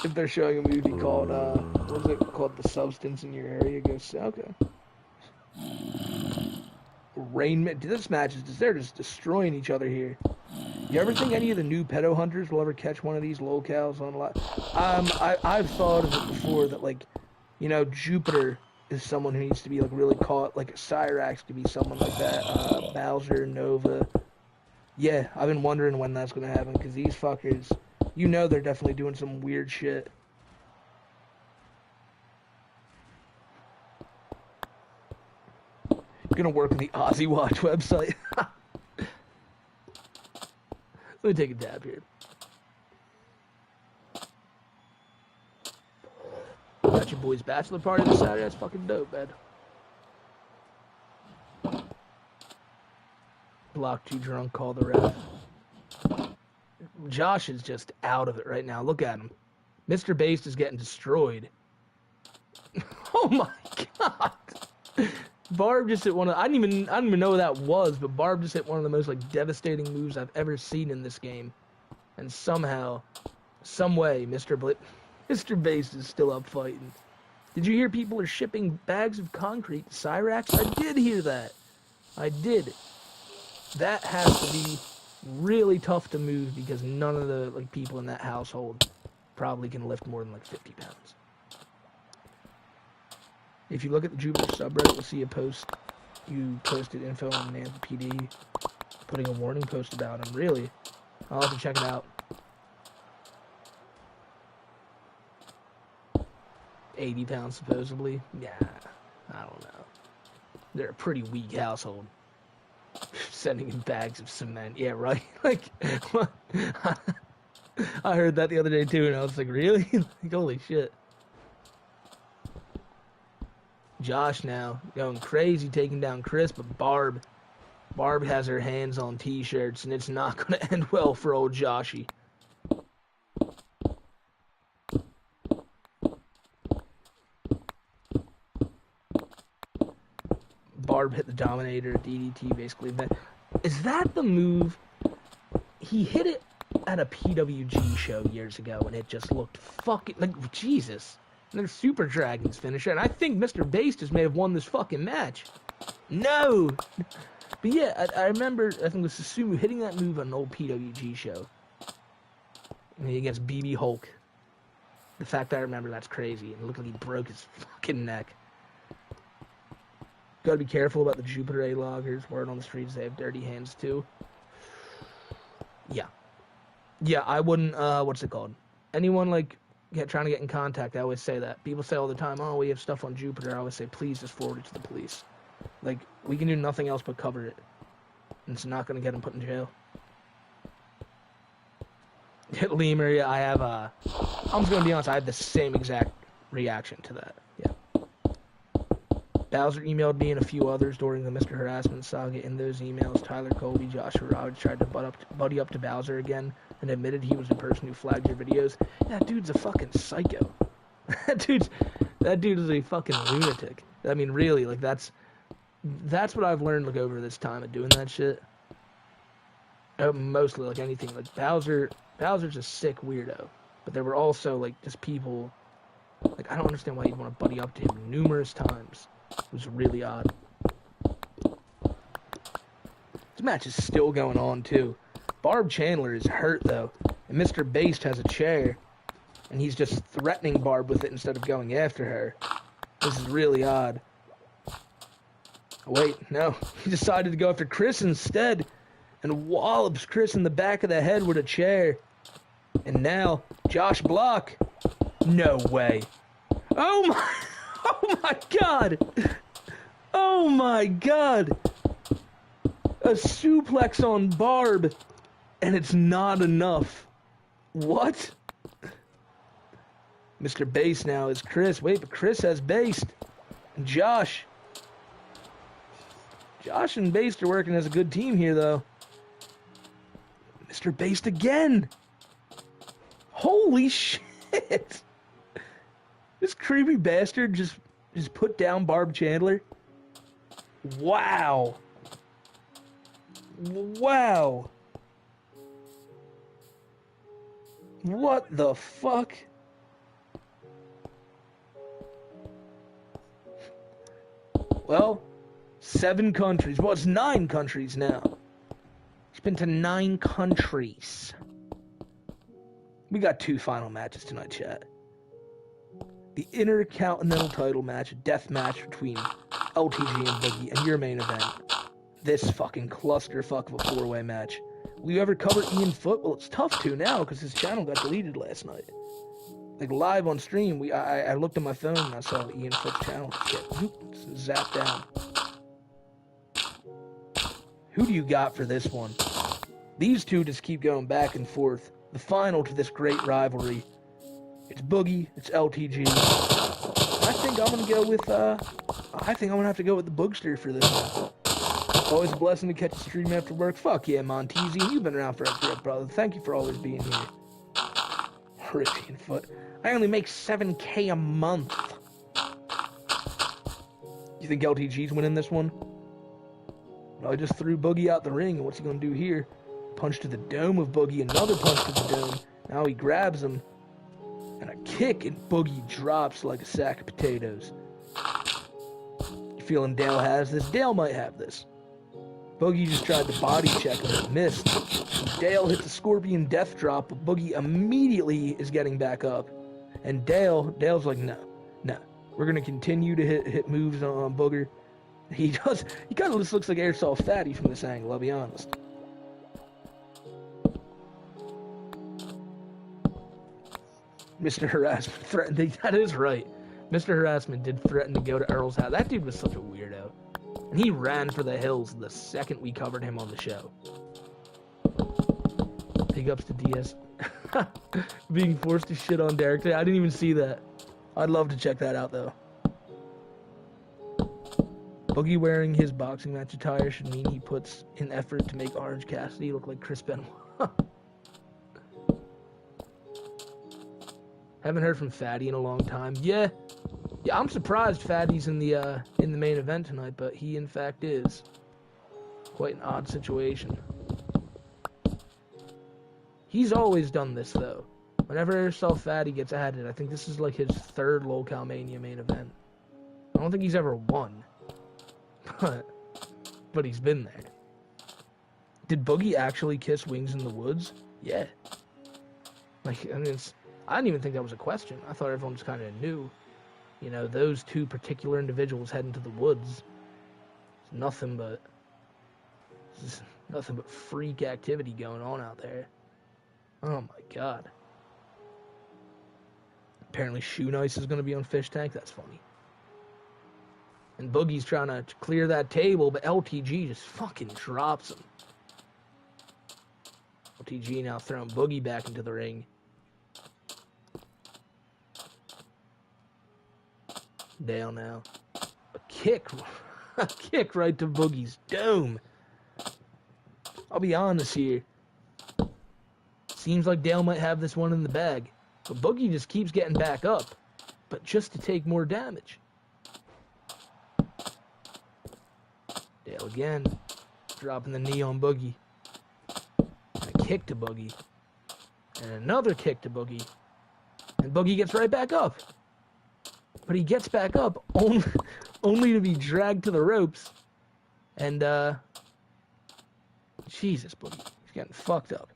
If they're showing a movie called, what was it called? The Substance in your area, go see. Okay. Rainman. This match is they're just destroying each other here. You ever think any of the new pedo hunters will ever catch one of these locals on live? I've thought of it before that, like, you know, Jupiter is someone who needs to be, like, really caught. Like, Cyrax could be someone like that. Bowser, Nova. Yeah, I've been wondering when that's gonna happen, because these fuckers, you know, they're definitely doing some weird shit. Gonna work on the Aussie Watch website. Let me take a dab here. Got your boy's bachelor party this Saturday. That's fucking dope, man. Block too drunk, call the ref. Josh is just out of it right now. Look at him. Mr. Bass is getting destroyed. Oh my god. Barb just hit one of... I don't even know what that was, but Barb just hit one of the most, like, devastating moves I've ever seen in this game. And somehow, some way, Mr. Bass is still up fighting. Did you hear people are shipping bags of concrete to Cyrax? I did hear that. I did. That has to be really tough to move because none of the like people in that household probably can lift more than like 50 pounds. If you look at the Jupiter subreddit, you'll see a post. You posted info on Nampa PD, putting a warning post about him. Really, I'll have to check it out. 80 pounds supposedly. Yeah, I don't know. They're a pretty weak household. Sending in bags of cement. Yeah, right? Like, I heard that the other day too, and I was like, really? Like, holy shit. Josh now going crazy, taking down Chris, but Barb has her hands on t-shirts, and it's not going to end well for old Joshy. Barb hit the Dominator, DDT basically. Is that the move? He hit it at a PWG show years ago, and it just looked fucking like Jesus. And there's Super Dragon's finisher, and I think Mr. Bastos may have won this fucking match. No! But yeah, I remember, I think it was Susumu hitting that move on an old PWG show. And against BB Hulk. The fact that I remember, that's crazy. And it looked like he broke his fucking neck. Gotta be careful about the Jupiter A-loggers. Word on the streets, they have dirty hands too. Yeah. Yeah, I wouldn't, what's it called? Anyone, like, trying to get in contact, I always say that. People say all the time, oh, we have stuff on Jupiter. I always say, please just forward it to the police. Like, we can do nothing else but cover it. And it's not gonna get them put in jail. Lemur, yeah, I have, I'm just gonna be honest, I had the same exact reaction to that. Yeah. Bowser emailed me and a few others during the Mr. Harassment saga. In those emails, Tyler Colby, Joshua Roberts tried to buddy up to Bowser again and admitted he was the person who flagged your videos. That dude's a fucking psycho. that dude is a fucking lunatic. I mean, really, like, that's what I've learned, like, over this time of doing that shit. Mostly, like, anything. Like, Bowser's a sick weirdo. But there were also, like, just people, like, I don't understand why you'd want to buddy up to him numerous times. It was really odd. This match is still going on, too. Barb Chandler is hurt, though. And Mr. Based has a chair. And he's just threatening Barb with it instead of going after her. This is really odd. Wait, no. He decided to go after Chris instead. And wallops Chris in the back of the head with a chair. And now, Josh Block. No way. Oh my god. Oh my god. A suplex on Barb. And it's not enough. What? Mr. Base now is Chris. Wait, but Chris has Based. And Josh and Based are working as a good team here, though. Mr. Based again. Holy shit. This creepy bastard just put down Barb Chandler. Wow. Wow. What the fuck? Well, 7 countries. Well, it's 9 countries now. It's been to 9 countries. We got 2 final matches tonight, chat. The Intercontinental title match, a death match between LTG and Boogie, and your main event. This fucking clusterfuck of a 4-way match. Will you ever cover Ian Foot? Well, it's tough to now, because his channel got deleted last night. Like, live on stream, I looked at my phone and I saw Ian Foot's channel just get zapped down. Who do you got for this one? These two just keep going back and forth. The final to this great rivalry. It's Boogie, it's LTG. I think I'm gonna go with, I think I'm gonna have to go with the Boogster for this one. Always a blessing to catch a stream after work. Fuck yeah, Montezi, you've been around forever, brother. Thank you for always being here. Ripping Foot. I only make $7K a month. You think LTG's winning this one? Well, I just threw Boogie out the ring, and what's he gonna do here? Punch to the dome of Boogie, another punch to the dome. Now he grabs him, and a kick, and Boogie drops like a sack of potatoes. You feeling Dale has this? Dale might have this. Boogie just tried to body check him and missed. Dale hit the Scorpion Death Drop, but Boogie immediately is getting back up. And Dale's like, no. We're going to continue to hit moves on Booger. He kind of just looks like Airsoft Fatty from this angle, I'll be honest. Mr. Harassment threatened, that is right. Mr. Harassment did threaten to go to Earl's house. That dude was such a weirdo. And he ran for the hills the second we covered him on the show. Big ups to DS. Being forced to shit on Derek today. I didn't even see that. I'd love to check that out, though. Boogie wearing his boxing match attire should mean he puts in effort to make Orange Cassidy look like Chris Benoit. Haven't heard from Fatty in a long time. Yeah, I'm surprised Fatty's in the main event tonight, but he in fact is. Quite an odd situation. He's always done this though. Whenever Airsoft Fatty gets added, I think this is like his third Locale Mania main event. I don't think he's ever won, but he's been there. Did Boogie actually kiss Wings in the Woods? Yeah. Like, I mean, I didn't even think that was a question. I thought everyone just kind of knew. You know, those two particular individuals heading to the woods. It's nothing but freak activity going on out there. Oh my god. Apparently Shoe Nice is going to be on Fish Tank. That's funny. And Boogie's trying to clear that table, but LTG just fucking drops him. LTG now throwing Boogie back into the ring. Dale now. A kick right to Boogie's dome. I'll be honest here. Seems like Dale might have this one in the bag. But Boogie just keeps getting back up. But just to take more damage. Dale again. Dropping the knee on Boogie. And a kick to Boogie. And another kick to Boogie. And Boogie gets right back up. But he gets back up only to be dragged to the ropes. And, Jesus, Boogie. He's getting fucked up.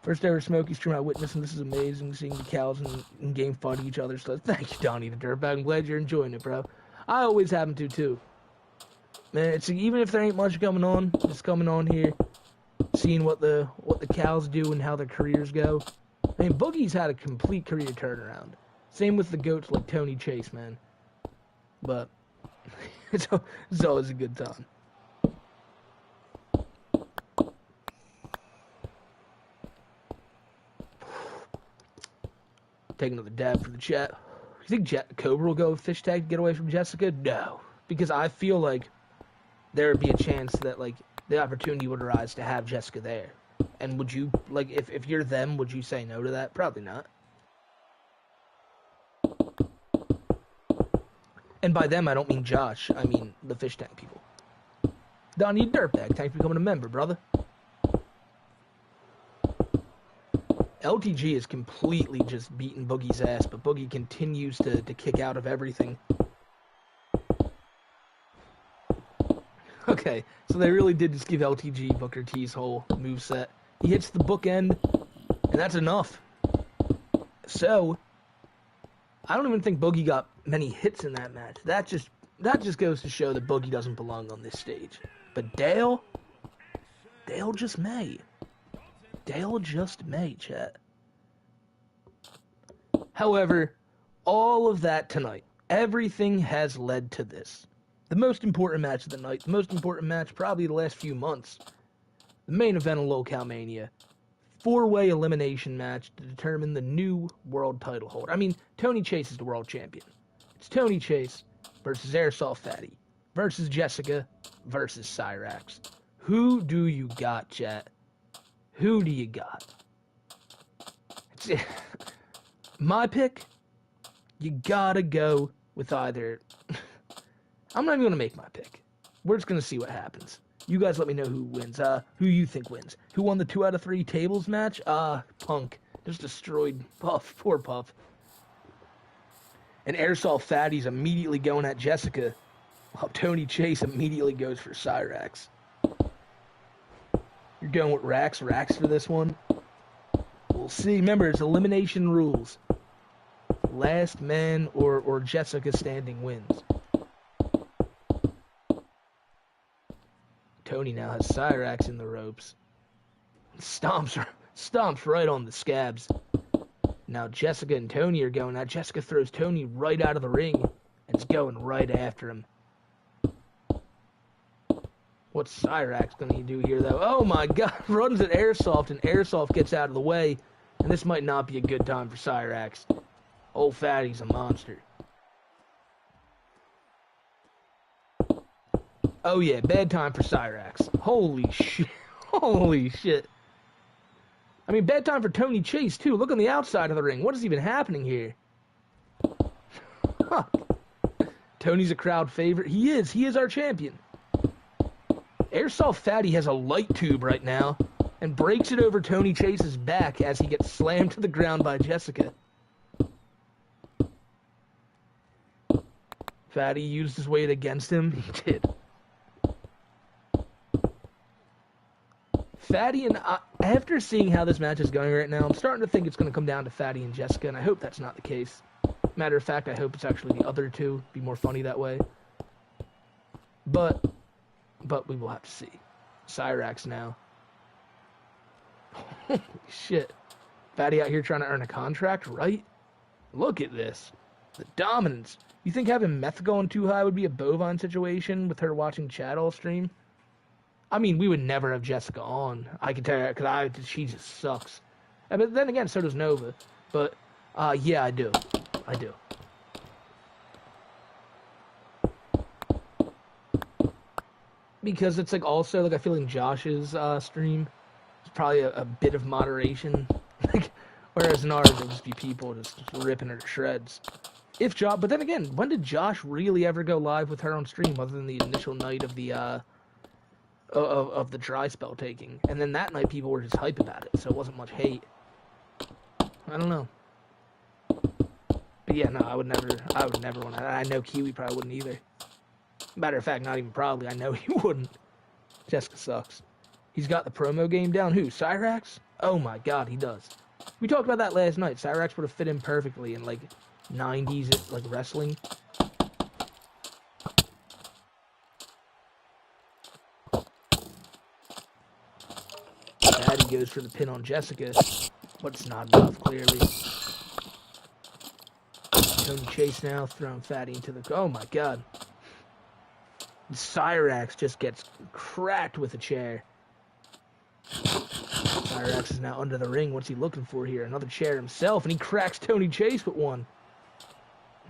First ever Smokey stream I witnessed, and this is amazing, seeing the cows in game fight each other. So thank you, Donnie the Dirtbag. I'm glad you're enjoying it, bro. I always happen to, too. Man, it's even if there ain't much going on, just coming on here, seeing what the cows do and how their careers go. I mean, Boogie's had a complete career turnaround. Same with the goats like Tony Chase, man. But it's always a good time. Take another dab for the chat. You think Cobra will go with Fish Tag to get away from Jessica? No. Because I feel like there would be a chance that, like, the opportunity would arise to have Jessica there. And would you, like, if you're them, would you say no to that? Probably not. And by them, I don't mean Josh. I mean the Fish Tank people. Donnie Dirtbag, thanks for becoming a member, brother. LTG is completely just beating Boogie's ass, but Boogie continues to kick out of everything. Okay, so they really did just give LTG Booker T's whole moveset. He hits the bookend, and that's enough. So, I don't even think Boogie got many hits in that match. That just goes to show that Boogie doesn't belong on this stage. But Dale just may. Dale just may, chat. However, all of that tonight, everything has led to this. The most important match of the night, the most important match probably the last few months. The main event of Locale Mania. 4-way elimination match to determine the new world title holder. I mean, Tony Chase is the world champion. It's Tony Chase versus Airsoft Fatty versus Jessica versus Cyrax. Who do you got, chat? Who do you got? My pick, you gotta go with either... I'm not even gonna make my pick. We're just gonna see what happens. You guys let me know who wins. Who you think wins. Who won the 2 out of 3 tables match? Punk. Just destroyed Puff. Poor Puff. And Airsoft Fatty's immediately going at Jessica, while Tony Chase immediately goes for Cyrax. You're going with Rax for this one. We'll see. Remember, it's elimination rules. Last man or Jessica standing wins. Tony now has Cyrax in the ropes. Stomps right on the scabs. Now Jessica and Tony are going out. Jessica throws Tony right out of the ring and is going right after him. What's Cyrax going to do here, though? Oh my god, runs at Airsoft, and Airsoft gets out of the way. And this might not be a good time for Cyrax. Old Fatty's a monster. Oh yeah, bad time for Cyrax. Holy shit. Holy shit. I mean, bad time for Tony Chase, too. Look on the outside of the ring. What is even happening here? Huh. Tony's a crowd favorite. He is our champion. Airsoft Fatty has a light tube right now and breaks it over Tony Chase's back as he gets slammed to the ground by Jessica. Fatty used his weight against him. He did. Fatty and I, after seeing how this match is going right now, I'm starting to think it's going to come down to Fatty and Jessica, and I hope that's not the case. Matter of fact, I hope it's actually the other two. Be more funny that way. But we will have to see. Cyrax now. Holy shit. Fatty out here trying to earn a contract, right? Look at this. The dominance. You think having Meth going too high would be a bovine situation with her watching Chad all stream? I mean, we would never have Jessica on. I can tell you, because she just sucks. But then again, so does Nova. But, yeah, I do. I do. Because it's like also, like, I feel in Josh's stream, it's probably a bit of moderation. Like, whereas in ours, it'll just be people just ripping her to shreds. But then again, when did Josh really ever go live with her on stream other than the initial night of the, of the dry spell taking? And then that night people were just hype about it, so it wasn't much hate. I don't know. But yeah, no, I would never want to. I know Kiwi probably wouldn't either. Matter of fact, not even probably, I know he wouldn't. Jessica sucks. He's got the promo game down. Who? Cyrax? Oh my god, he does. We talked about that last night. Cyrax would have fit in perfectly in, like, 90s, like, wrestling. Fatty goes for the pin on Jessica, but it's not enough, clearly. Tony Chase now throwing Fatty into the... Oh my god. Cyrax just gets cracked with a chair. Cyrax is now under the ring. What's he looking for here? Another chair himself, and he cracks Tony Chase with one.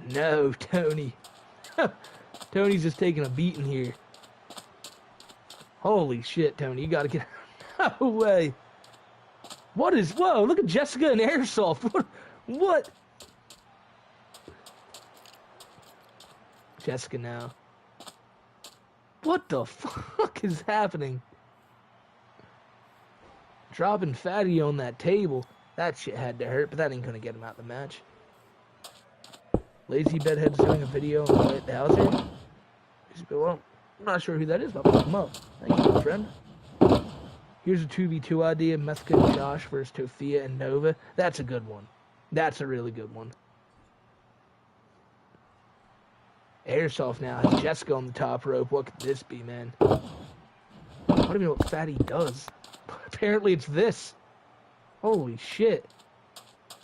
No, Tony. Tony's just taking a beating here. Holy shit, Tony. You gotta get... No way. What is... Whoa, look at Jessica and Airsoft. What? Jessica now. What the fuck is happening? Dropping Fatty on that table. That shit had to hurt, but that ain't gonna get him out of the match. Lazy Bedhead's doing a video on Wyatt Dowser. Well, I'm not sure who that is, but I'll pick him up. Thank you, friend. Here's a 2v2 idea. Methka and Josh versus Tofia and Nova. That's a good one. That's a really good one. Airsoft now has Jessica on the top rope. What could this be, man? I don't even know what Fatty does. Apparently it's this. Holy shit.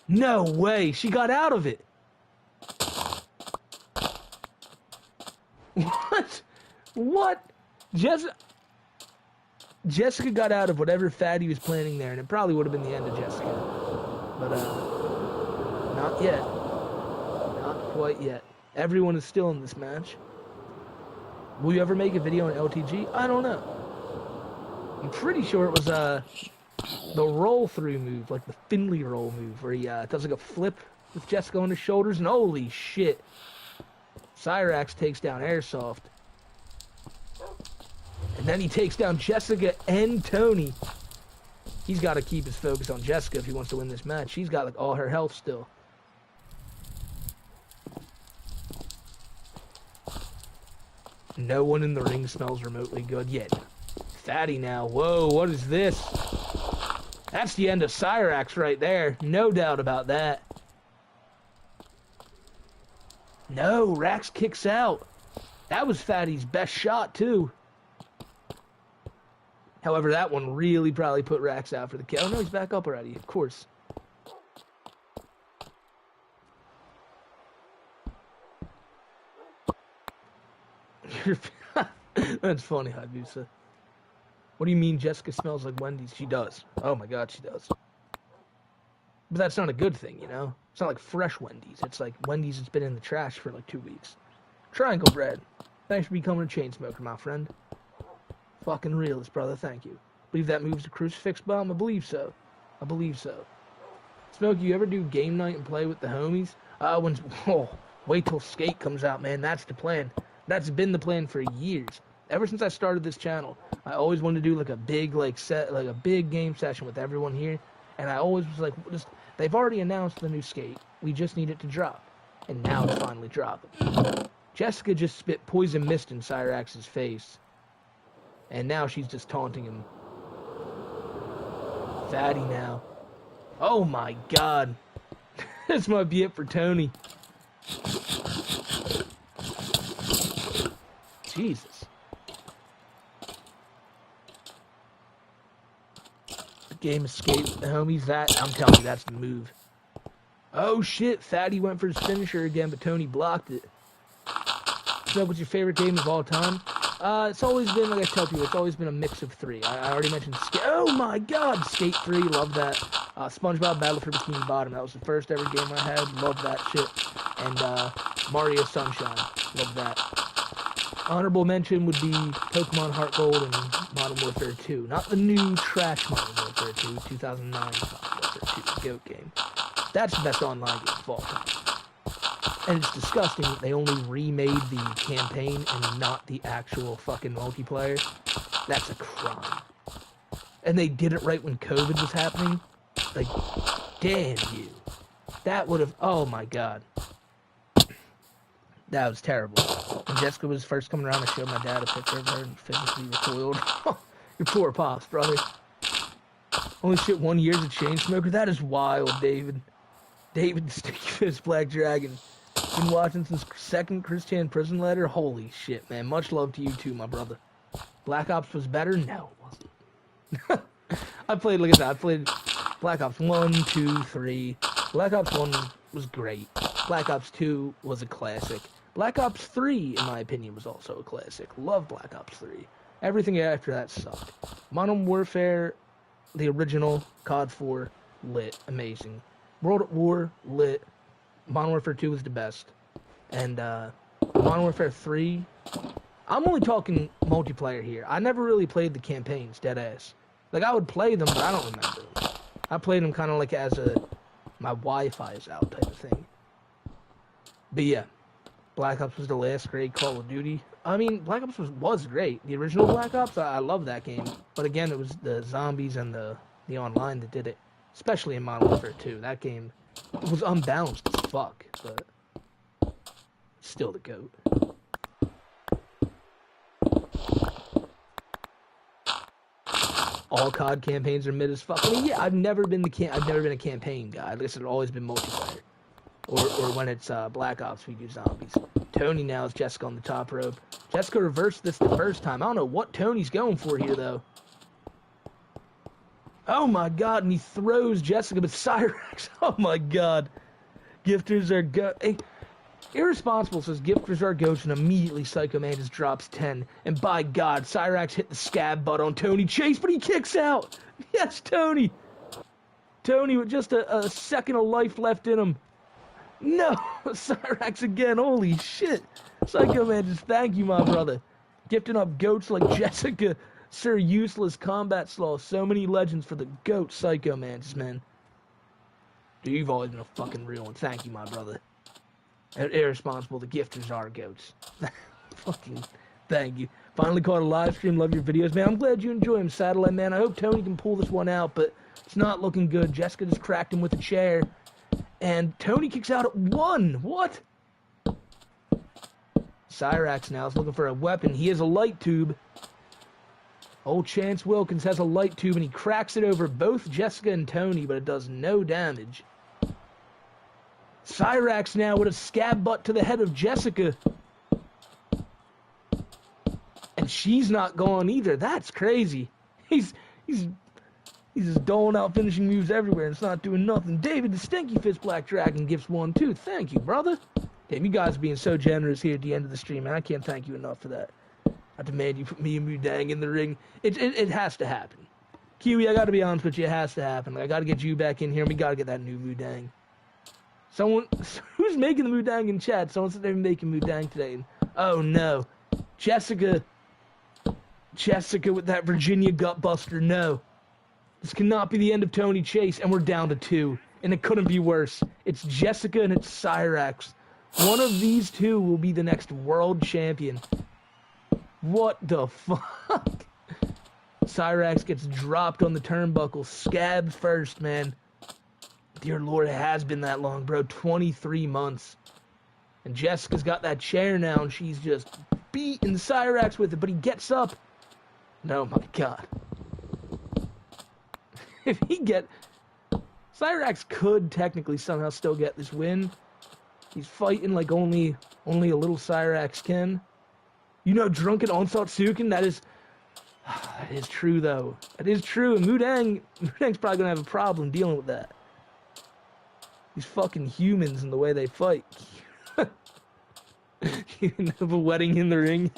No way. She got out of it. What? What? Jessica got out of whatever Fatty was planning there, and it probably would have been the end of Jessica. But, not yet. Not quite yet. Everyone is still in this match. Will you ever make a video on LTG? I don't know. I'm pretty sure it was, the roll-through move, like the Finley roll move, where he, does like a flip with Jessica on his shoulders, and holy shit. Cyrax takes down Airsoft. And then he takes down Jessica and Tony. He's got to keep his focus on Jessica if he wants to win this match. She's got, like, all her health still. No one in the ring smells remotely good yet. Fatty now. Whoa, what is this? That's the end of Cyrax right there. No doubt about that. No, Rax kicks out. That was Fatty's best shot, too. However, that one really probably put Rax out for the kill. Oh, no, he's back up already, of course. That's funny, Hayabusa. What do you mean Jessica smells like Wendy's? She does. Oh my god, she does. But that's not a good thing, you know? It's not like fresh Wendy's. It's like Wendy's that's been in the trash for like 2 weeks. Triangle Bread. Thanks for becoming a chain smoker, my friend. Fucking realist, brother. Thank you. Believe that moves the crucifix bomb? I believe so. I believe so. Smokey, you ever do game night and play with the homies? Wait till Skate comes out, man. That's the plan. That's been the plan for years. Ever since I started this channel, I always wanted to do like a big a big game session with everyone here. And I always was like, they've already announced the new Skate. We just need it to drop. And now it's finally dropping. Jessica just spit poison mist in Cyrax's face. And now she's just taunting him. Fatty now. Oh my god. This might be it for Tony. Jesus. Game escape, the homies. I'm telling you, that's the move. Oh shit, Fatty went for his finisher again, but Tony blocked it. So, what's your favorite game of all time? It's always been, like I tell people, it's always been a mix of 3. I already mentioned Skate. Oh my god, Skate 3, love that. SpongeBob Battle for Bikini Bottom, that was the first ever game I had, love that shit. And Mario Sunshine, love that. Honorable mention would be Pokemon Heart Gold and Modern Warfare 2. Not the new trash Modern Warfare 2, 2009 Modern Warfare 2, GOAT game. That's the best online game of all time. And it's disgusting that they only remade the campaign and not the actual fucking multiplayer. That's a crime. And they did it right when COVID was happening. Like, damn you. That would have, oh my god. That was terrible. When Jessica was first coming around, I showed my dad a picture of her and physically recoiled. Your poor pops, brother. Only shit 1 year as a chain smoker? That is wild, David. David Sticky Fist Black Dragon. Been watching since second Christian Prison Letter? Holy shit, man. Much love to you too, my brother. Black Ops was better? No, it wasn't. I played Black Ops 1, 2, 3. Black Ops 1 was great. Black Ops 2 was a classic. Black Ops 3, in my opinion, was also a classic. Love Black Ops 3. Everything after that sucked. Modern Warfare, the original, COD 4, lit. Amazing. World at War, lit. Modern Warfare 2 was the best. And Modern Warfare 3, I'm only talking multiplayer here. I never really played the campaigns, dead ass. Like, I would play them, but I don't remember them. I played them kind of like as my Wi-Fi is out type of thing. But yeah, Black Ops was the last great Call of Duty. I mean, Black Ops was great. The original Black Ops, I love that game. But again, it was the zombies and the online that did it. Especially in Modern Warfare 2. That game was unbalanced as fuck, but still the GOAT. All COD campaigns are mid as fuck. I mean, yeah, I've never been a campaign guy. Like I said, I've always been multiplayer. Or when it's Black Ops, we do zombies. Tony now is Jessica on the top rope. Jessica reversed this the first time. I don't know what Tony's going for here, though. Oh my god, and he throws Jessica, but Cyrax, oh my god. Gifters are Hey, Irresponsible says gifters are goats, and immediately Psycho Man just drops 10. And by god, Cyrax hit the scab butt on Tony Chase, but he kicks out. Yes, Tony. Tony with just a second of life left in him. No, Cyrax again, holy shit. Psycho Man, just thank you, my brother. Gifting up goats like Jessica, Sir Useless, Combat Slaw, so many legends for the goat Psycho Mantis, man. Dude, you've always been a fucking real one. Thank you, my brother. Irresponsible, the gifters are goats. Fucking thank you. Finally caught a live stream, love your videos, man. I'm glad you enjoy them, Satellite Man. I hope Tony can pull this one out, but it's not looking good. Jessica just cracked him with a chair. And Tony kicks out at 1. What? Cyrax now is looking for a weapon. He has a light tube. Old Chance Wilkins has a light tube and he cracks it over both Jessica and Tony, but it does no damage. Cyrax now with a scab butt to the head of Jessica. And she's not gone either. That's crazy. He's just doling out finishing moves everywhere and it's not doing nothing. David the Stinky Fist Black Dragon gives one too. Thank you, brother. Damn, you guys are being so generous here at the end of the stream, man. I can't thank you enough for that. I demand you put me and Mudang in the ring. It has to happen. Kiwi, I gotta be honest with you, it has to happen. Like, I gotta get you back in here and we gotta get that new Mudang. Someone, who's making the Mudang in chat? Someone said they were making Mudang today. And, oh no. Jessica with that Virginia Gutbuster, no. This cannot be the end of Tony Chase, and we're down to 2. And it couldn't be worse. It's Jessica and it's Cyrax. One of these two will be the next world champion. What the fuck? Cyrax gets dropped on the turnbuckle. Scab first, man. Dear Lord, it has been that long, bro. 23 months. And Jessica's got that chair now, and she's just beating Cyrax with it, but he gets up. No, my God. If he get... Cyrax could technically somehow still get this win. He's fighting like only a little Cyrax can. You know, drunken Onslaught Sukin, that is true, though. That is true, and Mudang's probably gonna have a problem dealing with that. These fucking humans and the way they fight. You have a wedding in the ring.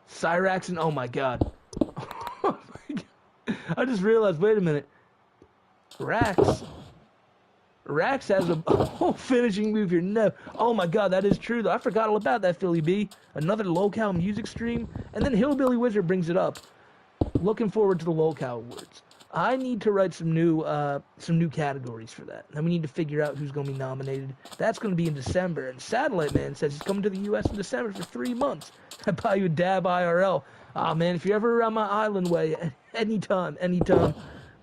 Cyrax and oh my god. Oh my god. I just realized, wait a minute. Rax has a whole finishing move here. No. Oh my god, that is true though. I forgot all about that, Philly B. Another locale music stream. And then Hillbilly Wizard brings it up. Looking forward to the locale awards. I need to write some new categories for that. Then we need to figure out who's going to be nominated. That's going to be in December. And Satellite Man says he's coming to the U.S. in December for 3 months. I buy you a dab IRL. Ah, man, if you're ever around my island way, anytime.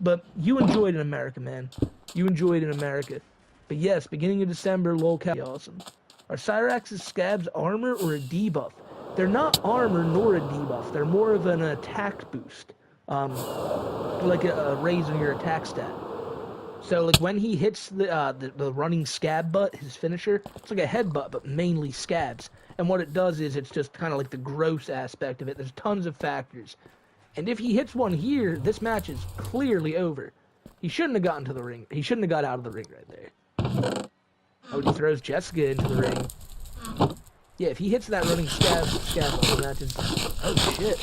But you enjoyed in America, man. You enjoyed in America. But yes, beginning of December, locale. Awesome. Are Cyrax's scabs armor or a debuff? They're not armor nor a debuff. They're more of an attack boost. Like a raise on your attack stat. So like when he hits the running scab butt, his finisher, it's like a headbutt, but mainly scabs. And what it does is it's just kind of like the gross aspect of it. There's tons of factors. And if he hits one here, this match is clearly over. He shouldn't have gotten to the ring. He shouldn't have got out of the ring right there. Oh, he throws Jessica into the ring. Yeah, if he hits that running scab, the match is... Oh, shit.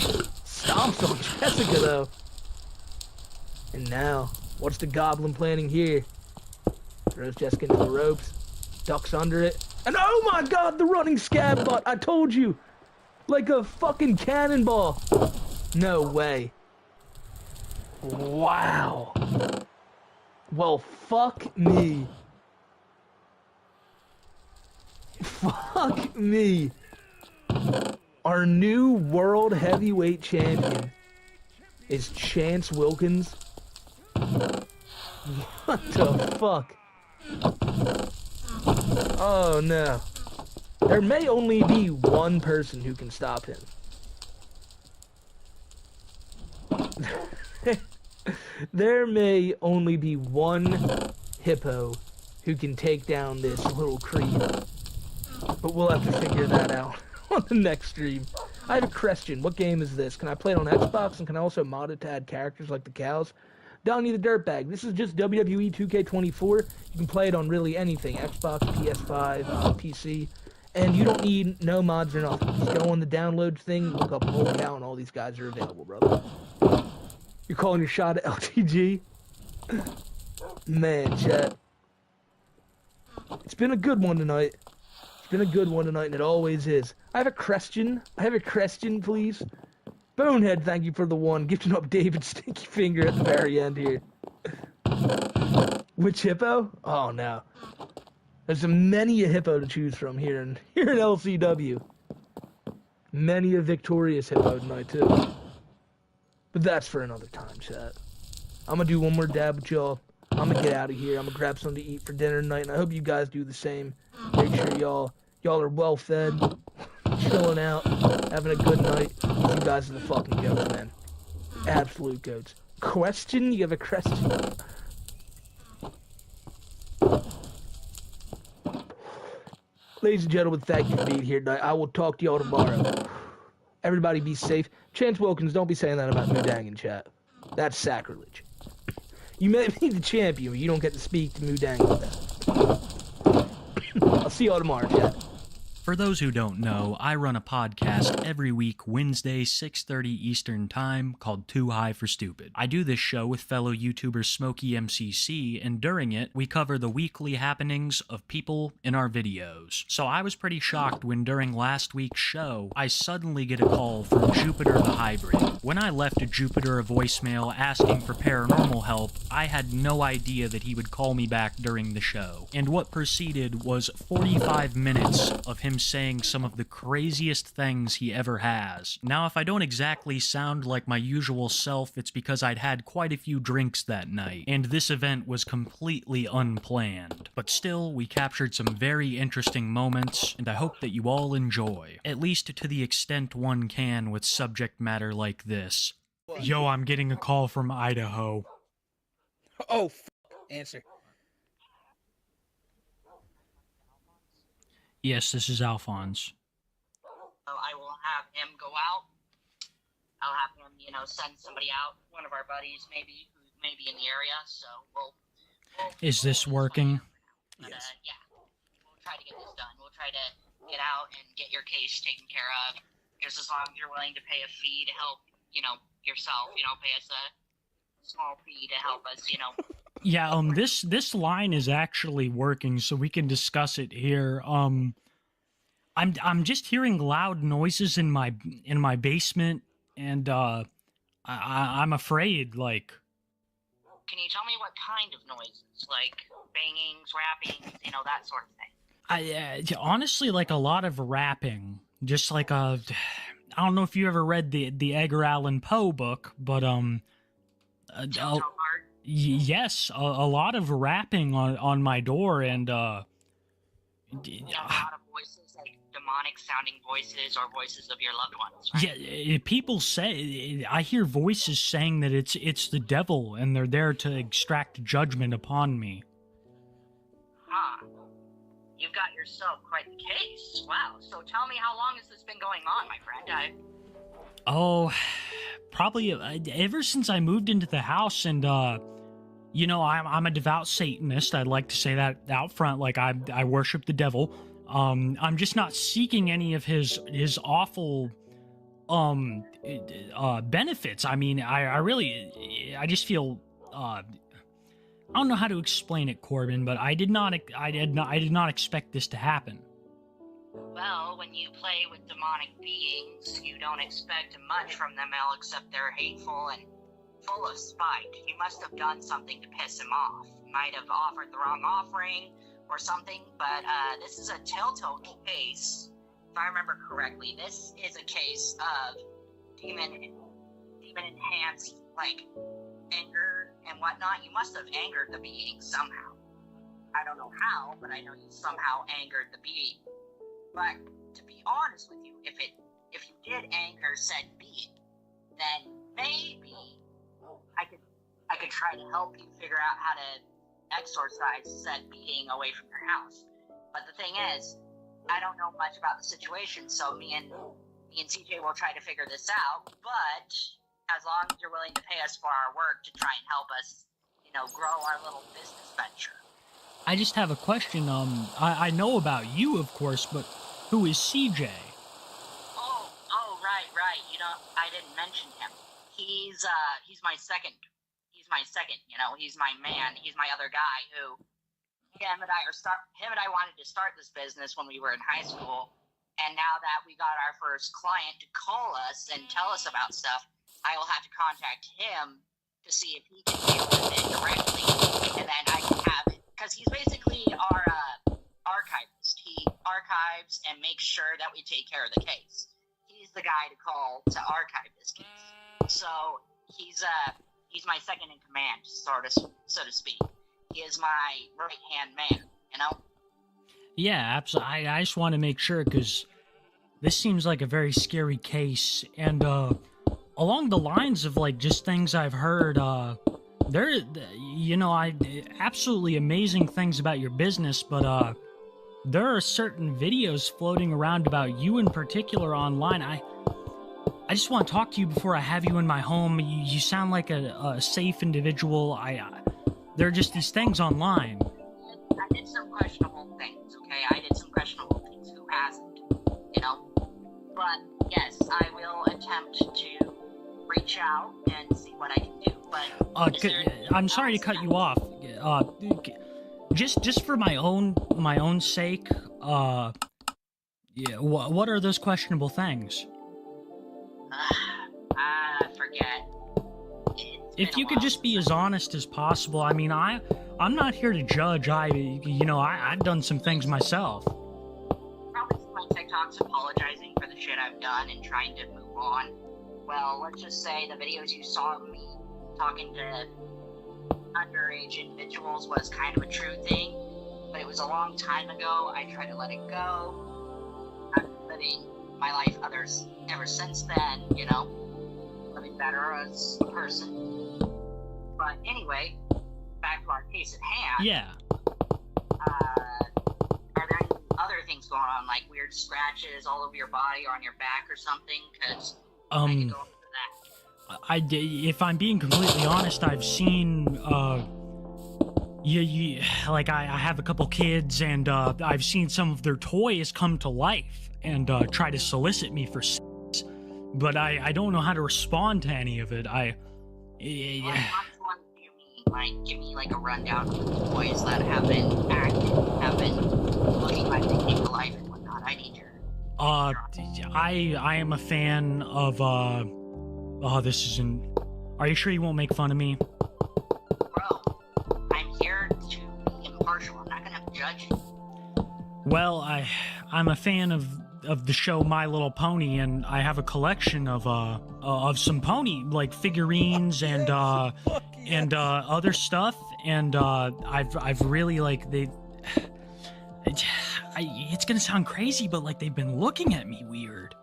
Stomps on Jessica, though. And now, what's the goblin planning here? Throws Jessica into the ropes. Ducks under it. And oh my god, the running scab butt! I told you! Like a fucking cannonball. No way. Wow. Well, fuck me. Fuck me. Our new world heavyweight champion is Chance Wilkins. What the fuck? Oh no. There may only be one person who can stop him. There may only be one hippo who can take down this little creep. But we'll have to figure that out on the next stream. I have a question. What game is this? Can I play it on Xbox and can I also mod it to add characters like the cows? Donnie the Dirtbag. This is just WWE 2K24. You can play it on really anything. Xbox, PS5, PC. And you don't need no mods or nothing. Just go on the download thing, look up locale, and all these guys are available, brother. You're calling your shot at LTG? Man, chat. It's been a good one tonight. It's been a good one tonight, and it always is. I have a question. Please. Bonehead, thank you for the one. Gifting up David Stinky Finger at the very end here. Which hippo? Oh, no. There's many a hippo to choose from here in LCW. Many a victorious hippo tonight, too. But that's for another time, chat. I'm gonna do one more dab with y'all. I'm gonna get out of here. I'm gonna grab something to eat for dinner tonight, and I hope you guys do the same. Make sure y'all are well fed, chilling out, having a good night. You guys are the fucking goats, man. Absolute goats. Question? You have a question? Ladies and gentlemen, thank you for being here tonight. I will talk to y'all tomorrow. Everybody be safe. Chance Wilkins, don't be saying that about Mudang in chat. That's sacrilege. You may be the champion, but you don't get to speak to Mudang like that. I'll see y'all tomorrow, chat. For those who don't know, I run a podcast every week, Wednesday, 6:30 Eastern Time, called Too High for Stupid. I do this show with fellow YouTuber Smokey MCC, and during it, we cover the weekly happenings of people in our videos. So I was pretty shocked when during last week's show, I suddenly get a call from Jupiter the Hybrid. When I left Jupiter a voicemail asking for paranormal help, I had no idea that he would call me back during the show. And what proceeded was 45 minutes of him saying some of the craziest things he ever has. Now, if I don't exactly sound like my usual self, it's because I'd had quite a few drinks that night, and this event was completely unplanned. But still, we captured some very interesting moments, and I hope that you all enjoy, at least to the extent one can with subject matter like this. Yo, I'm getting a call from Idaho. Oh, answer. Yes, this is Alphonse. So I will have him go out. I'll have him, send somebody out. One of our buddies, maybe, who may be in the area. So we'll Is this working? But, yeah, we'll try to get this done. We'll try to get out and get your case taken care of. Just as long as you're willing to pay a fee to help, yourself. Pay us a small fee to help us. Yeah, this line is actually working, so we can discuss it here. I'm just hearing loud noises in my basement, and I'm afraid. Like, can you tell me what kind of noises, like bangings, rappings, that sort of thing? Honestly, like a lot of rapping, just like I don't know if you ever read the Edgar Allan Poe book, but yes, a lot of rapping on my door, and a lot of voices, like demonic sounding voices or voices of your loved ones, right? Yeah, people say, I hear voices saying that it's the devil, and they're there to extract judgment upon me. Huh. You've got yourself quite the case. Wow. So tell me, how long has this been going on, my friend? Oh, probably ever since I moved into the house, and I'm a devout Satanist. I'd like to say that out front, like I worship the devil. I'm just not seeking any of his awful benefits. I mean, I just feel I don't know how to explain it, Corbin, but I did not expect this to happen. Well, when you play with demonic beings, you don't expect much from them all except they're hateful and full of spite. You must have done something to piss him off. You might have offered the wrong offering or something, but this is a telltale case. If I remember correctly, this is a case of demon-enhanced, like, anger and whatnot. You must have angered the being somehow. I don't know how, but I know you somehow angered the being. But to be honest with you, if you did anger said being, then maybe I could try to help you figure out how to exorcise said being away from your house. But the thing is, I don't know much about the situation, so me and CJ will try to figure this out. But as long as you're willing to pay us for our work to try and help us, grow our little business venture. I just have a question. I know about you, of course, but who is CJ? Oh, right. I didn't mention him. He's my second. He's my man. He's my other guy who him and I wanted to start this business when we were in high school, and now that we got our first client to call us and tell us about stuff, I will have to contact him to see if he can deal with it directly, and then I can have it, because he's basically our archivist. He archives and makes sure that we take care of the case. He's the guy to call to archive this case. So he's my second in command, so to speak. He is my right-hand man, you know? Yeah, absolutely. I just want to make sure, because this seems like a very scary case, and along the lines of like just things I've heard, there, you know, absolutely amazing things about your business, but there are certain videos floating around about you in particular online. I just want to talk to you before I have you in my home. You sound like a safe individual. There are just these things online. I did some questionable things, okay? I did some questionable things. Who hasn't? You know? But, yes, I will attempt to reach out and see what I can do, but... I'm sorry to cut you off. Just for my own sake, yeah, what are those questionable things? I forget. If you could just be as honest as possible. I mean, I'm not here to judge. I've done some things myself. Probably see my TikToks apologizing for the shit I've done and trying to move on. Well, let's just say the videos you saw of me talking to underage individuals was kind of a true thing, but it was a long time ago. I tried to let it go. I've been living my life ever since then, you know, living better as a person. But anyway, back to our case at hand. Yeah. Are there any other things going on, like weird scratches all over your body or on your back or something? Because I can go into that. If I'm being completely honest, I've seen, like I have a couple kids, and I've seen some of their toys come to life and try to solicit me for sex, but I don't know how to respond to any of it. Which one do you mean? Like, give me like a rundown of the toys that have been active, have been looking like they came to life and whatnot. I need your... I am a fan of, this isn't... Are you sure you won't make fun of me? Bro, I'm here to be impartial. I'm not gonna judge you. Well, I'm a fan of the show My Little Pony, and I have a collection of some pony like figurines and other stuff, and I've really like it's gonna sound crazy, but like they've been looking at me weird.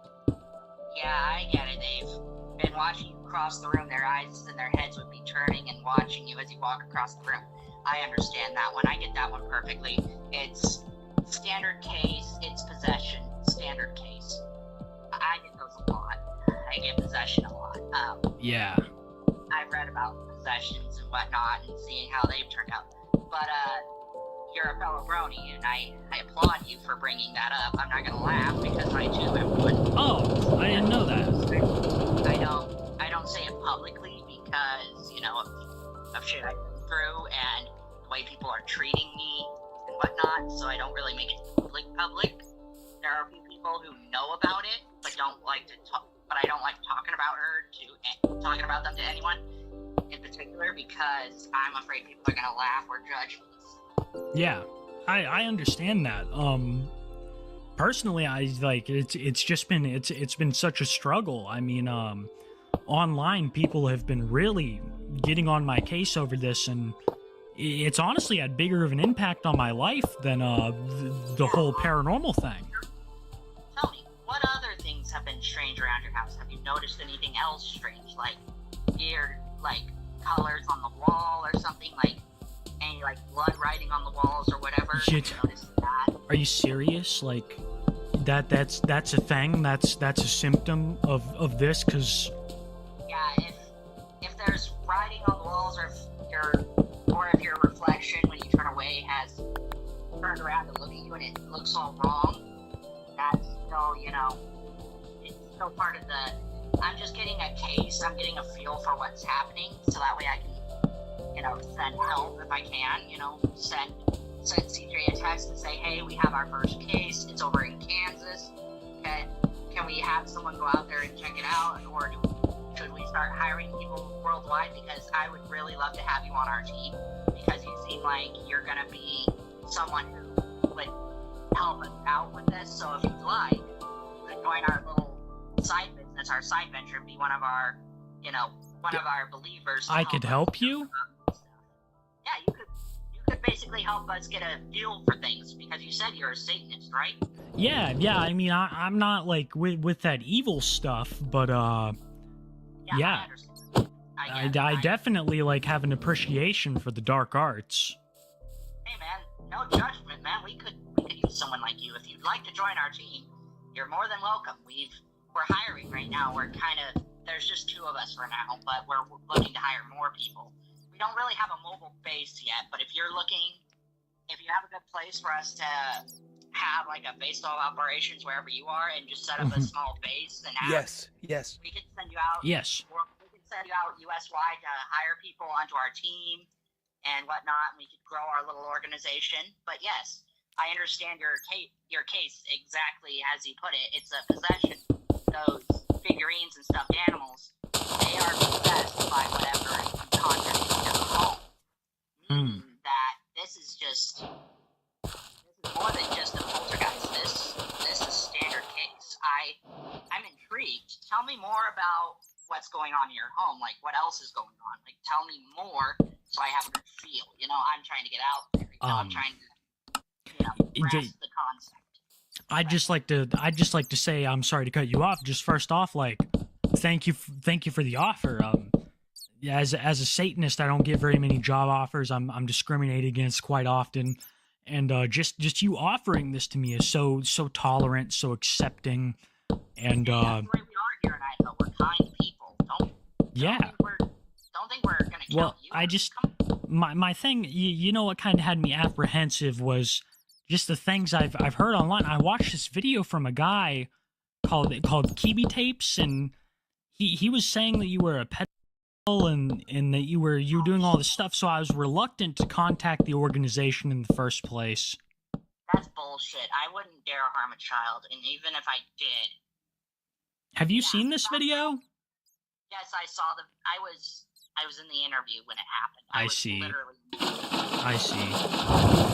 Yeah, I get it. They've been watching you cross the room. Their eyes and their heads would be turning and watching you as you walk across the room. I understand that one. I get that one perfectly. It's standard case. It's possession. Standard case. I get those a lot. I get possession a lot. Yeah. I've read about possessions and whatnot and seeing how they've turned out. But, you're a fellow brony, and I applaud you for bringing that up. I'm not gonna laugh because I too am one. Oh, I didn't know that. I don't say it publicly because, you know, of shit I've been through and the way people are treating me and whatnot, so I don't really make it public. There are a few people who know about it, but don't like to talk, but I don't like talking about them to anyone in particular because I'm afraid people are gonna laugh or judge me. Yeah, I understand that. Personally, I like it's been such a struggle. I mean, online people have been really getting on my case over this, and it's honestly had bigger of an impact on my life than the whole paranormal thing. Tell me, what other things have been strange around your house? Have you noticed anything else strange, like weird, like colors on the wall or something, like any like blood writing on the walls or whatever? Are you serious? Like that's a thing? That's a symptom of this? Cause yeah, if there's writing on the walls, or if your reflection when you turn away has turned around to look at you and it looks all wrong, that's still, you know, it's still part of the... I'm just getting a case, I'm getting a feel for what's happening, so that way I can, you know, send help if I can, you know, send CJ a text and say, hey, we have our first case, it's over in Kansas, can we have someone go out there and check it out, or should we start hiring people worldwide? Because I would really love to have you on our team, because you seem like you're going to be someone who would help us out with this. So if you'd like, you could join our little side business, our side venture, and be one of our, you know, one of our believers. I could help you? Yeah, you could could basically help us get a feel for things, because you said you're a Satanist, right? Yeah, I mean, I'm not, like, with that evil stuff, but, yeah. I definitely, like, have an appreciation for the dark arts. Hey, man, no judgment, man. We could use someone like you. If you'd like to join our team, you're more than welcome. We're hiring right now. There's just 2 of us for now, but we're looking to hire more people. We don't really have a mobile base yet, but if you have a good place for us to have like a base of operations wherever you are and just set up a small base and have, Yes. we could send you out. Yes. We could send you out US-wide to hire people onto our team and whatnot, and we could grow our little organization. But yes, I understand your case exactly as you put it. It's a possession. Those figurines and stuffed animals, they are possessed by whatever content is in their home. That this is more than just a poltergeist. This is a standard case. I'm intrigued. Tell me more about what's going on in your home. Like, what else is going on? Like, tell me more so I have a good feel. You know, I'm trying to get out there. I'm trying to, grasp the concept. I'd just like to say, I'm sorry to cut you off. Just first off, like, thank you for the offer. As a Satanist, I don't get very many job offers. I'm discriminated against quite often, and just you offering this to me is so tolerant, so accepting, and that's the way we are here in Idaho. We're kind people. Don't think we're gonna kill well, you. I just my thing. You know what kind of had me apprehensive was just the things I've heard online. I watched this video from a guy called Kibi Tapes, and he was saying that you were a pedophile and that you were doing all this stuff. So I was reluctant to contact the organization in the first place. That's bullshit. I wouldn't dare harm a child, and even if I did. Have you seen this video? Yes, I saw I was in the interview when it happened. I see.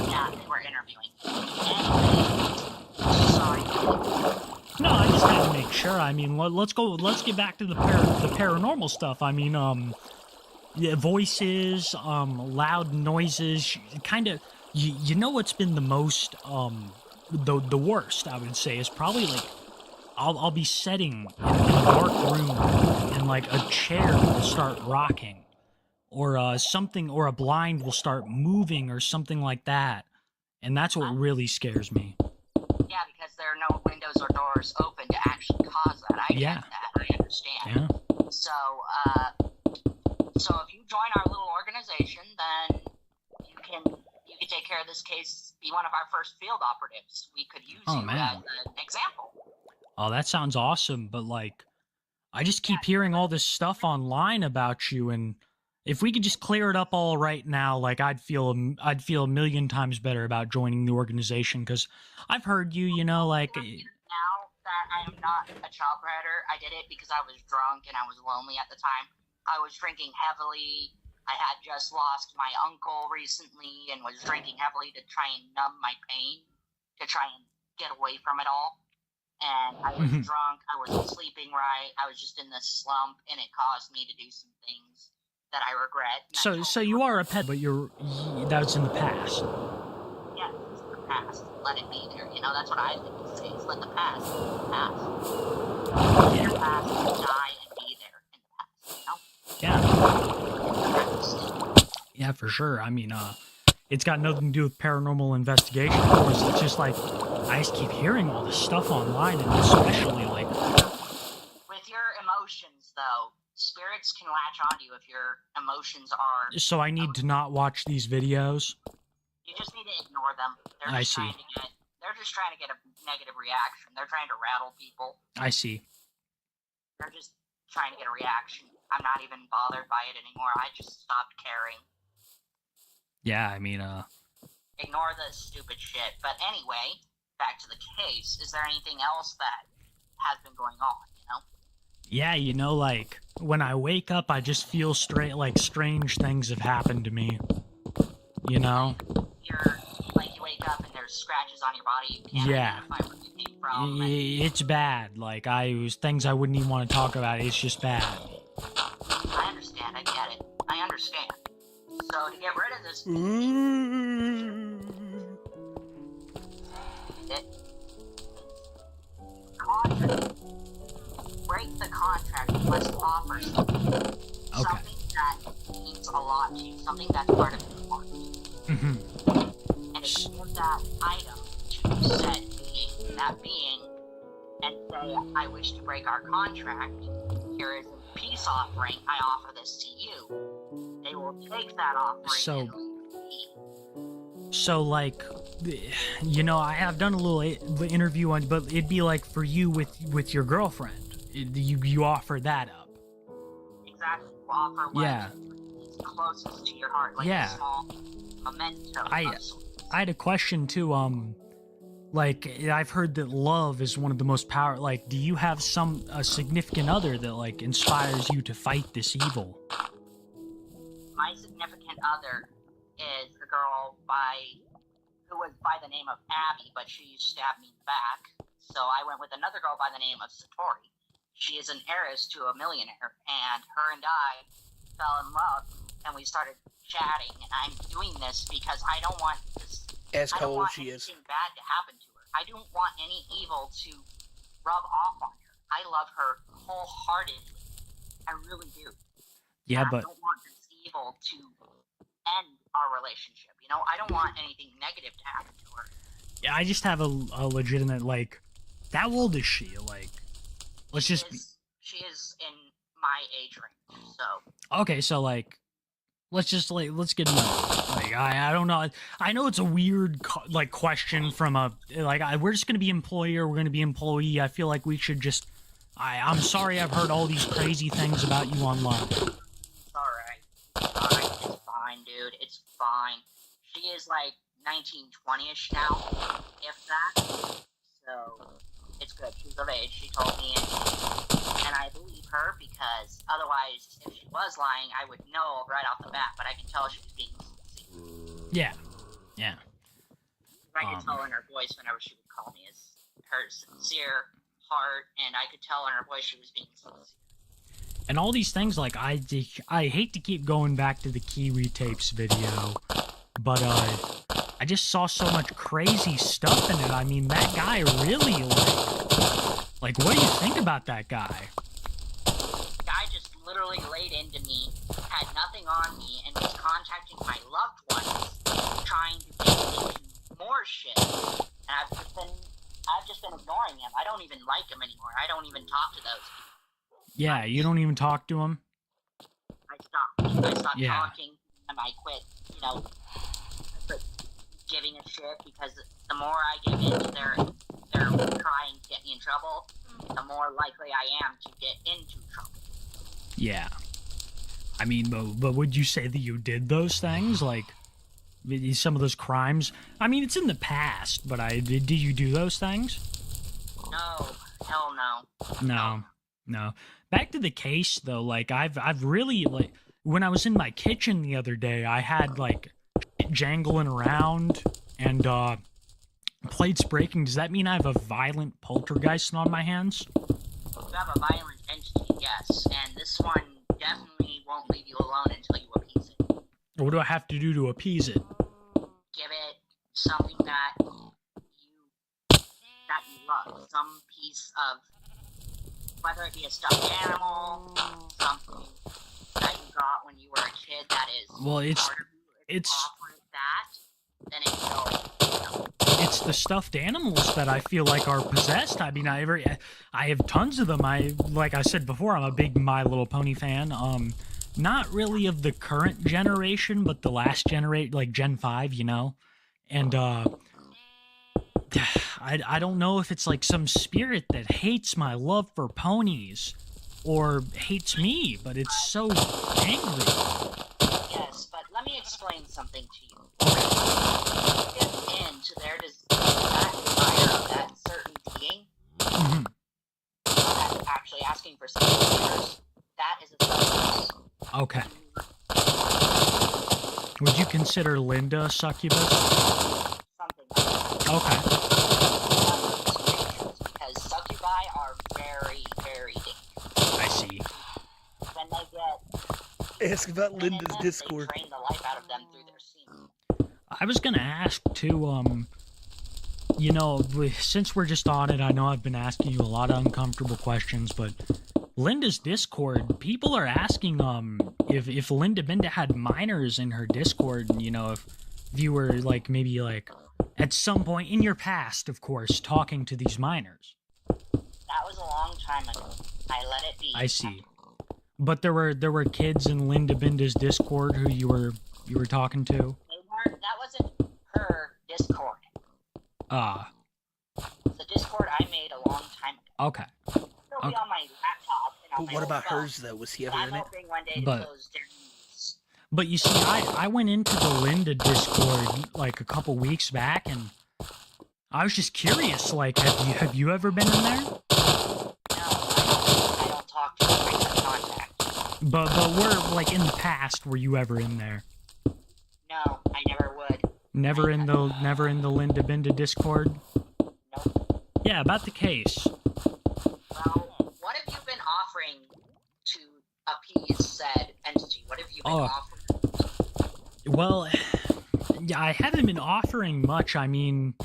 Yeah, they were interviewing. Anyway, sorry. No, I just had to make sure. I mean, let's get back to the paranormal stuff. I mean, yeah, voices, loud noises, kind of. You know what's been the most, the worst, I would say, is probably like, I'll be sitting in a dark room and like a chair will start rocking, or something, or a blind will start moving, or something like that, and that's what really scares me. Yeah, because there are no windows or doors open to actually cause that. I get that. I understand. Yeah. So if you join our little organization, then you can take care of this case. Be one of our first field operatives. We could use you as an example. Oh, that sounds awesome, but like, I just keep hearing all this stuff online about you, and if we could just clear it up all right now, like I'd feel a million times better about joining the organization, because I've heard you, like. Now that I am not a child predator, I did it because I was drunk and I was lonely at the time. I was drinking heavily. I had just lost my uncle recently and was drinking heavily to try and numb my pain, to try and get away from it all. And I was drunk, I wasn't sleeping right, I was just in this slump, and it caused me to do some things that I regret. So you are a pet, but that's in the past. Yeah, it's in the past. Let it be there. That's what I think to say, is let the past be the past. Let your past die and be there in the past, Yeah. Yeah, for sure. I mean, it's got nothing to do with paranormal investigation, of course. It's just like, I just keep hearing all this stuff online, and especially like... With your emotions, though, spirits can latch onto you if your emotions are... So I need to not watch these videos? You just need to ignore them. I see. They're just trying to get a negative reaction. They're trying to rattle people. I see. They're just trying to get a reaction. I'm not even bothered by it anymore. I just stopped caring. Yeah, I mean, Ignore the stupid shit. But anyway, back to the case. Is there anything else that has been going on, Yeah, like, when I wake up, I just feel strange things have happened to me. You wake up and there's scratches on your body. You can't identify where they came from. It's bad. Like, things I wouldn't even want to talk about. It's just bad. I understand. I get it. I understand. So to get rid of this... it. Contract. Break the contract. Let's offer something. Okay. Something that means a lot to you. Something that's part of your heart. Mm-hmm. And if you give that item to said being, that being, and say, I wish to break our contract, here is a peace offering, I offer this to you. They will take that offering So like, you know, I have done a little interview on, but it'd be like for you with your girlfriend. You offer that up. Exactly. You offer what is closest to your heart, like a small memento. I had a question too. Like I've heard that love is one of the most powerful. Like, do you have a significant other that like inspires you to fight this evil? My significant other is a girl who was by the name of Abby, but she stabbed me in the back. So I went with another girl by the name of Satori. She is an heiress to a millionaire, and her and I fell in love, and we started chatting. And I'm doing this because I don't want this. Ask I how don't old want she is. anything bad to happen to her. I don't want any evil to rub off on her. I love her wholeheartedly. I really do. Yeah, and but I don't want this evil to end our relationship. You know, I don't want anything negative to happen to her. yeah, I just have a legitimate like. How old is she? Like, let's just. She is in my age range, so. Okay, so like, let's get into it. Like, I don't know. I know it's a weird like question from we're just gonna be employer, we're gonna be employee. I feel like we should just. I'm sorry, I've heard all these crazy things about you online. It's alright. It's fine, dude. It's fine. She is like 19, 20-ish now, if that. So, it's good. She's of age. She told me, and I believe her because otherwise, if she was lying, I would know right off the bat. But I can tell she was being sincere. Yeah. Yeah. I could tell in her voice whenever she would call me is her sincere heart, and I could tell in her voice she was being sincere. And all these things, like, I hate to keep going back to the Kiwi Tapes video, but, I just saw so much crazy stuff in it. I mean, that guy really, like, what do you think about that guy? The guy just literally laid into me, had nothing on me, and was contacting my loved ones, trying to get me into more shit. And I've just been ignoring him. I don't even like him anymore. I don't even talk to those people. Yeah, you don't even talk to him? I stopped talking, and I quit, I quit giving a shit, because the more I give in to their trying to get me in trouble, the more likely I am to get into trouble. Yeah. I mean, but would you say that you did those things? Like, some of those crimes? I mean, it's in the past, but did you do those things? No. Hell no. No. Back to the case, though, like, I've really, like, when I was in my kitchen the other day, I had, like, shit jangling around and, plates breaking. Does that mean I have a violent poltergeist on my hands? You have a violent entity, yes, and this one definitely won't leave you alone until you appease it. What do I have to do to appease it? Give it something that you love, some piece of, whether it be a stuffed animal, something that you got when you were a kid that is Well, it's offer it that, then it will. It's the stuffed animals that I feel like are possessed. I mean, I have tons of them. Like I said before, I'm a big My Little Pony fan. Not really of the current generation, but the last generation, like Gen 5, And, I don't know if it's like some spirit that hates my love for ponies or hates me, but it's so angry. Yes, but let me explain something to you. Get into their desire of that certain being, that's actually asking for something first. That is a succubus. Okay. Would you consider Linda a succubus? Something like that. Okay. Because succubi are very, very dangerous. I see. When they get... Ask about Linda's Discord. They drain the life out of them through their semen. I was gonna ask, too, You know, since we're just on it, I know I've been asking you a lot of uncomfortable questions, but Linda's Discord, people are asking if Linda Binda had minors in her Discord, and, you know, if you were like maybe like at some point in your past, of course, talking to these minors. That was a long time ago. I let it be. I see. But there were kids in Linda Binda's Discord who you were talking to? They weren't. That wasn't her Discord. The Discord I made a long time ago. Okay. It'll be on my laptop and on But my what old about phone. hers though? Was he ever I'm in it? hoping one day to But- close their news. But you see, I went into the Linda Discord like a couple weeks back, and I was just curious. Like, have you ever been in there? No, I don't talk to frequent contact. But we're like in the past. Were you ever in there? No, I never would. Never in the Linda Binda Discord. Nope. Yeah, about the case. Well, what have you been offering to appease said entity? What have you been offering? Well, yeah, I haven't been offering much. I mean,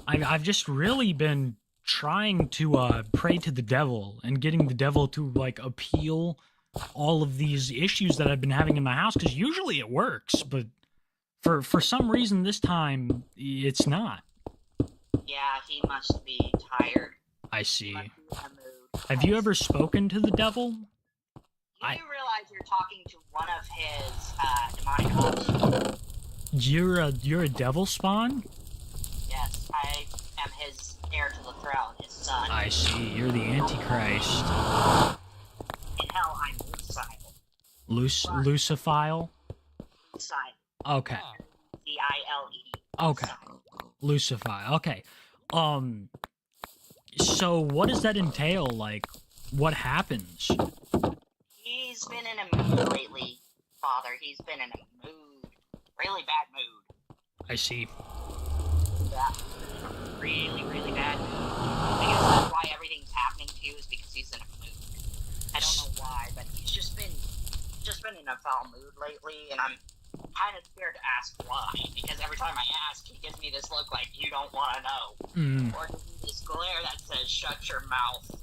I've just really been trying to pray to the devil and getting the devil to like appeal all of these issues that I've been having in my house, because usually it works, but for some reason this time it's not. Yeah, he must be tired. I see. Must be in a mood. Have you ever spoken to the devil? Do you realize you're talking to one of his demonic ops? You're a devil spawn? Yes, I am his heir to the throne, his son. I see. You're the Antichrist. In hell, I'm Lucile. Luciphile? Lucile. Okay. C-I-L-E. Okay. Luciphile. Okay. So what does that entail? Like, what happens? He's been in a mood lately, Father. He's been in a mood. Really bad mood. I see. Yeah. Really, really bad mood. I guess that's why everything's happening to you, is because he's in a mood. I don't know why, but he's just been in a foul mood lately, and I'm kind of scared to ask why, because every time I ask, he gives me this look like you don't want to know. Or gives me this glare that says, shut your mouth.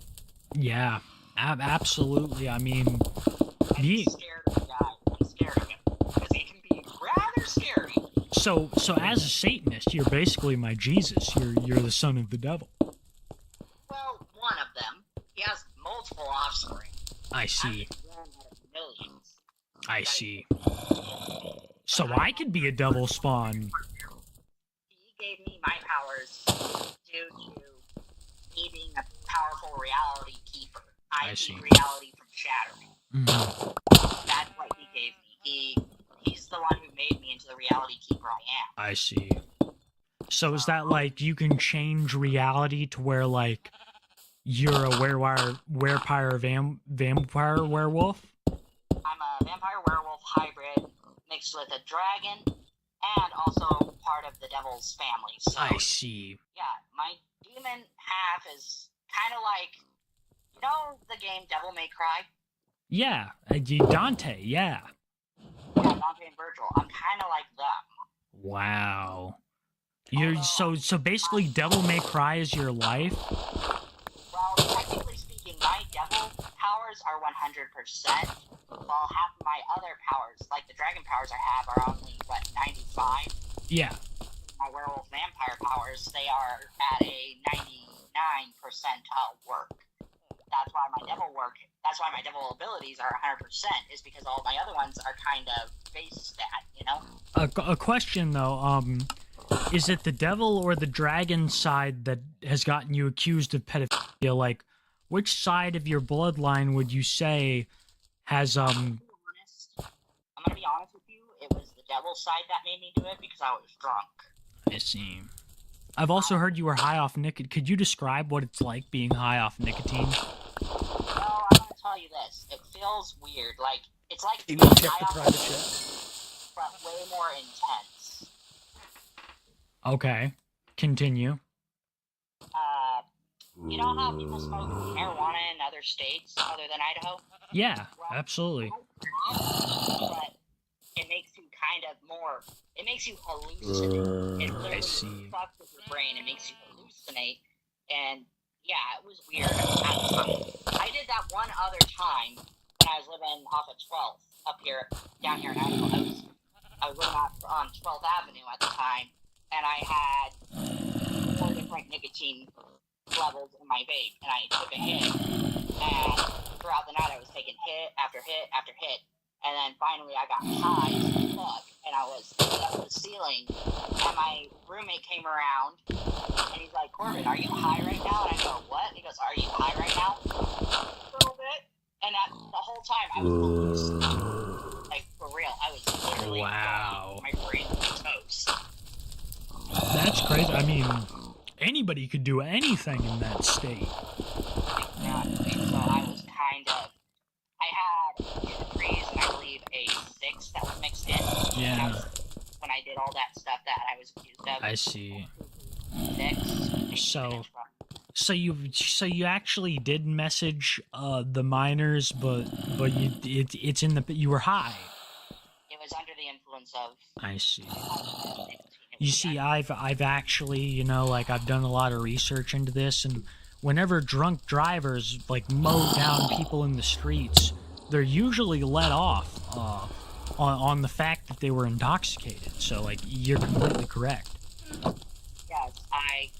Yeah, absolutely. I mean, I'm scared of the guy. I'm scared of him, because he can be rather scary. so as a Satanist, you're basically my Jesus. You're the son of the devil. Well, one of them. He has multiple offspring. I see. One out of millions. I see. So I could be a devil spawn. He gave me my powers due to me being a powerful reality keeper. I keep reality from shattering. That's what he gave me. He's the one who made me into the reality keeper I am. I see. So is that like you can change reality to where like you're a vampire werewolf? I'm a vampire werewolf hybrid mixed with a dragon and also part of the devil's family. So, I see. yeah, my demon half is kind of like, you know the game Devil May Cry? Yeah, Dante, yeah. Yeah, Dante and Virgil. I'm kind of like them. Wow. You're so basically Devil May Cry is your life? Well, technically speaking, my devil powers are 100%, while half of my other powers, like the dragon powers I have, are only, 95? Yeah. My werewolf vampire powers, they are at a 99 percentile work. That's why my devil abilities are 100%, is because all my other ones are kind of base stat, you know? A question though, is it the devil or the dragon side that has gotten you accused of pedophilia? Like, which side of your bloodline would you say has I'm gonna be honest with you, it was the devil side that made me do it because I was drunk. I see. I've also heard you were high off nicotine. Could you describe what it's like being high off nicotine? Well, I'm gonna tell you this. It feels weird. Like, it's like You being check high the off private nicotine, chat. but way more intense. Okay. Continue. You know how people smoke marijuana in other states other than Idaho? Yeah, absolutely. But it makes you kind of more, it makes you hallucinate. It literally fucks with your brain. It makes you hallucinate. And yeah, it was weird at the time. I did that one other time when I was living off of 12th up here, down here in Idaho. I was living on 12th Avenue at the time, and I had 4 different nicotine levels in my vape, and I took a hit, and throughout the night I was taking hit after hit after hit, and then finally I got high as fuck, and I was up to the ceiling, and my roommate came around, and he's like, Corbin, are you high right now? And I go, what? And he goes, are you high right now? A little bit. And the whole time I was like, for real, I was literally Wow. my brain was toast. That's crazy. I mean, anybody could do anything in that state. Exactly. So I was kind of, I had 2 3s and I believe a 6 that was mixed in. Yeah. When I did all that stuff that I was accused of. I see. 6. So you actually did message the minors, but it's in the you were high. It was under the influence of. I see. You see, I've actually, you know, like I've done a lot of research into this, and whenever drunk drivers like mow down people in the streets, they're usually let off on the fact that they were intoxicated. So like you're completely correct. Yes, I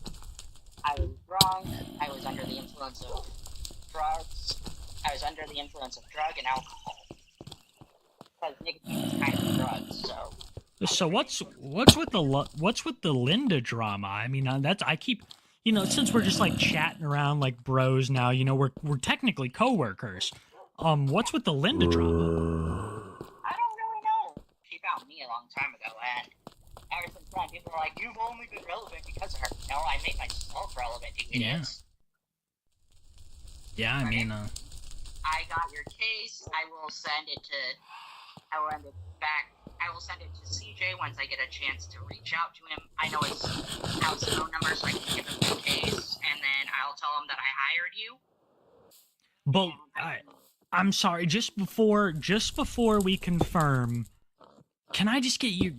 was drunk. I was under the influence of drugs. I was under the influence of drug and alcohol. Because nicotine is kind of a drug, so. So what's with the Linda drama? I mean, I keep, you know, since we're just like chatting around like bros now, you know, we're technically coworkers. What's with the Linda drama? I don't really know. She found me a long time ago, and ever since then, people are like, "You've only been relevant because of her." No, I made myself relevant. You idiots. Yeah, I mean, I got your case. I will send it to. I will send it back. I will send it to CJ once I get a chance to reach out to him. I know his house phone number, so I can give him the case, and then I'll tell him that I hired you. But I'm sorry. Just before we confirm, can I just get you?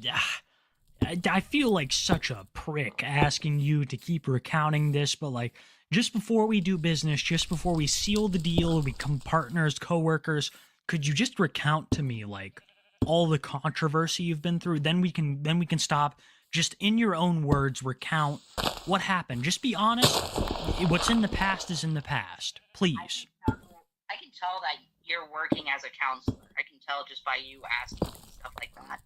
I feel like such a prick asking you to keep recounting this, but like just before we do business, just before we seal the deal, become partners, coworkers, could you just recount to me like all the controversy you've been through? Then we can stop. Just in your own words, recount what happened. Just be honest. What's in the past is in the past. Please. I can tell that you're working as a counselor. I can tell just by you asking and stuff like that.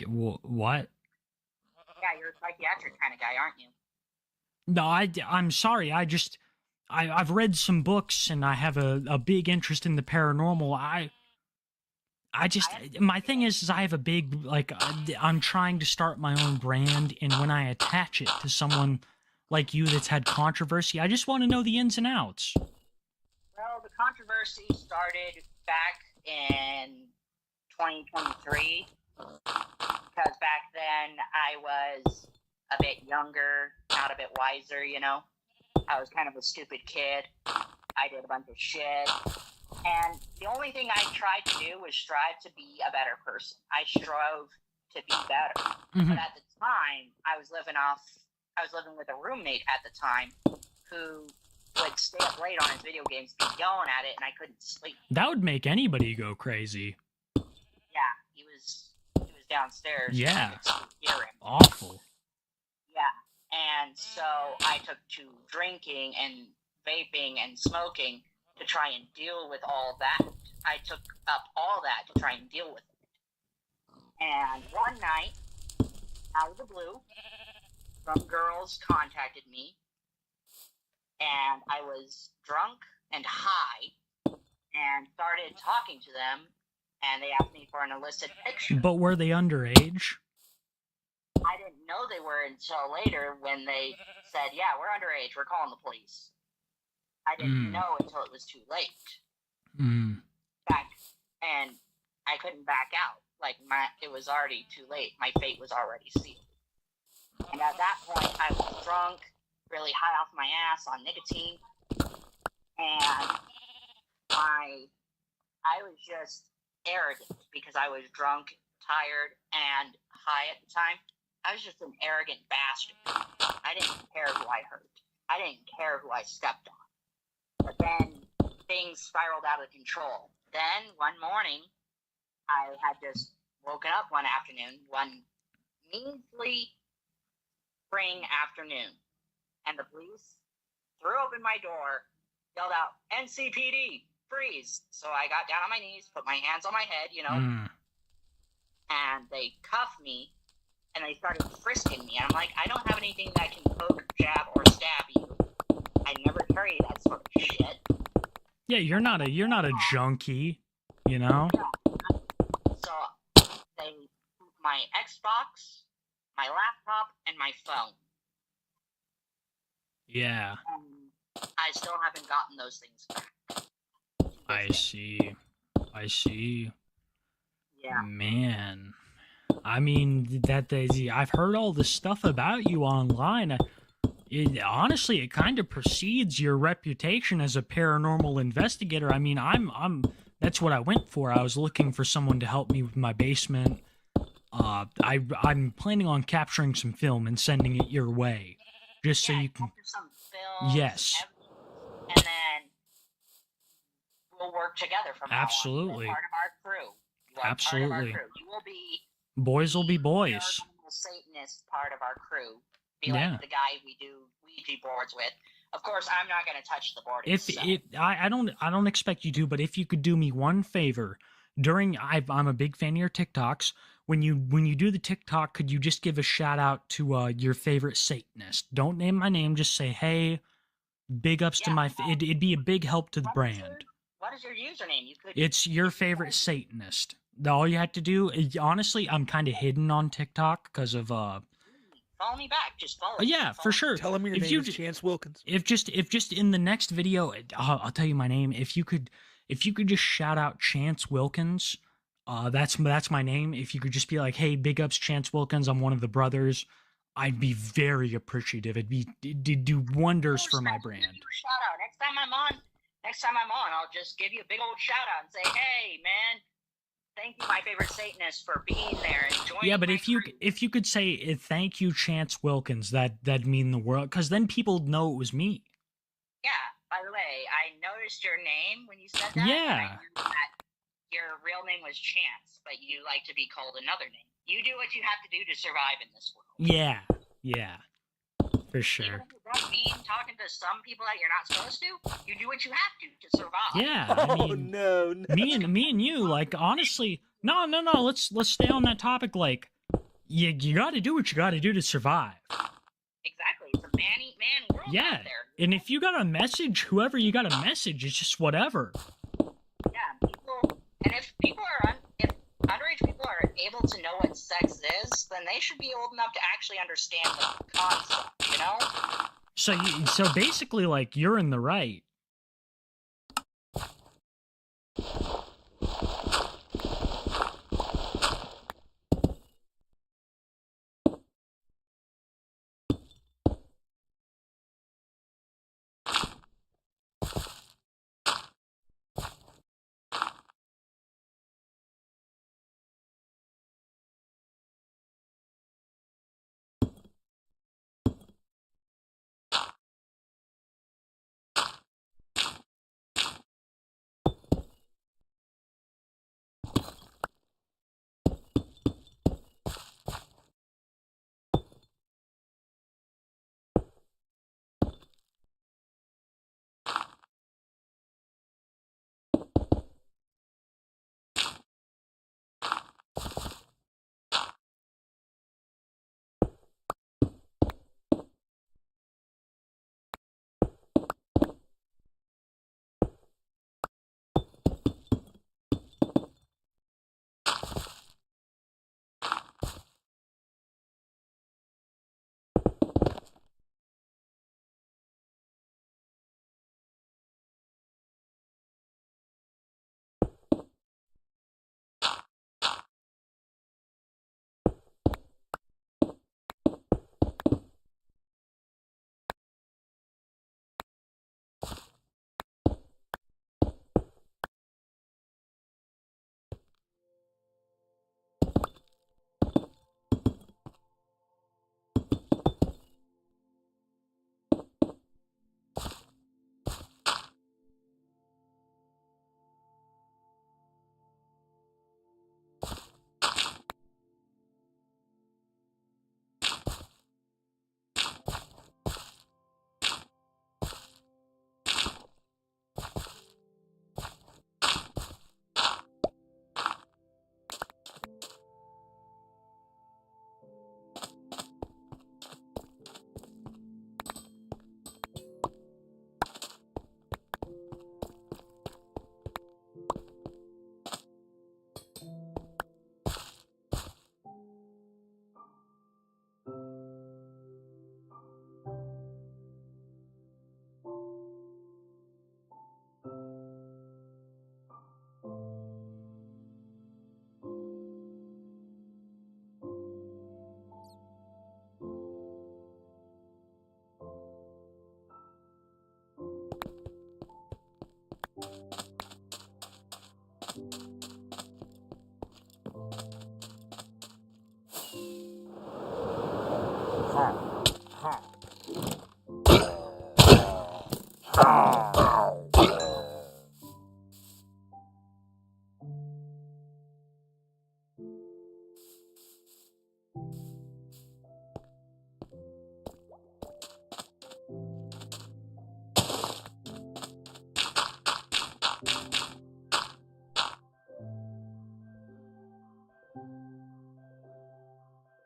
What? Yeah, you're a psychiatric kind of guy, aren't you? No, I'm sorry. I've read some books and I have a big interest in the paranormal. My thing is I have a big, like, I'm trying to start my own brand, and when I attach it to someone like you that's had controversy, I just want to know the ins and outs. Well, the controversy started back in 2023, because back then I was a bit younger, not a bit wiser, you know? I was kind of a stupid kid. I did a bunch of shit. And the only thing I tried to do was strive to be a better person. I strove to be better. Mm-hmm. But at the time, I was living with a roommate at the time who would stay up late on his video games, be yelling at it, and I couldn't sleep. That would make anybody go crazy. Yeah, he was downstairs. Yeah. I could hear him. Awful. Yeah. And so I took to drinking and vaping and smoking to try and deal with all that. I took up all that to try and deal with it. And one night, out of the blue, some girls contacted me, and I was drunk and high, and started talking to them, and they asked me for an illicit picture. But were they underage? I didn't know they were until later when they said, yeah, we're underage, we're calling the police. I didn't know until it was too late. And I couldn't back out. Like, it was already too late. My fate was already sealed. And at that point, I was drunk, really high off my ass on nicotine. And I was just arrogant because I was drunk, tired, and high at the time. I was just an arrogant bastard. I didn't care who I hurt. I didn't care who I stepped on. But then things spiraled out of control. Then one morning, I had just woken up one afternoon, one measly spring afternoon, and the police threw open my door, yelled out, "NCPD, freeze!" So I got down on my knees, put my hands on my head, and they cuffed me, and they started frisking me. And I'm like, I don't have anything that can poke, jab, or stab you. I never carry that sort of shit. Yeah, you're not a junkie, you know? So they my Xbox, my laptop, and my phone. Yeah. I still haven't gotten those things back. I see. Yeah. Man. I mean, I've heard all this stuff about you online. Honestly, it kind of precedes your reputation as a paranormal investigator. I mean, that's what I went for. I was looking for someone to help me with my basement. I'm planning on capturing some film and sending it your way, just so you can. Some films, yes. And then we'll work together from Absolutely. now on. You're part of our crew. You are Absolutely. Part of our crew. You will be. Boys will be boys. Paranormal Satanist part of our crew. Be like the guy we do Ouija boards with. Of course, I'm not going to touch the board. I don't expect you to, but if you could do me one favor, I'm a big fan of your TikToks. When you do the TikTok, could you just give a shout out to your favorite Satanist? Don't name my name. Just say, hey, big ups to my. It'd be a big help to the brand. What is your username? It's your favorite Satanist. All you have to do is, honestly, I'm kind of hidden on TikTok because of Follow me back. Just follow. Yeah, for sure. Tell him your name is Chance Wilkins. If just in the next video, I'll tell you my name. If you could just shout out Chance Wilkins, that's my name. If you could just be like, hey, big ups Chance Wilkins, I'm one of the brothers, I'd be very appreciative. It'd do wonders for my brand. Shout out. Next time I'm on, I'll just give you a big old shout out and say, hey, man. Thank you, my favorite Satanist, for being there and joining. Yeah, but if you could say thank you, Chance Wilkins, that'd mean the world, because then people know it was me. Yeah. By the way, I noticed your name when you said that. Yeah. And I knew that your real name was Chance, but you like to be called another name. You do what you have to do to survive in this world. Yeah, for sure. Even if it does mean talking to some people that you're not supposed to, you do what you have to survive. Yeah. I mean, no. Me and you, like, honestly, no. Let's stay on that topic. Like, you got to do what you got to do to survive. Exactly. It's a man-eat-man world Yeah. out there. And if you got a message, whoever you got a message, it's just whatever. Yeah. If underage people are able to know what sex is, then they should be old enough to actually understand the concept, you know? So basically, like, you're in the right. Ha.